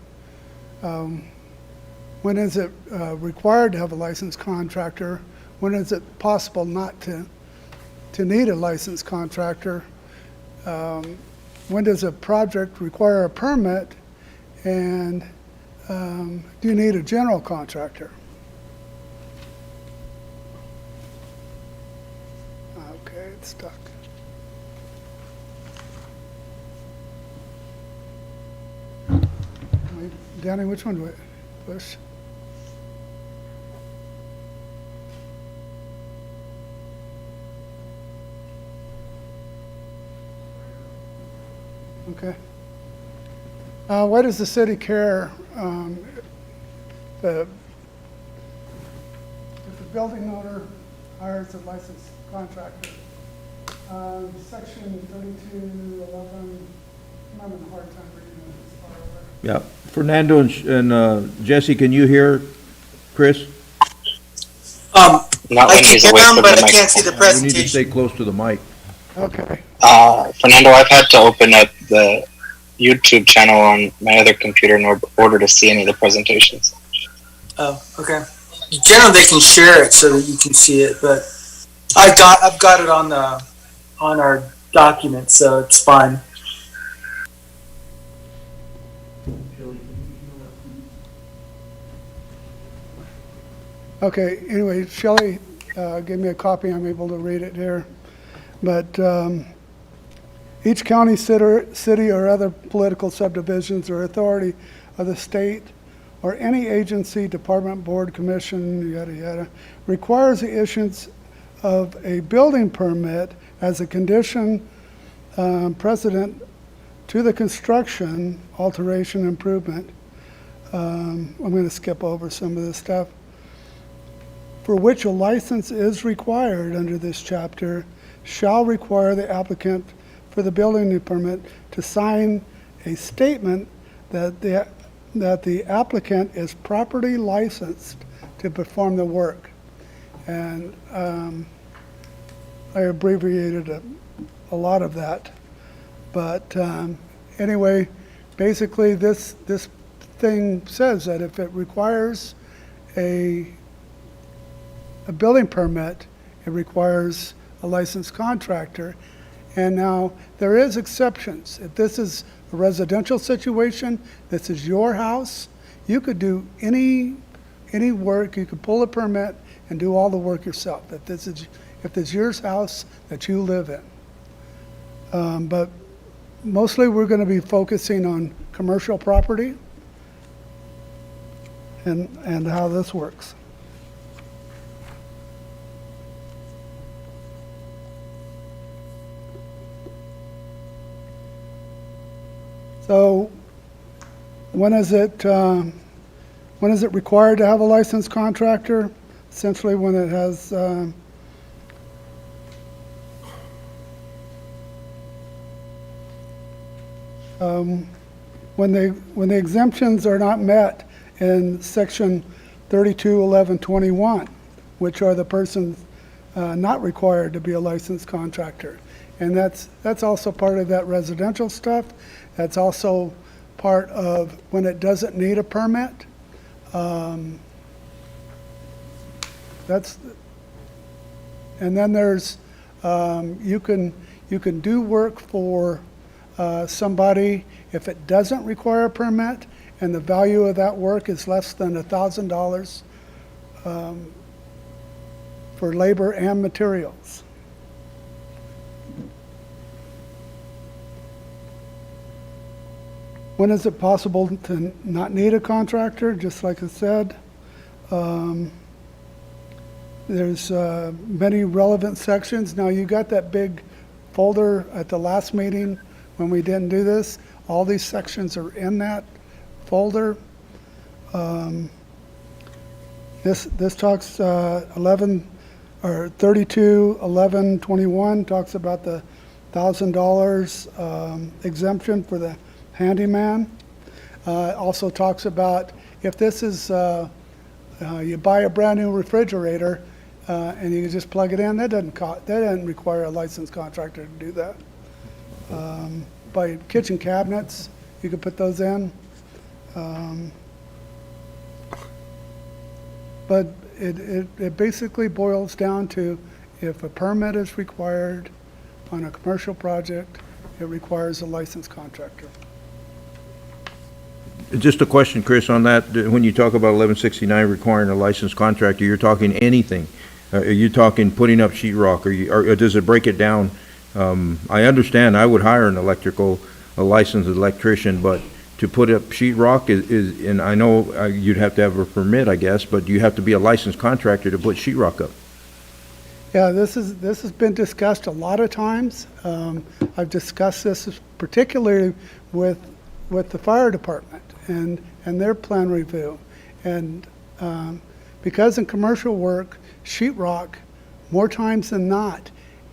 When is it required to have a licensed contractor? When is it possible not to need a licensed contractor? When does a project require a permit? And do you need a general contractor? Okay, it's stuck. Danny, which one do I push? Okay. Why does the city care if the building owner hires a licensed contractor? Section 3211, I'm having a hard time reading it this far away.
Yeah, Fernando and Jesse, can you hear Chris?
I can hear them, but I can't see the
You need to
presentation.
stay close to the mic.
Okay.
Fernando, I've had to open up the YouTube channel on my other computer in order to see any of the presentations.
Oh, okay. Generally, they can share it so that you can see it, but I've got it on our document, so it's fine.
Okay, anyway, Shelley gave me a copy. I'm able to read it here. But each county, city, or other political subdivisions or authority of the state or any agency, department, board, commission, yada, yada, requires the issuance of a building permit as a condition precedent to the construction, alteration, improvement. I'm going to skip over some of this stuff. For which a license is required under this chapter, shall require the applicant for the building permit to sign a statement that the applicant is properly licensed to perform the work. And I abbreviated a lot of that. But anyway, basically this thing says that if it requires a building permit, it requires a licensed contractor. And now there is exceptions. If this is a residential situation, this is your house, you could do any work, you could pull a permit and do all the work yourself. If this is your house that you live in. But mostly we're going to be focusing on commercial property and how this works. So when is it required to have a licensed contractor? Essentially when it has, when the exemptions are not met in section 321121, which are the persons not required to be a licensed contractor. And that's also part of that residential stuff. That's also part of when it doesn't need a permit. And then there's, you can do work for somebody if it doesn't require a permit and the value of that work is less than $1,000 for labor and materials. When is it possible to not need a contractor? Just like I said, there's many relevant sections. Now you got that big folder at the last meeting when we didn't do this. All these sections are in that folder. This talks 321121 talks about the $1,000 exemption for the handyman. Also talks about if this is you buy a brand new refrigerator and you just plug it in, that doesn't require a licensed contractor to do that. By kitchen cabinets, you could put those in. But it basically boils down to if a permit is required on a commercial project, it requires a licensed contractor.
Just a question, Chris, on that. When you talk about 1169 requiring a licensed contractor, you're talking anything. Are you talking putting up sheetrock, or does it break it down? I understand I would hire a licensed electrician, but to put up sheetrock is, and I know you'd have to have a permit, I guess, but you have to be a licensed contractor to put sheetrock up.
Yeah, this has been discussed a lot of times. I've discussed this particularly with the fire department and their plan review. And because in commercial work, sheetrock, more times than not,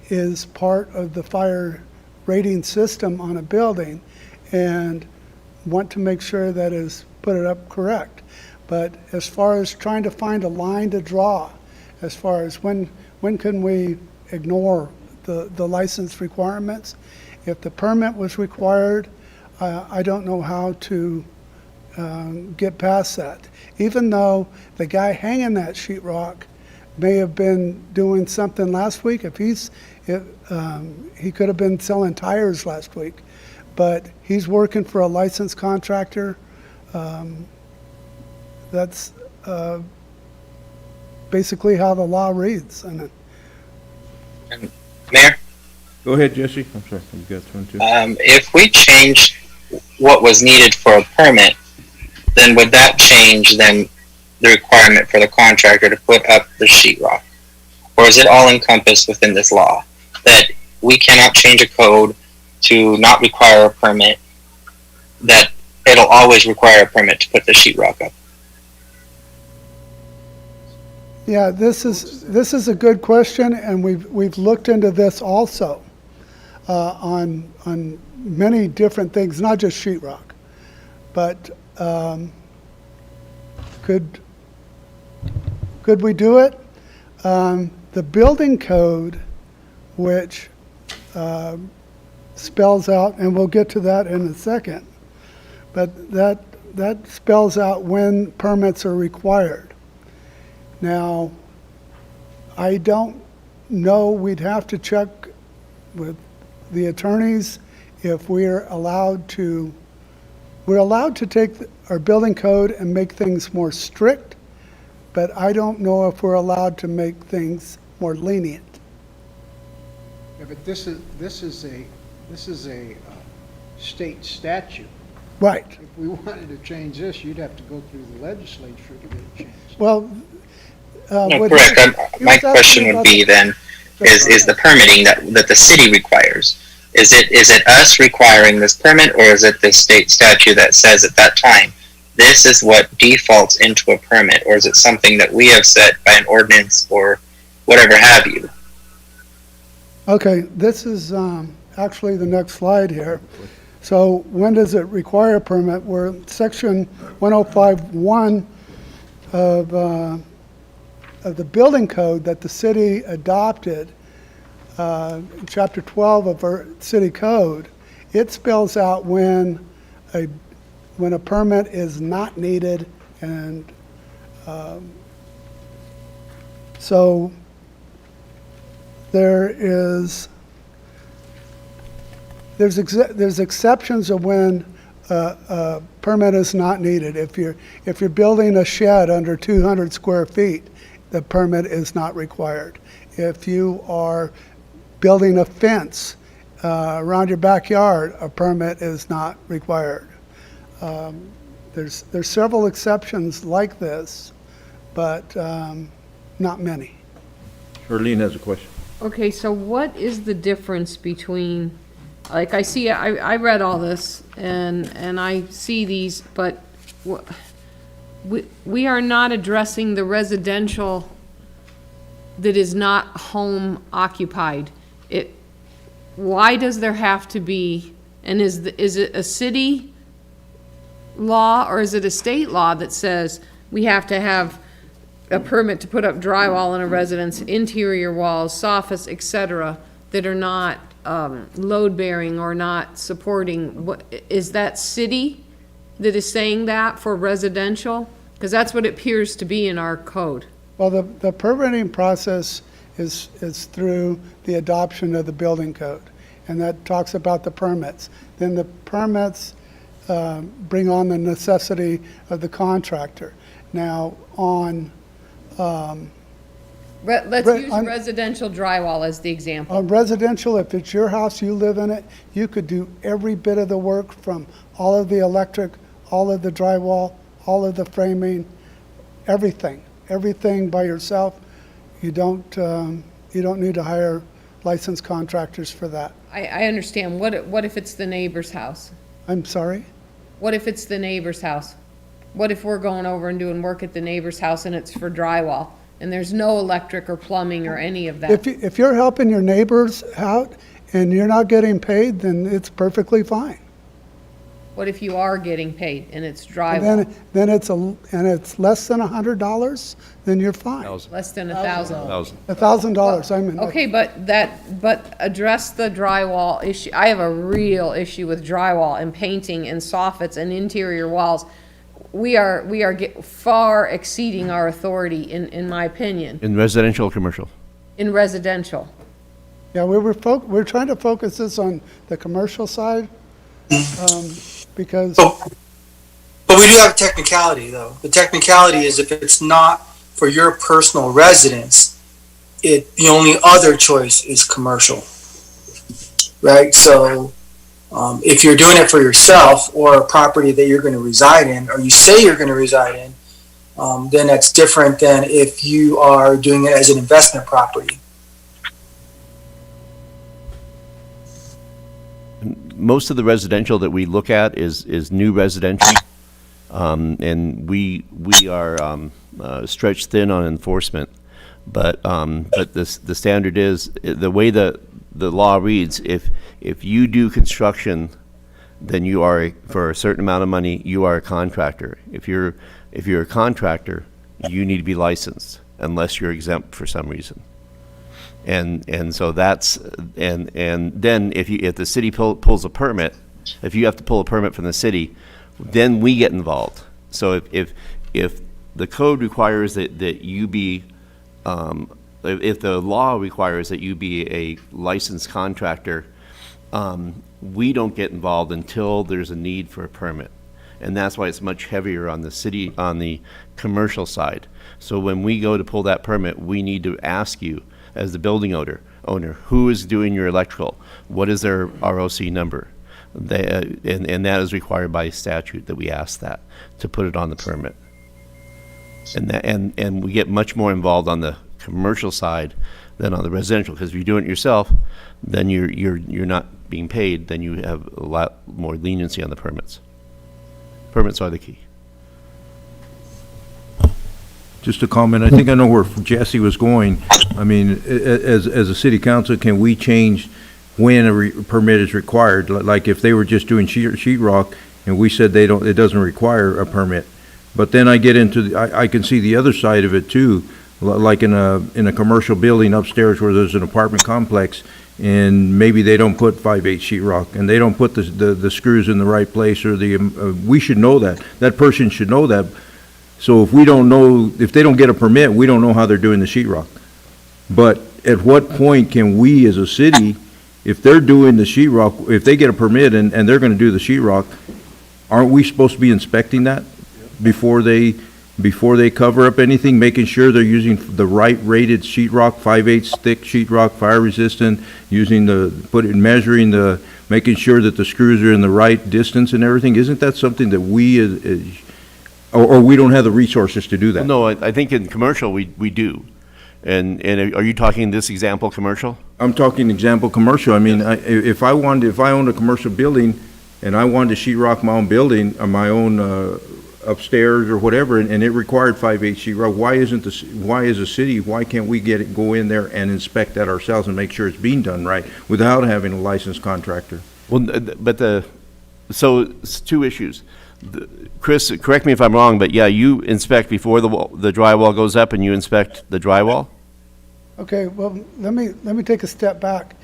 is part of the fire rating system on a building, and want to make sure that is put it up correct. But as far as trying to find a line to draw, as far as when can we ignore the license requirements, if the permit was required, I don't know how to get past that. Even though the guy hanging that sheetrock may have been doing something last week, he could have been selling tires last week, but he's working for a licensed contractor. That's basically how the law reads.
And Mayor?
Go ahead, Jesse. I'm sorry, you got one too.
If we change what was needed for a permit, then would that change then the requirement for the contractor to put up the sheetrock? Or is it all encompassed within this law that we cannot change a code to not require a permit, that it'll always require a permit to put the sheetrock up?
Yeah, this is a good question, and we've looked into this also on many different things, not just sheetrock, but could we do it? The building code, which spells out, and we'll get to that in a second, but that spells out when permits are required. Now, I don't know, we'd have to check with the attorneys if we're allowed to take our building code and make things more strict, but I don't know if we're allowed to make things more lenient.
Yeah, but this is a state statute.
Right.
If we wanted to change this, you'd have to go through the legislature to get it changed.
Well,
No, correct. My question would be then, is the permitting that the city requires, Is it us requiring this permit, or is it the state statute that says at that time, this is what defaults into a permit, or is it something that we have set by an ordinance or whatever have you?
Okay, this is actually the next slide here. So when does it require a permit? Where section 105.1 of the building code that the city adopted, chapter 12 of our city code, it spells out when a permit is not needed, and so there's exceptions of when a permit is not needed. If you're building a shed under 200 square feet, the permit is not required. If you are building a fence around your backyard, a permit is not required. There's several exceptions like this, but not many.
Darlene has a question.
Okay, so what is the difference between, like, I read all this, and I see these, but we are not addressing the residential that is not home occupied. Why does there have to be, and is it a city law, or is it a state law that says we have to have a permit to put up drywall in a residence, interior walls, soffits, etc., that are not load-bearing or not supporting? Is that city that is saying that for residential? Because that's what it appears to be in our code.
Well, the permitting process is through the adoption of the building code, and that talks about the permits. Then the permits bring on the necessity of the contractor. Now, on
Let's use residential drywall as the example.
on residential, if it's your house, you live in it, you could do every bit of the work, from all of the electric, all of the drywall, all of the framing, everything by yourself. You don't need to hire licensed contractors for that.
I understand. What if it's the neighbor's house?
I'm sorry?
What if it's the neighbor's house? What if we're going over and doing work at the neighbor's house and it's for drywall, and there's no electric or plumbing or any of that?
If you're helping your neighbors out and you're not getting paid, then it's perfectly fine.
What if you are getting paid and it's
And
drywall?
then it's less than $100, then you're fine.
Less than $1,000?
$1,000, I mean.
Okay, but address the drywall issue. I have a real issue with drywall and painting and soffits and interior walls. We are far exceeding our authority, in my opinion,
In residential or commercial?
in residential.
Yeah, we're trying to focus this on the commercial side, because.
But we do have a technicality, though. The technicality is, if it's not for your personal residence, the only other choice is commercial, right? So if you're doing it for yourself or a property that you're going to reside in, or you say you're going to reside in, then that's different than if you are doing it as an investment property.
Most of the residential that we look at is new residential, and we are stretched thin on enforcement. But the standard is, the way the law reads, if you do construction, then you are, for a certain amount of money, you are a contractor. If you're a contractor, you need to be licensed unless you're exempt for some reason. And so that's, and then if the city pulls a permit, if you have to pull a permit from the city, then we get involved. So if the code requires that you be, if the law requires that you be a licensed contractor, we don't get involved until there's a need for a permit. And that's why it's much heavier on the commercial side. So when we go to pull that permit, we need to ask you, as the building owner, who is doing your electrical? What is their ROC number? And that is required by statute, that we ask that to put it on the permit. And we get much more involved on the commercial side than on the residential, because if you're doing it yourself, then you're not being paid, then you have a lot more leniency on the permits. Permits are the key.
Just a comment, I think I know where Jesse was going. I mean, as a city council, can we change when a permit is required? Like if they were just doing sheet rock and we said it doesn't require a permit. But then I get into, I can see the other side of it too, like in a commercial building upstairs where there's an apartment complex and maybe they don't put 5/8 sheetrock and they don't put the screws in the right place, or we should know that. That person should know that. So if we don't know, if they don't get a permit, we don't know how they're doing the sheetrock. But at what point can we as a city, if they're doing the sheetrock, if they get a permit and they're gonna do the sheetrock, aren't we supposed to be inspecting that before they cover up anything, making sure they're using the right rated sheetrock, 5/8 thick sheetrock, fire resistant, measuring making sure that the screws are in the right distance and everything? Isn't that something that we or we don't have the resources to do that?
No, I think in commercial we do. And are you talking this example commercial?
I'm talking example commercial. I mean, if I owned a commercial building and I wanted to sheetrock my own building or my own upstairs or whatever, and it required 5/8 sheetrock, why as a city, why can't we go in there and inspect that ourselves and make sure it's being done right without having a licensed contractor?
Well, so it's two issues. Chris, correct me if I'm wrong, but yeah, you inspect before the drywall goes up, and you inspect the drywall?
Okay, well, let me take a step back.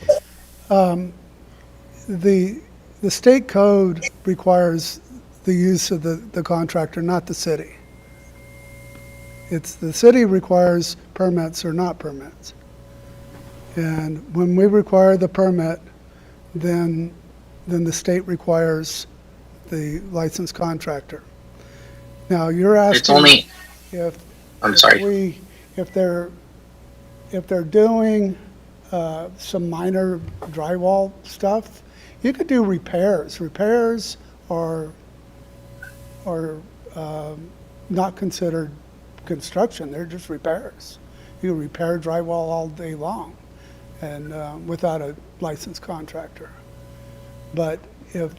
The state code requires the use of the contractor, not the city. It's the city requires permits or not permits. And when we require the permit, then the state requires the licensed contractor. Now, you're asking
It's only.
if they're doing some minor drywall stuff, you could do repairs. Repairs are not considered construction. They're just repairs. You repair drywall all day long and without a licensed contractor. But if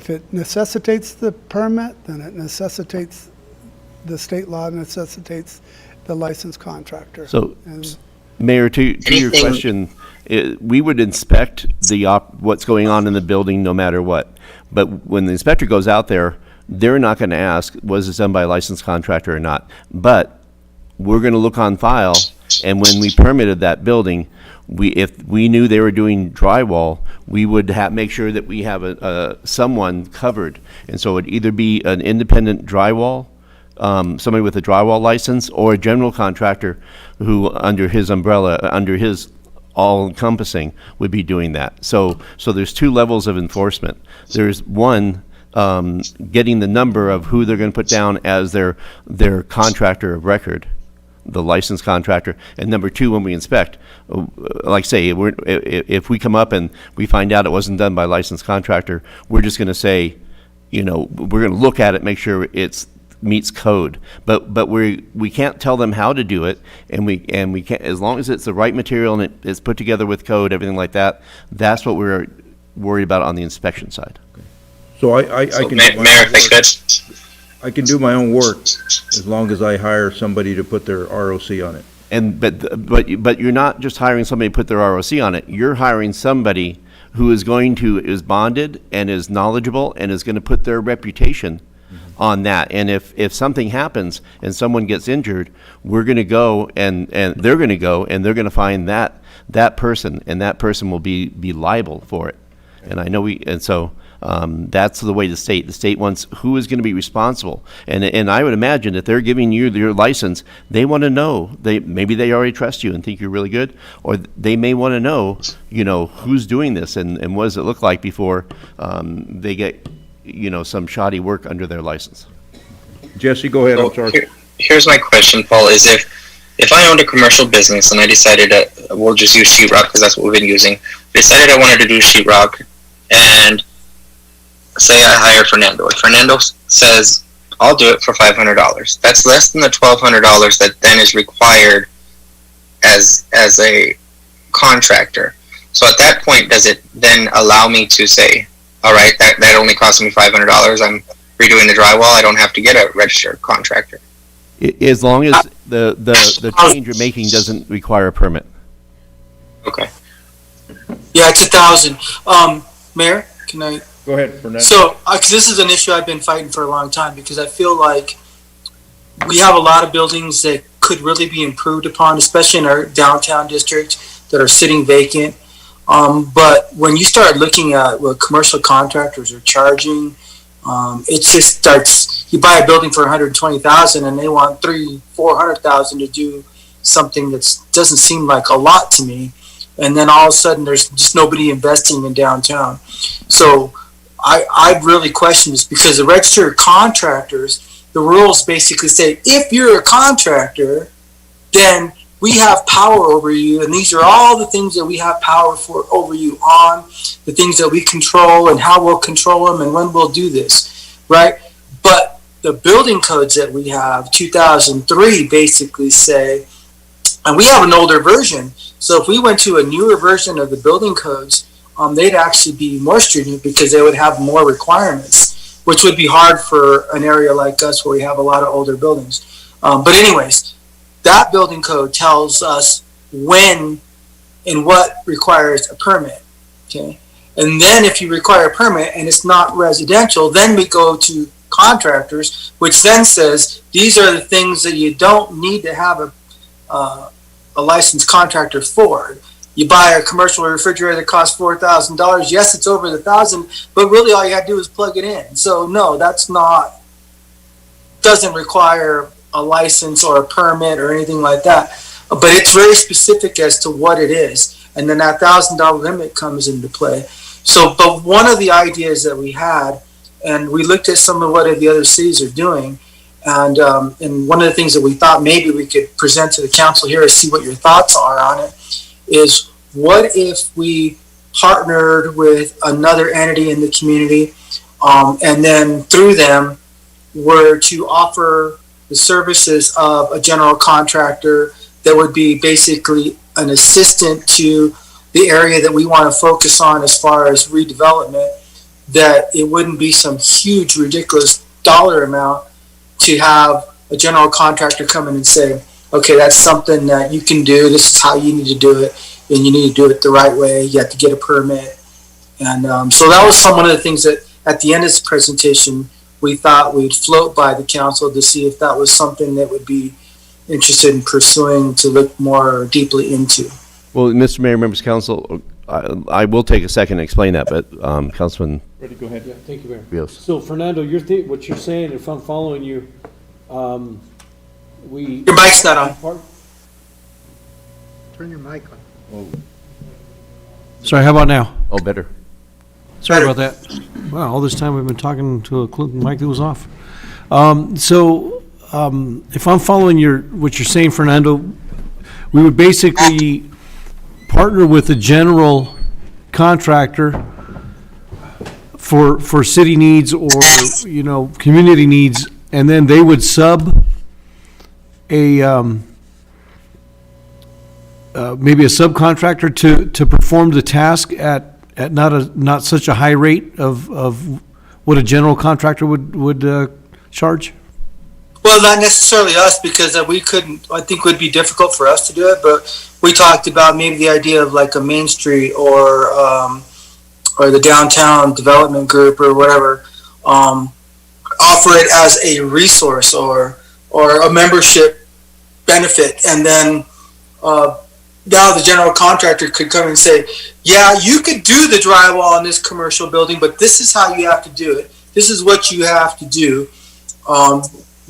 it necessitates the permit, then it necessitates, the state law necessitates the licensed contractor.
So, Mayor, to your question, we would inspect what's going on in the building no matter what. But when the inspector goes out there, they're not going to ask, was it done by a licensed contractor or not? But we're going to look on file, and when we permitted that building, if we knew they were doing drywall, we would make sure that we have someone covered. And so it'd either be an independent drywall, somebody with a drywall license, or a general contractor who, under his umbrella, under his all-encompassing, would be doing that. So there's two levels of enforcement. There's one, getting the number of who they're going to put down as their contractor of record, the licensed contractor, and number two, when we inspect, like say, if we come up and we find out it wasn't done by a licensed contractor, we're just going to say, we're going to look at it, make sure it meets code, but we can't tell them how to do it, and we can't, as long as it's the right material and it's put together with code, everything like that. That's what we're worried about on the inspection side.
So I can.
Mayor, if I could.
I can do my own work as long as I hire somebody to put their ROC on it.
But you're not just hiring somebody to put their ROC on it. You're hiring somebody who is bonded and is knowledgeable and is going to put their reputation on that. And if something happens and someone gets injured, we're going to go and they're going to go and they're going to find that person, and that person will be liable for it. And I know that's the way the state wants who is going to be responsible. And I would imagine that they're giving you your license, they want to know, maybe they already trust you and think you're really good, or they may want to know, who's doing this and what does it look like before they get, some shoddy work under their license.
Jesse, go ahead. I'm sorry.
Here's my question, Paul, is if I owned a commercial business and I decided we'll just use sheetrock because that's what we've been using, decided I wanted to do sheetrock, and say I hire Fernando. If Fernando says, I'll do it for $500. That's less than the $1,200 that then is required as a contractor. So at that point, does it then allow me to say, all right, that only cost me $500. I'm redoing the drywall. I don't have to get a registered contractor.
As long as the change you're making doesn't require a permit.
Okay.
Yeah, it's $1,000. Mayor, can I?
Go ahead, Fernando.
So, 'cause this is an issue I've been fighting for a long time, because I feel like we have a lot of buildings that could really be improved upon, especially in our downtown district, that are sitting vacant. But when you start looking at what commercial contractors are charging, it just starts. You buy a building for $120,000, and they want $300,000-400,000 to do something that doesn't seem like a lot to me. And then all of a sudden, there's just nobody investing in downtown. So I really question this, because the registered contractors, the rules basically say, if you're a contractor, then we have power over you, and these are all the things that we have power for over you on, the things that we control and how we'll control them and when we'll do this, right? But the building codes that we have, 2003, basically say, and we have an older version, so if we went to a newer version of the building codes, they'd actually be more stringent, because they would have more requirements, which would be hard for an area like us where we have a lot of older buildings. But anyways, that building code tells us when and what requires a permit, okay? And then if you require a permit and it's not residential, then we go to contractors, which then says, these are the things that you don't need to have a licensed contractor for. You buy a commercial refrigerator that costs $4,000. Yes, it's over the $1,000, but really all you have to do is plug it in. So no, doesn't require a license or a permit or anything like that. But it's very specific as to what it is. And then that $1,000 limit comes into play. So, but one of the ideas that we had, and we looked at some of what the other cities are doing, and one of the things that we thought maybe we could present to the council here is see what your thoughts are on it, is what if we partnered with another entity in the community, and then through them were to offer the services of a general contractor that would be basically an assistant to the area that we want to focus on as far as redevelopment, that it wouldn't be some huge, ridiculous dollar amount to have a general contractor come in and say, okay, that's something that you can do. This is how you need to do it, and you need to do it the right way. You have to get a permit. And so that was one of the things that at the end of this presentation, we thought we'd float by the council to see if that was something that would be interested in pursuing to look more deeply into.
Well, Mr. Mayor, members of council, I will take a second to explain that, but Councilman.
Ready, go ahead. Yeah, thank you, Mayor.
Rios.
So Fernando, what you're saying, if I'm following you,
Your mic's not on.
Turn your mic on.
Sorry, how about now?
Oh, better.
Sorry about that. Wow, all this time we've been talking to a mic that was off. If I'm following what you're saying, Fernando, we would basically partner with a general contractor for city needs or, community needs, and then they would sub maybe a subcontractor to perform the task at not such a high rate of what a general contractor would charge?
Well, not necessarily us, because we couldn't. I think it would be difficult for us to do it. But we talked about maybe the idea of like a Main Street or the downtown development group or whatever, offer it as a resource or a membership benefit, and then now the general contractor could come and say, yeah, you could do the drywall on this commercial building, but this is how you have to do it. This is what you have to do.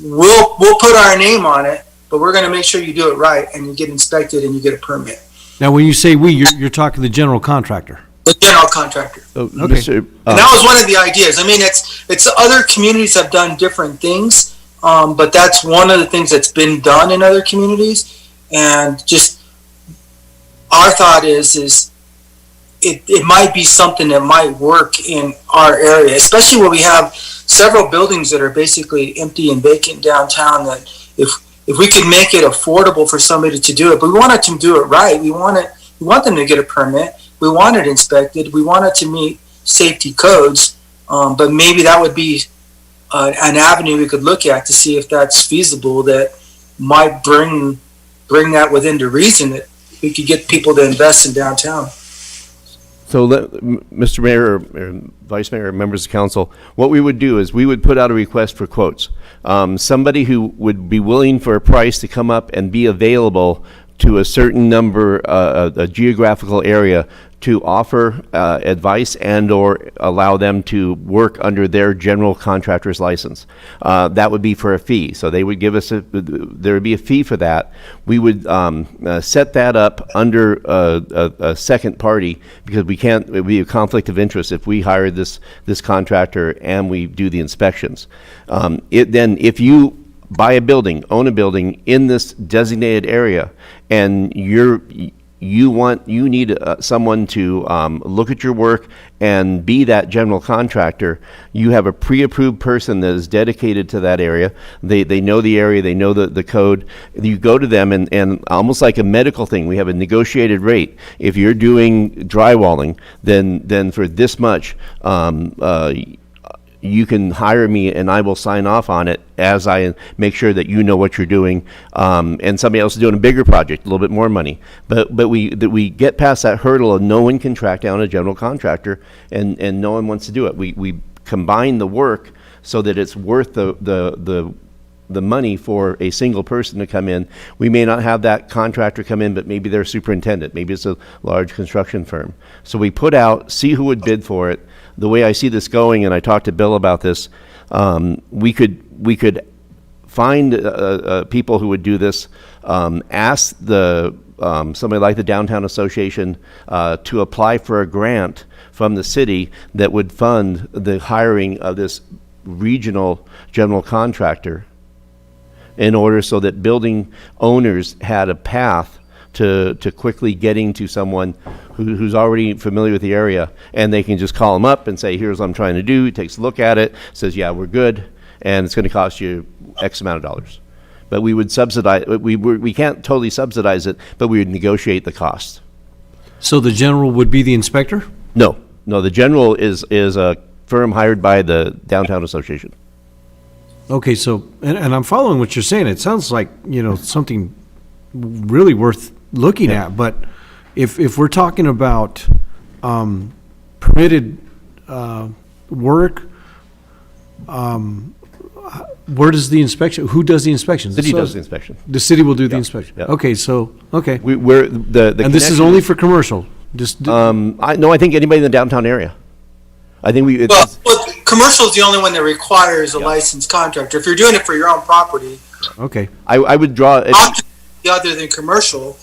We'll put our name on it, but we're going to make sure you do it right, and you get inspected and you get a permit.
Now, when you say we, you're talking the general contractor.
The general contractor.
Okay.
And that was one of the ideas. I mean, it's other communities have done different things, but that's one of the things that's been done in other communities. And just our thought is it might be something that might work in our area, especially where we have several buildings that are basically empty and vacant downtown that if we could make it affordable for somebody to do it, but we want to do it right. We want them to get a permit. We want it inspected. We want it to meet safety codes. But maybe that would be an avenue we could look at to see if that's feasible. That might bring that within the reason that we could get people to invest in downtown.
So, Mr. Mayor or Vice Mayor or members of council, what we would do is we would put out a request for quotes. Somebody who would be willing for a price to come up and be available to a certain number, a geographical area, to offer advice and or allow them to work under their general contractor's license. That would be for a fee. So they would give us there would be a fee for that. We would set that up under a second party, because it would be a conflict of interest if we hired this contractor and we do the inspections. Then if you buy a building, own a building in this designated area, and you need someone to look at your work and be that general contractor, you have a pre-approved person that is dedicated to that area. They know the area, they know the code. You go to them and almost like a medical thing, we have a negotiated rate. If you're doing drywalling, then for this much, you can hire me and I will sign off on it as I make sure that you know what you're doing. And somebody else is doing a bigger project, a little bit more money. But we get past that hurdle of no one can track down a general contractor and no one wants to do it. We combine the work so that it's worth the money for a single person to come in. We may not have that contractor come in, but maybe they're superintendent. Maybe it's a large construction firm. So we put out, see who would bid for it. The way I see this going, and I talked to Bill about this, we could find people who would do this, ask somebody like the Downtown Association to apply for a grant from the city that would fund the hiring of this regional general contractor, in order so that building owners had a path to quickly getting to someone who's already familiar with the area, and they can just call them up and say, here's what I'm trying to do. He takes a look at it, says, yeah, we're good, and it's going to cost you X amount of dollars. But we would subsidize, we can't totally subsidize it, but we would negotiate the cost.
So the general would be the inspector?
No, the general is a firm hired by the Downtown Association.
Okay, so, and I'm following what you're saying. It sounds like, something really worth looking at, but if we're talking about permitted work, where does the inspection, who does the inspections?
The city does the inspection.
The city will do the inspection?
Yeah.
Okay, so, okay.
We're the
And this is only for commercial?
I think anybody in the downtown area. I think
Well, commercial is the only one that requires a licensed contractor. If you're doing it for your own property,
okay.
I would draw
other than commercial,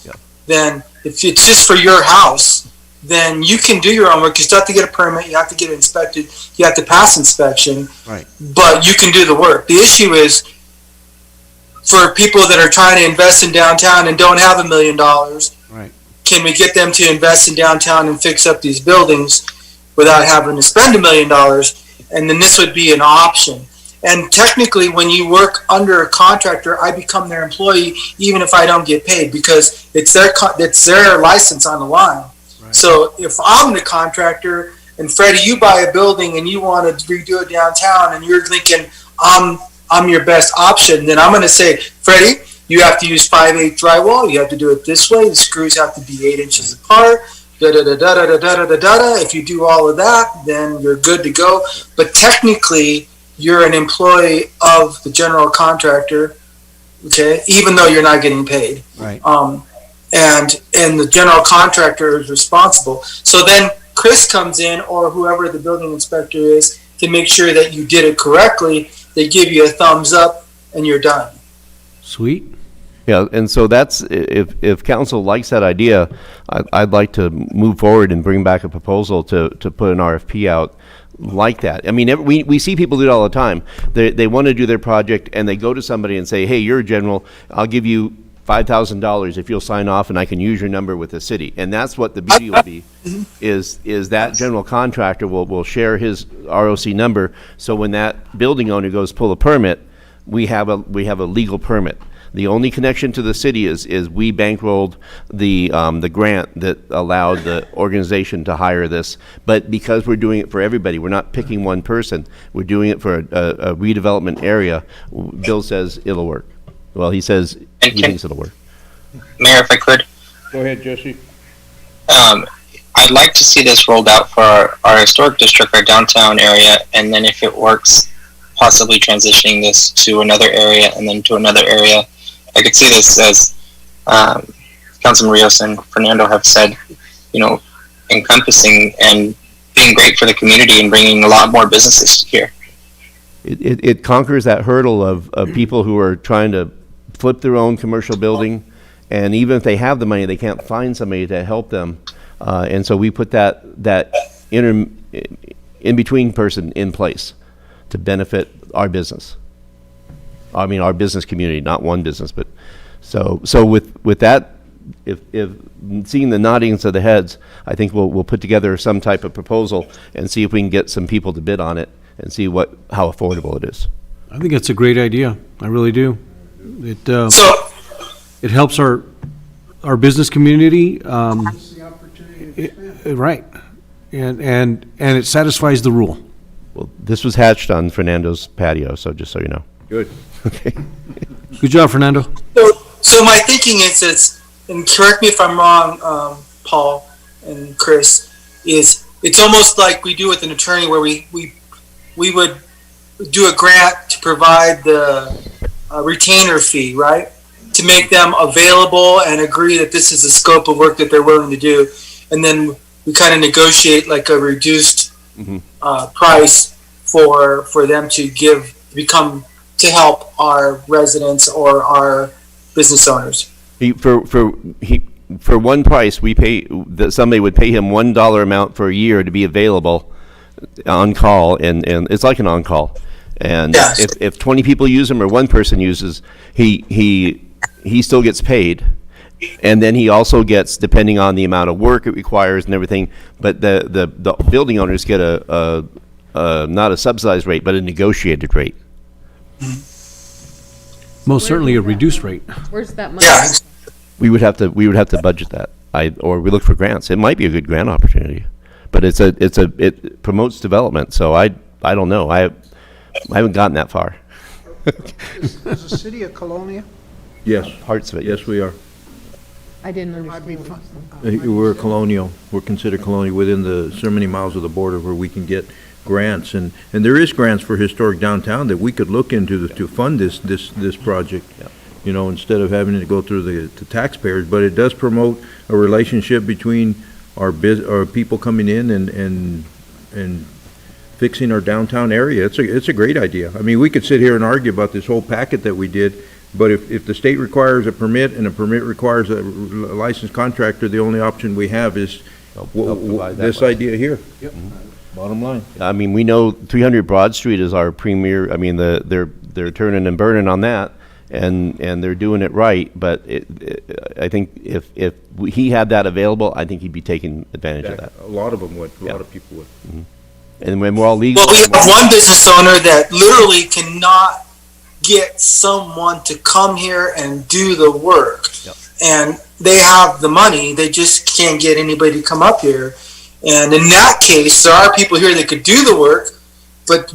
then if it's just for your house, then you can do your own work. You still have to get a permit, you have to get it inspected, you have to pass inspection,
right?
But you can do the work. The issue is for people that are trying to invest in downtown and don't have $1 million,
right?
Can we get them to invest in downtown and fix up these buildings without having to spend $1 million? And then this would be an option. And technically, when you work under a contractor, I become their employee even if I don't get paid, because it's their license on the line. Right. So if I'm the contractor and Freddie, you buy a building and you want to redo it downtown, and you're thinking I'm your best option, then I'm going to say, Freddie, you have to use 5/8 drywall. You have to do it this way. The screws have to be 8 inches apart. Da da da da da da da da da. If you do all of that, then you're good to go. But technically, you're an employee of the general contractor, okay, even though you're not getting paid.
Right.
And the general contractor is responsible. So then Chris comes in, or whoever the building inspector is, to make sure that you did it correctly. They give you a thumbs up, and you're done.
Sweet.
Yeah, and so that's, if council likes that idea, I'd like to move forward and bring back a proposal to put an RFP out like that. I mean, we see people do it all the time. They want to do their project, and they go to somebody and say, hey, you're a general, I'll give you $5,000 if you'll sign off and I can use your number with the city. And that's what the beauty will be, is that general contractor will share his ROC number, so when that building owner goes pull a permit, we have a legal permit. The only connection to the city is we bankrolled the grant that allowed the organization to hire this. But because we're doing it for everybody, we're not picking one person. We're doing it for a redevelopment area. Bill says it'll work. Well, he says he thinks it'll work.
Mayor, if I could,
Go ahead, Jesse.
I'd like to see this rolled out for our historic district, our downtown area, and then if it works, possibly transitioning this to another area and then to another area. I could see this as Councilman Rios and Fernando have said, encompassing and being great for the community and bringing a lot more businesses here.
It conquers that hurdle of people who are trying to flip their own commercial building, and even if they have the money, they can't find somebody to help them. And so we put that in-between person in place to benefit our business. I mean, our business community, not one business, but so with that, if seeing the noddings of the heads, I think we'll put together some type of proposal and see if we can get some people to bid on it and see how affordable it is.
I think it's a great idea. I really do. It helps our business community. Right, and it satisfies the rule.
Well, this was hatched on Fernando's patio, so just so you know.
Good.
Okay.
Good job, Fernando.
So my thinking is, and correct me if I'm wrong, Paul and Chris, is it's almost like we do with an attorney where we would do a grant to provide the retainer fee, right? To make them available and agree that this is the scope of work that they're willing to do. And then we kind of negotiate like a reduced price for them to to help our residents or our business owners.
For one price, somebody would pay him $1 amount for a year to be available on call, and it's like an on call. And
yes.
if 20 people use him or one person uses, he still gets paid. And then he also gets, depending on the amount of work it requires and everything, but the building owners get not a subsidized rate, but a negotiated rate.
Most certainly a reduced rate.
Where's that money?
Yeah.
We would have to budget that. Or we look for grants. It might be a good grant opportunity, but it promotes development. So I don't know. I haven't gotten that far.
Is the city of Colonia?
Yes.
Parts of it.
Yes, we are.
I didn't
I'd be
understand.
fun.
We're colonial. We're considered colonial within so many miles of the border where we can get grants, and there is grants for historic downtown that we could look into to fund this project.
Yeah.
Instead of having to go through the taxpayers, but it does promote a relationship between our people coming in and fixing our downtown area. It's a great idea. I mean, we could sit here and argue about this whole packet that we did, but if the state requires a permit and a permit requires a licensed contractor, the only option we have is this idea here.
Yep.
Bottom line.
I mean, we know 300 Broad Street is our premier. I mean, they're turning and burning on that, and they're doing it right. But I think if he had that available, I think he'd be taking advantage of that.
A lot of them would. A lot of people would.
Mm-hmm. And when we're all legal.
Well, we have one business owner that literally cannot get someone to come here and do the work.
Yep.
And they have the money, they just can't get anybody to come up here. And in that case, there are people here that could do the work, but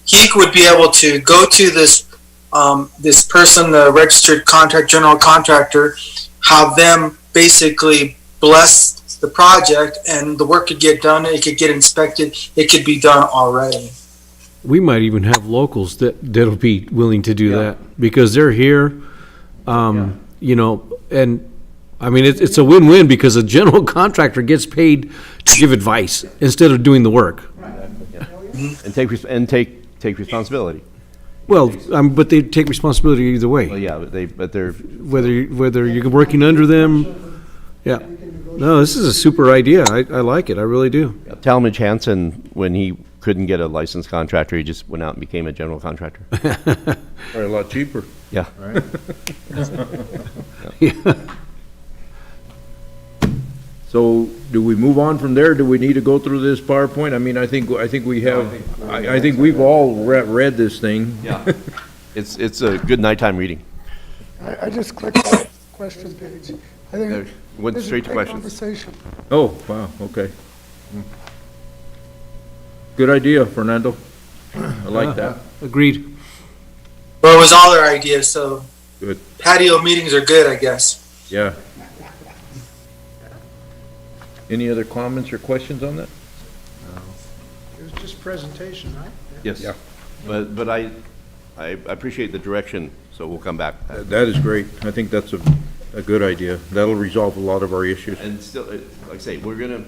he would be able to go to this person, the registered general contractor, have them basically bless the project, and the work could get done, it could get inspected, it could be done already.
We might even have locals that'll be willing to do that because they're here, and I mean, it's a win-win because a general contractor gets paid to give advice instead of doing the work.
And take responsibility.
Well, but they take responsibility either way.
Well, yeah, but they're
whether you're working under them. Yeah. No, this is a super idea. I like it. I really do.
Talmadge Hansen, when he couldn't get a licensed contractor. He just went out and became a general contractor.
Or a lot cheaper.
Yeah.
Right? So, do we move on from there? Do we need to go through this PowerPoint? I mean, I think we have, I think we've all read this thing.
Yeah. It's a good nighttime reading.
I just clicked on the question page. I think
Went
this is
straight to
a great
questions.
conversation.
Oh, wow, okay. Good idea, Fernando. I like that.
Agreed.
Well, it was all our ideas, so
Good,
patio meetings are good, I guess.
yeah. Any other comments or questions on that?
It was just presentation, right?
Yes.
Yeah.
But I appreciate the direction, so we'll come back.
That is great. I think that's a good idea. That'll resolve a lot of our issues.
And still, like I say, we're gonna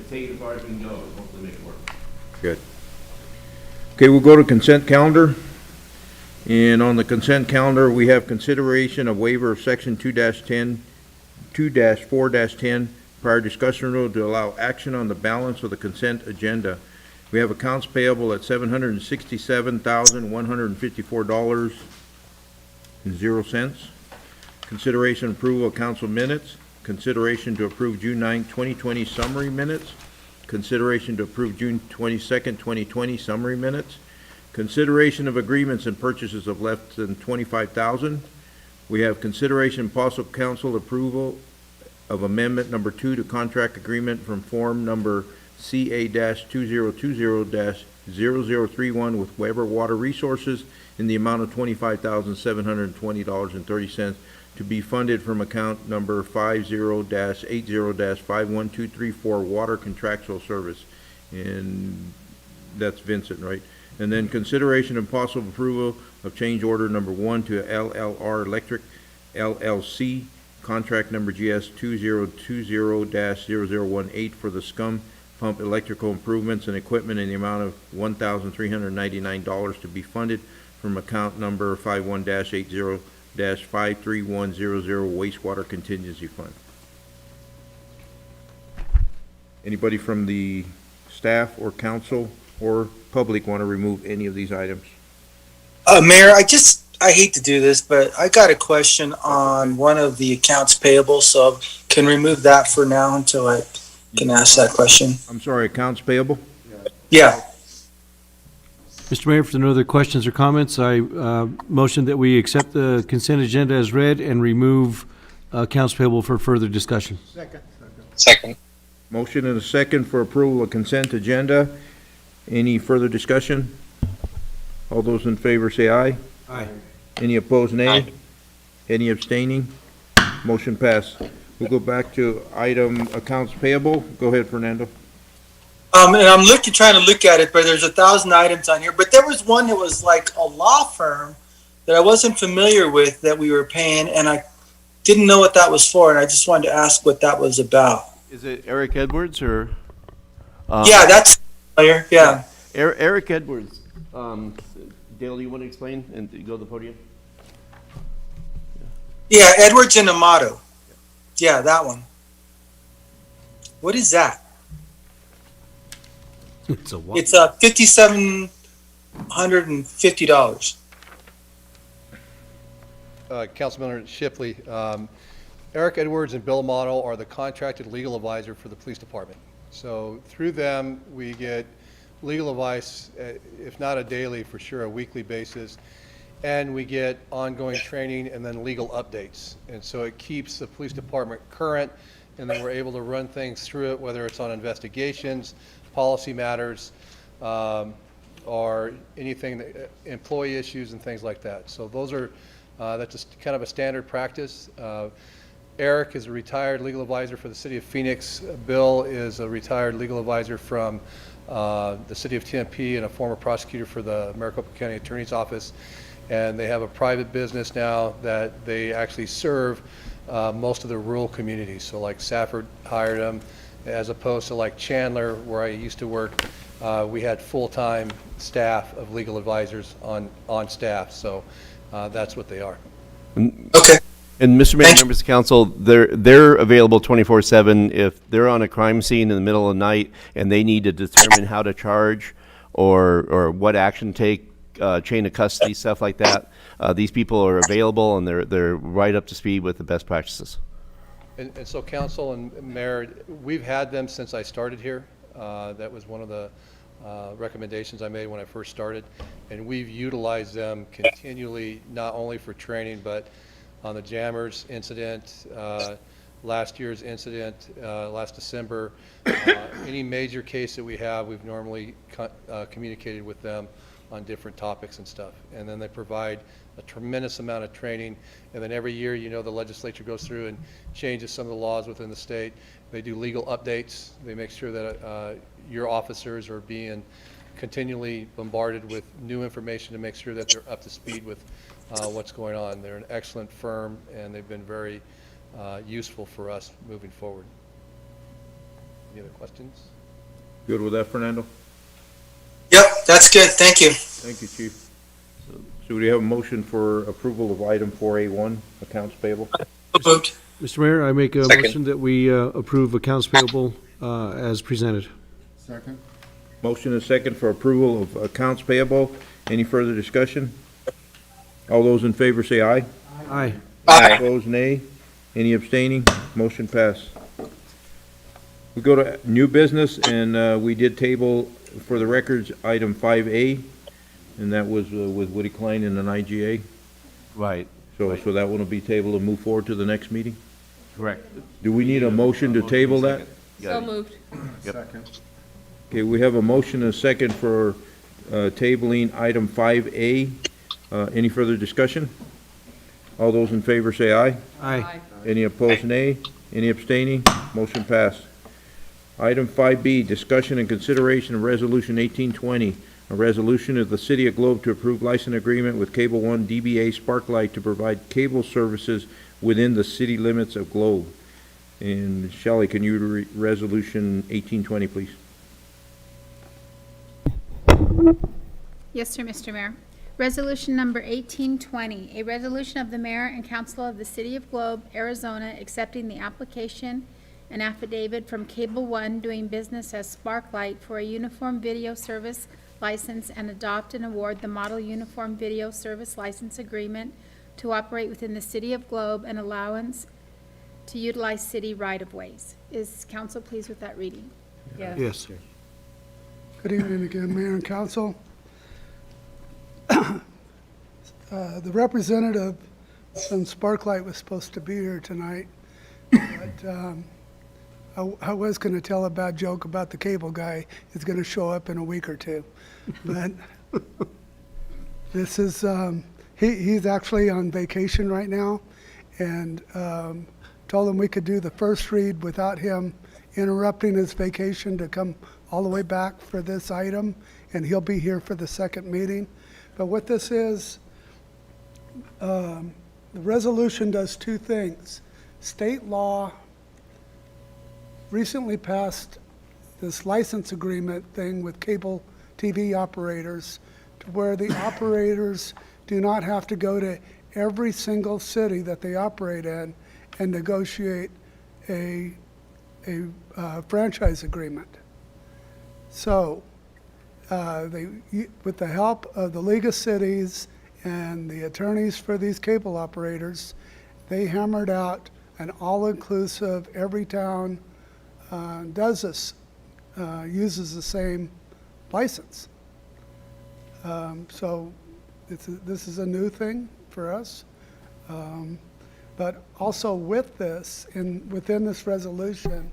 take it as far as we can go and hopefully make it work.
Good. Okay, we'll go to consent calendar. And on the consent calendar, we have consideration of waiver of section 2-10, 2-4-10, prior discussion rule to allow action on the balance of the consent agenda. We have accounts payable at $767,154.00. Consideration approval of council minutes. Consideration to approve June 9, 2020 summary minutes. Consideration to approve June 22nd, 2020 summary minutes. Consideration of agreements and purchases of less than $25,000. We have consideration and possible council approval of amendment number 2 to contract agreement from form number CA-2020-0031 with Weber Water Resources in the amount of $25,720.30 to be funded from account number 50-80-51234 Water Contractual Service. And that's Vincent, right? And then consideration and possible approval of change order number 1 to LLR Electric LLC, contract number GS 2020-0018 for the scum pump electrical improvements and equipment in the amount of $1,399 to be funded from account number 51-80-53100 wastewater contingency fund. Anybody from the staff or council or public want to remove any of these items?
Mayor, I hate to do this, but I got a question on one of the accounts payable, so can remove that for now until I can ask that question.
I'm sorry, accounts payable?
Yeah.
Mr. Mayor, if there are no other questions or comments, I motion that we accept the consent agenda as read and remove accounts payable for further discussion.
Second.
Motion and a second for approval of consent agenda. Any further discussion? All those in favor say aye.
Aye.
Any opposed, nay?
Aye.
Any abstaining? Motion passed. We'll go back to item accounts payable. Go ahead, Fernando.
And I'm trying to look at it, but there's 1,000 items on here. But there was one that was like a law firm that I wasn't familiar with that we were paying, and I didn't know what that was for, and I just wanted to ask what that was about.
Is it Eric Edwards or?
Yeah, that's familiar. Yeah.
Eric Edwards. Dale, do you want to explain and go to the podium?
Yeah, Edwards and Amato. Yeah, that one. What is that?
It's a what?
It's $5,750.
Councilman Shipley, Eric Edwards and Bill Amato are the contracted legal advisor for the police department. So through them, we get legal advice, if not a daily, for sure a weekly basis, and we get ongoing training and then legal updates. And so it keeps the police department current, and then we're able to run things through it, whether it's on investigations, policy matters, or anything, employee issues and things like that. So those are, that's just kind of a standard practice. Eric is a retired legal advisor for the city of Phoenix. Bill is a retired legal advisor from the city of Tempe and a former prosecutor for the Maricopa County Attorney's Office. And they have a private business now that they actually serve most of the rural communities. So like Safford hired them, as opposed to like Chandler, where I used to work, we had full-time staff of legal advisors on staff. So that's what they are.
Okay.
And Mr. Mayor, members of council, they're available 24/7 if they're on a crime scene in the middle of the night and they need to determine how to charge, or what action take, chain of custody, stuff like that. These people are available and they're right up to speed with the best practices.
And so council and mayor, we've had them since I started here. That was one of the recommendations I made when I first started. And we've utilized them continually, not only for training, but on the jammers incident, last year's incident, last December. Any major case that we have, we've normally communicated with them on different topics and stuff. And then they provide a tremendous amount of training. And then every year, you know, the legislature goes through and changes some of the laws within the state. They do legal updates. They make sure that your officers are being continually bombarded with new information to make sure that they're up to speed with what's going on. They're an excellent firm, and they've been very useful for us moving forward. Any other questions?
Good with that, Fernando?
Yep, that's good. Thank you.
Thank you, Chief. So do we have a motion for approval of item 4A1, accounts payable?
Moved.
Mr. Mayor, I make a
Second.
motion that we approve accounts payable as presented.
Second.
Motion and second for approval of accounts payable. Any further discussion? All those in favor say aye.
Aye.
Aye.
Opposed, nay. Any abstaining? Motion passed. We go to new business, and we did table, for the records, item 5A, and that was with Woody Cline and an IGA.
Right.
So that one will be tabled and move forward to the next meeting?
Correct.
Do we need a motion to table that?
So moved.
Second.
Okay, we have a motion and a second for tabling item 5A. Any further discussion? All those in favor say aye.
Aye.
Any opposed, nay. Any abstaining? Motion passed. Item 5B, discussion and consideration of Resolution 1820, a resolution of the City of Globe to approve license agreement with Cable One DBA Sparklight to provide cable services within the city limits of Globe. And Shelley, can you read Resolution 1820, please?
Yes, sir, Mr. Mayor. Resolution number 1820, a resolution of the mayor and council of the City of Globe, Arizona, accepting the application and affidavit from Cable One doing business as Sparklight for a uniform video service license and adopt and award the model uniform video service license agreement to operate within the City of Globe and allowance to utilize city right-of-ways. Is council pleased with that reading?
Yes.
Good evening again, Mayor and Council. The representative from Sparklight was supposed to be here tonight, but I was going to tell a bad joke about the cable guy. He's going to show up in a week or two. But this is, he's actually on vacation right now, and told him we could do the first read without him interrupting his vacation to come all the way back for this item, and he'll be here for the second meeting. But what this is, the resolution does two things. State law recently passed this license agreement thing with cable TV operators to where the operators do not have to go to every single city that they operate in and negotiate a franchise agreement. So with the help of the League of Cities and the attorneys for these cable operators, they hammered out an all-inclusive, every town does this, uses the same license. So this is a new thing for us. But also with this, within this resolution,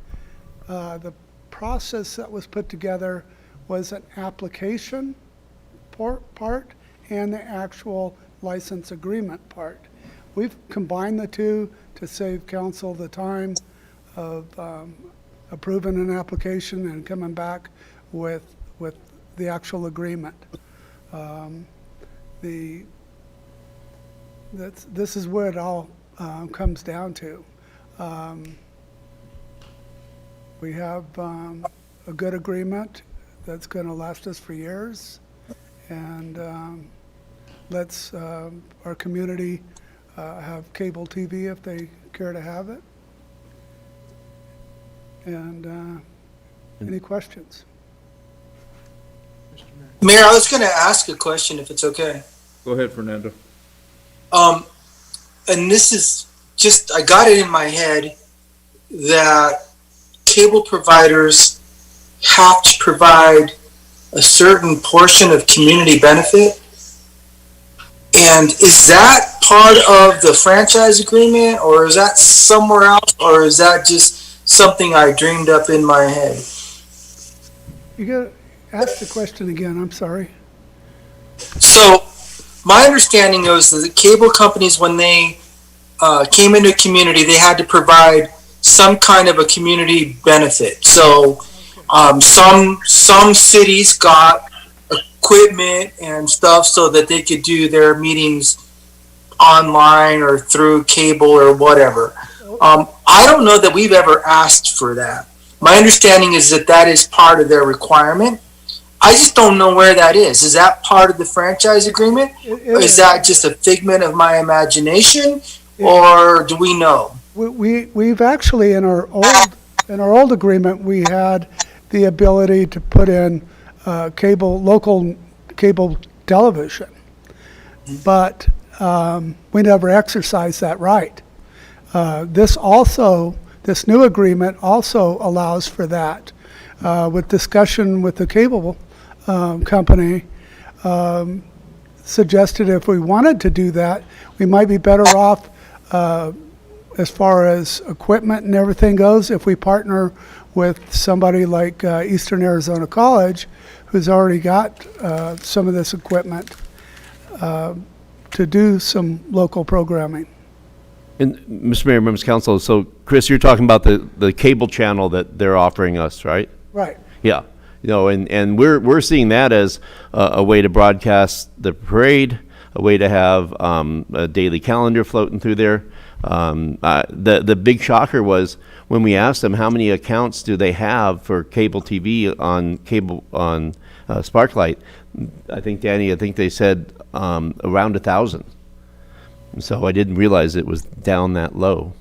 the process that was put together was an application part and the actual license agreement part. We've combined the two to save council the time of approving an application and coming back with the actual agreement. This is where it all comes down to. We have a good agreement that's going to last us for years, and let's our community have cable TV if they care to have it. And any questions?
Mayor, I was going to ask a question if it's okay.
Go ahead, Fernando.
And this is just, I got it in my head that cable providers have to provide a certain portion of community benefit. And is that part of the franchise agreement, or is that somewhere else, or is that just something I dreamed up in my head?
You got to ask the question again, I'm sorry.
So, my understanding was that the cable companies, when they came into a community, they had to provide some kind of a community benefit. So, some cities got equipment and stuff so that they could do their meetings online or through cable or whatever. I don't know that we've ever asked for that. My understanding is that that is part of their requirement. I just don't know where that is. Is that part of the franchise agreement? Or is that just a figment of my imagination? Or do we know?
We've actually, in our old agreement, we had the ability to put in local cable television. But we never exercised that right. This new agreement also allows for that. With discussion with the cable company, suggested if we wanted to do that, we might be better off as far as equipment and everything goes if we partner with somebody like Eastern Arizona College, who's already got some of this equipment to do some local programming.
And Mr. Mayor, members of council, so Chris, you're talking about the cable channel that they're offering us, right?
Right.
Yeah. You know, and we're seeing that as a way to broadcast the parade, a way to have a daily calendar floating through there. The big shocker was when we asked them how many accounts do they have for cable TV on Sparklight. I think, Danny, they said around 1,000. So I didn't realize it was down that low.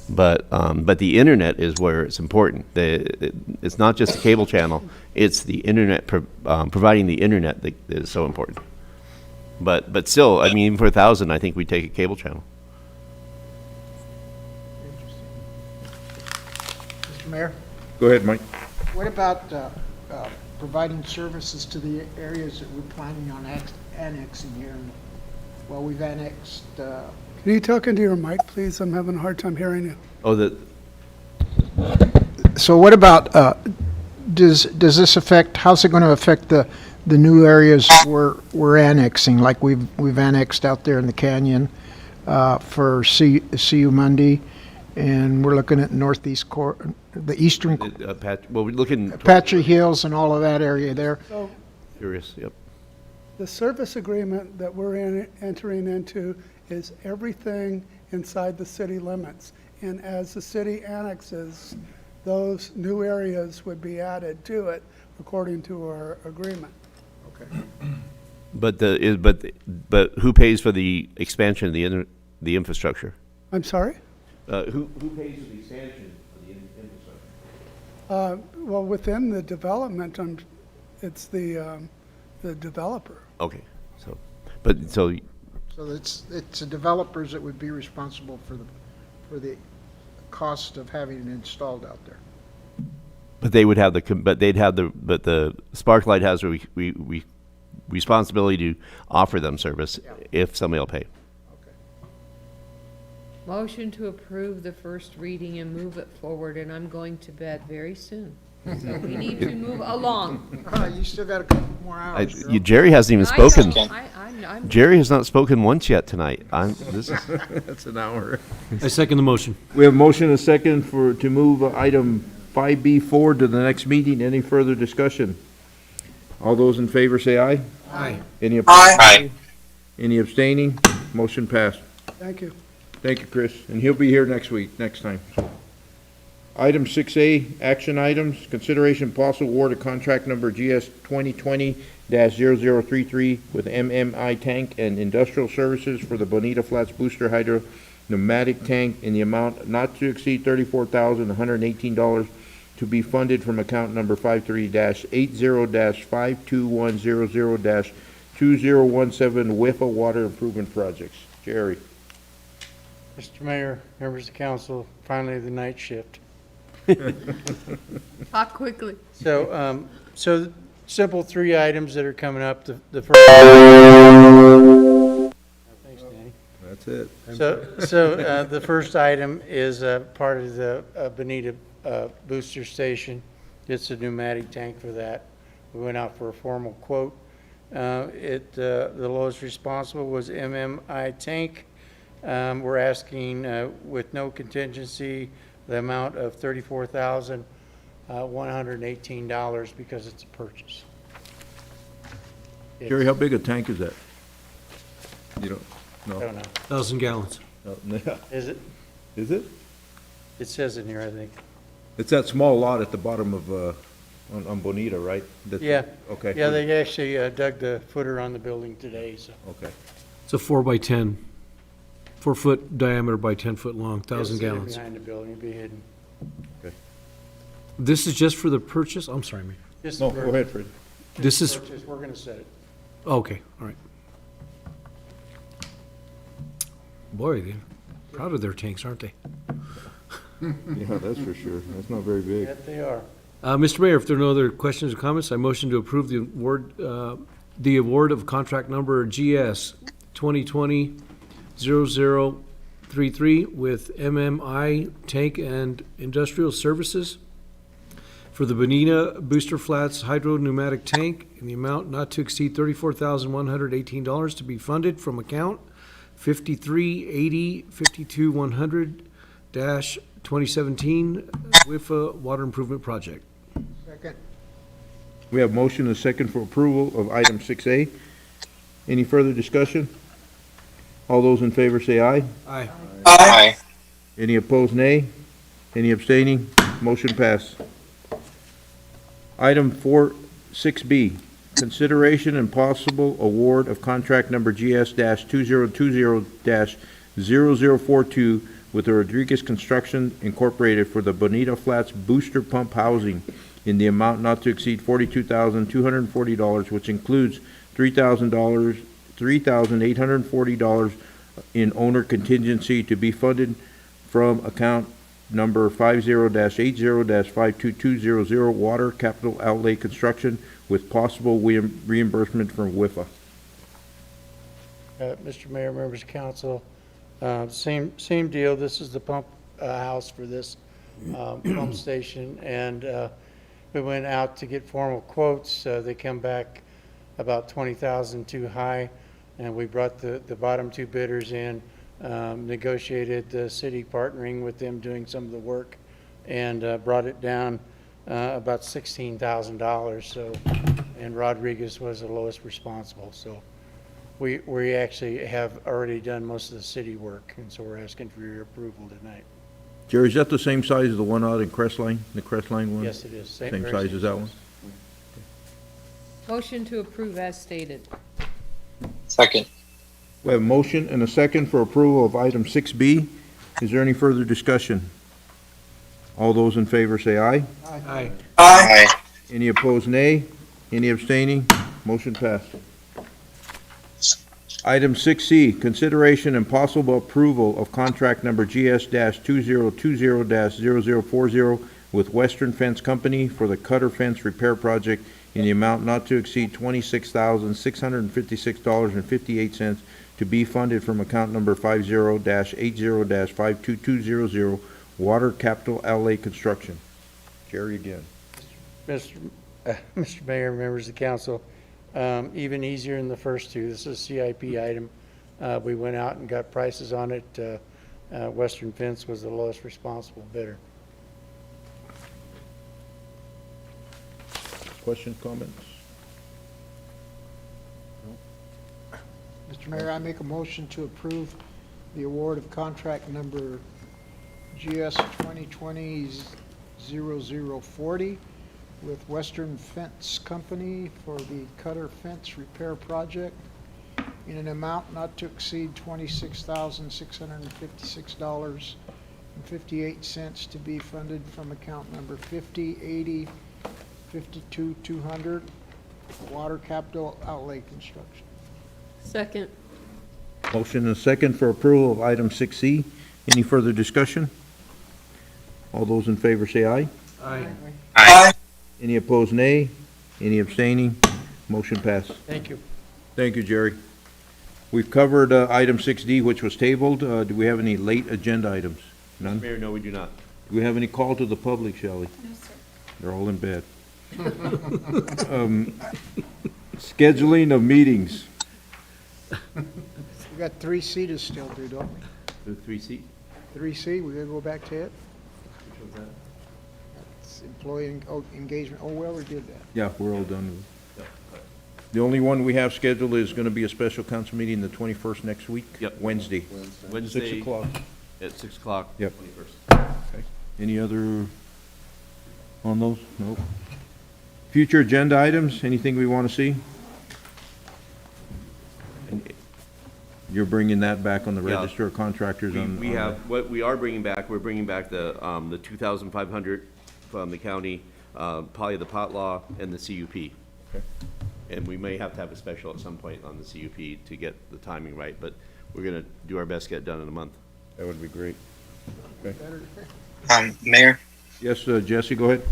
But the internet is where it's important. It's not just the cable channel; it's the internet providing the internet that is so important. But still, I mean, even for 1,000, I think we take a cable channel.
Mr. Mayor,
Go ahead, Mike.
what about providing services to the areas that we're planning on annexing here? Well, we've annexed.
Can you talk into your mic, please? I'm having a hard time hearing you.
Oh,
So what about, does this affect, how's it going to affect the new areas we're annexing? Like we've annexed out there in the canyon for CU Mundy, and we're looking at northeast the eastern.
Well, we're looking
Apache Hills and all of that area there.
So
curious. Yep.
the service agreement that we're entering into is everything inside the city limits. And as the city annexes, those new areas would be added to it according to our agreement.
Okay.
But who pays for the expansion of the infrastructure?
I'm sorry?
Who pays for the expansion of the infrastructure?
Well, within the development, it's the developer.
Okay, so
So it's the developers that would be responsible for the cost of having it installed out there.
But they would have the Sparklight has a responsibility to offer them service if somebody will pay.
Motion to approve the first reading and move it forward, and I'm going to bed very soon. So we need to move along.
You still got a couple more hours.
Jerry hasn't even
I
spoken.
know. I'm
Jerry has not spoken once yet tonight.
That's an hour.
I second the motion.
We have a motion and a second to move item 5B forward to the next meeting. Any further discussion? All those in favor say aye.
Aye.
Any opposed?
Aye.
Any abstaining? Motion passed.
Thank you.
Thank you, Chris. And he'll be here next time. Item 6A, action items, consideration possible award of contract number GS 2020-0033 with MMI Tank and Industrial Services for the Bonita Flats Booster Hydro Pneumatic Tank in the amount not to exceed $34,118 to be funded from account number 53-80-5210-2017 WIFA Water Improvement Projects. Jerry.
Mr. Mayor, members of council, finally the night shift.
Talk quickly.
So, so simple three items that are coming up. The first. Thanks, Danny.
That's it.
So the first item is part of the Bonita booster station. It's a pneumatic tank for that. We went out for a formal quote. The lowest responsible was MMI Tank. We're asking with no contingency the amount of $34,118 because it's a purchase.
Jerry, how big a tank is that? You don't know?
I don't know.
1,000 gallons.
Oh, yeah.
Is it?
Is it?
It says in here, I think.
It's that small lot at the bottom of, on Bonita, right? That's-
Yeah.
Okay.
Yeah, they actually dug the footer on the building today, so.
Okay.
It's a 4 by 10, 4-foot diameter by 10-foot long, 1,000
It'll sit
gallons.
behind the building, it'll be hidden.
Okay.
This is just for the purchase? I'm sorry, Mayor.
Just
No,
for-
go ahead, Fred.
This is,
Purchase, we're gonna set it.
okay, all right. Boy, they're proud of their tanks, aren't they?
Yeah, that's for sure. That's not very big.
Yeah, they are.
Mr. Mayor, if there are no other questions or comments, I motion to approve the award of contract number GS 2020-0033 with MMI Tank and Industrial Services for the Bonita Booster Flats Hydro Pneumatic Tank in the amount not to exceed $34,118 to be funded from account 5380-52100-2017 WIFA Water Improvement Project.
Second.
We have motion and second for approval of item 6A. Any further discussion? All those in favor say aye.
Aye.
Aye.
Any opposed, nay? Any abstaining? Motion passed. Item 6B, consideration and possible award of contract number GS-2020-0042 with the Rodriguez Construction Incorporated for the Bonita Flats Booster Pump Housing in the amount not to exceed $42,240, which includes $3,840 in owner contingency to be funded from account number 50-80-52200 Water Capital Outlay Construction with possible reimbursement from WIFA.
Mr. Mayor, members of council, same deal. This is the pump house for this pump station, and we went out to get formal quotes. They come back about 20,000 too high, and we brought the bottom two bidders in, negotiated the city partnering with them doing some of the work, and brought it down about $16,000. So, and Rodriguez was the lowest responsible. So we actually have already done most of the city work, and so we're asking for your approval tonight.
Jerry, is that the same size as the one out in Crestline, the Crestline one?
Yes, it is.
Same
very
size
same
as that one?
Motion to approve as stated.
Second.
We have a motion and a second for approval of item 6B. Is there any further discussion? All those in favor say aye.
Aye.
Aye.
Any opposed, nay? Any abstaining? Motion passed. Item 6C, consideration and possible approval of contract number GS-2020-0040 with Western Fence Company for the Cutter Fence Repair Project in the amount not to exceed $26,656.58 to be funded from account number 50-80-52200 Water Capital Outlay Construction. Jerry again.
Mr. Mayor, members of the council, even easier in the first two. This is a CIP item. We went out and got prices on it. Western Fence was the lowest responsible bidder.
Questions, comments?
Mr. Mayor, I make a motion to approve the award of contract number GS 2020-0040 with Western Fence Company for the Cutter Fence Repair Project in an amount not to exceed $26,656 $2,258.58 to be funded from account number 5080 52-200, water capital outlay construction.
Second.
Motion and a second for approval of item 6C. Any further discussion? All those in favor say aye.
Aye.
Aye.
Any opposed, nay. Any abstaining? Motion passed.
Thank you.
Thank you, Jerry. We've covered item 6D, which was tabled. Do we have any late agenda items? None?
Mayor, no, we do not.
Do we have any call to the public, Shelley?
No, sir.
They're all in bed. Scheduling of meetings.
We got 3C to still do, don't we?
The 3C?
3C, we gotta go back to it?
Which one's that?
It's employee engagement. Oh, we already did that.
Yeah, we're all done with it. The only one we have scheduled is going to be a special council meeting the 21st next week?
Yep.
Wednesday.
Wednesday.
6 o'clock.
At 6 o'clock.
Yep.
21st.
Okay. Any other on those? Nope. Future agenda items, anything we want to see? You're bringing that back on the
Yeah.
Registrar of Contractors on?
We have, what we are bringing back, we're bringing back the 2,500 from the county, probably the pot law and the CUP.
Okay.
And we may have to have a special at some point on the CUP to get the timing right, but we're gonna do our best to get it done in a month.
That would be great. Okay.
Mayor,
Yes, Jesse, go ahead.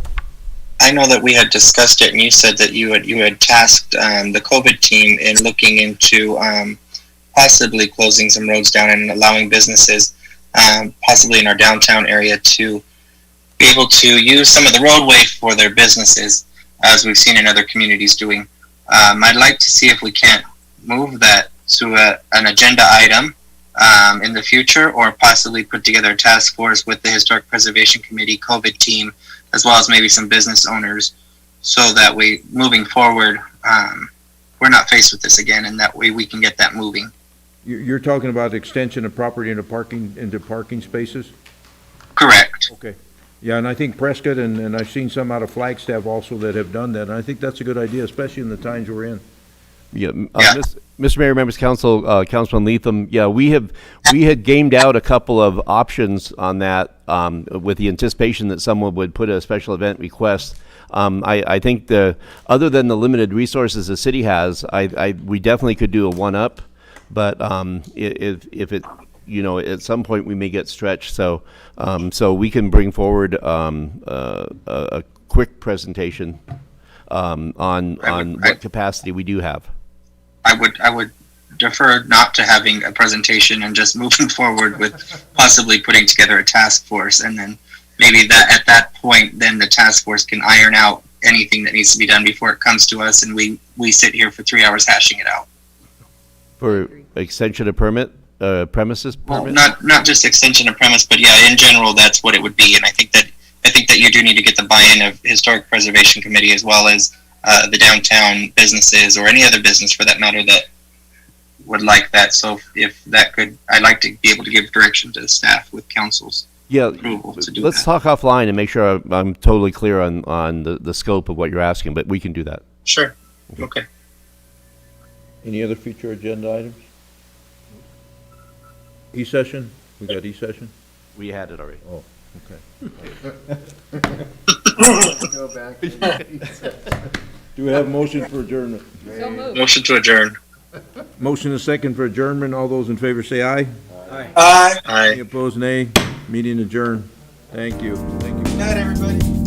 I know that we had discussed it, and you said that you had tasked the COVID team in looking into possibly closing some roads down and allowing businesses, possibly in our downtown area, to be able to use some of the roadway for their businesses, as we've seen in other communities doing. I'd like to see if we can't move that to an agenda item in the future, or possibly put together a task force with the Historic Preservation Committee, COVID team, as well as maybe some business owners, so that we, moving forward, we're not faced with this again, and that way we can get that moving.
You're talking about extension of property into parking spaces?
Correct.
Okay. Yeah, and I think Prescott, and I've seen some out of Flagstaff also that have done that, and I think that's a good idea, especially in the times we're in.
Yeah, Mr. Mayor, members of council, Councilman Leatham, yeah, we had gamed out a couple of options on that, with the anticipation that someone would put a special event request. I think other than the limited resources the city has, we definitely could do a one-up, but if it, at some point we may get stretched, so we can bring forward a quick presentation on what capacity we do have.
I would defer not to having a presentation and just moving forward with possibly putting together a task force, and then maybe that at that point, then the task force can iron out anything that needs to be done before it comes to us, and we sit here for 3 hours hashing it out.
For extension of premises
Well,
permit?
not just extension of premise, but yeah, in general, that's what it would be. And I think that you do need to get the buy-in of Historic Preservation Committee, as well as the downtown businesses, or any other business for that matter, that would like that. So if that could, I'd like to be able to give direction to the staff with council's approval to do
let's
that.
talk offline and make sure I'm totally clear on the scope of what you're asking, but we can do that.
Sure. Okay.
Any other future agenda items? E-session? We got e-session?
We had it already.
Oh, okay.
Go back.
Do we have a motion for adjournment?
So moved.
Motion to adjourn.
Motion and second for adjournment. All those in favor say aye.
Aye.
Aye.
Any opposed, nay. Meeting adjourned. Thank you. Thank you.
Good night, everybody.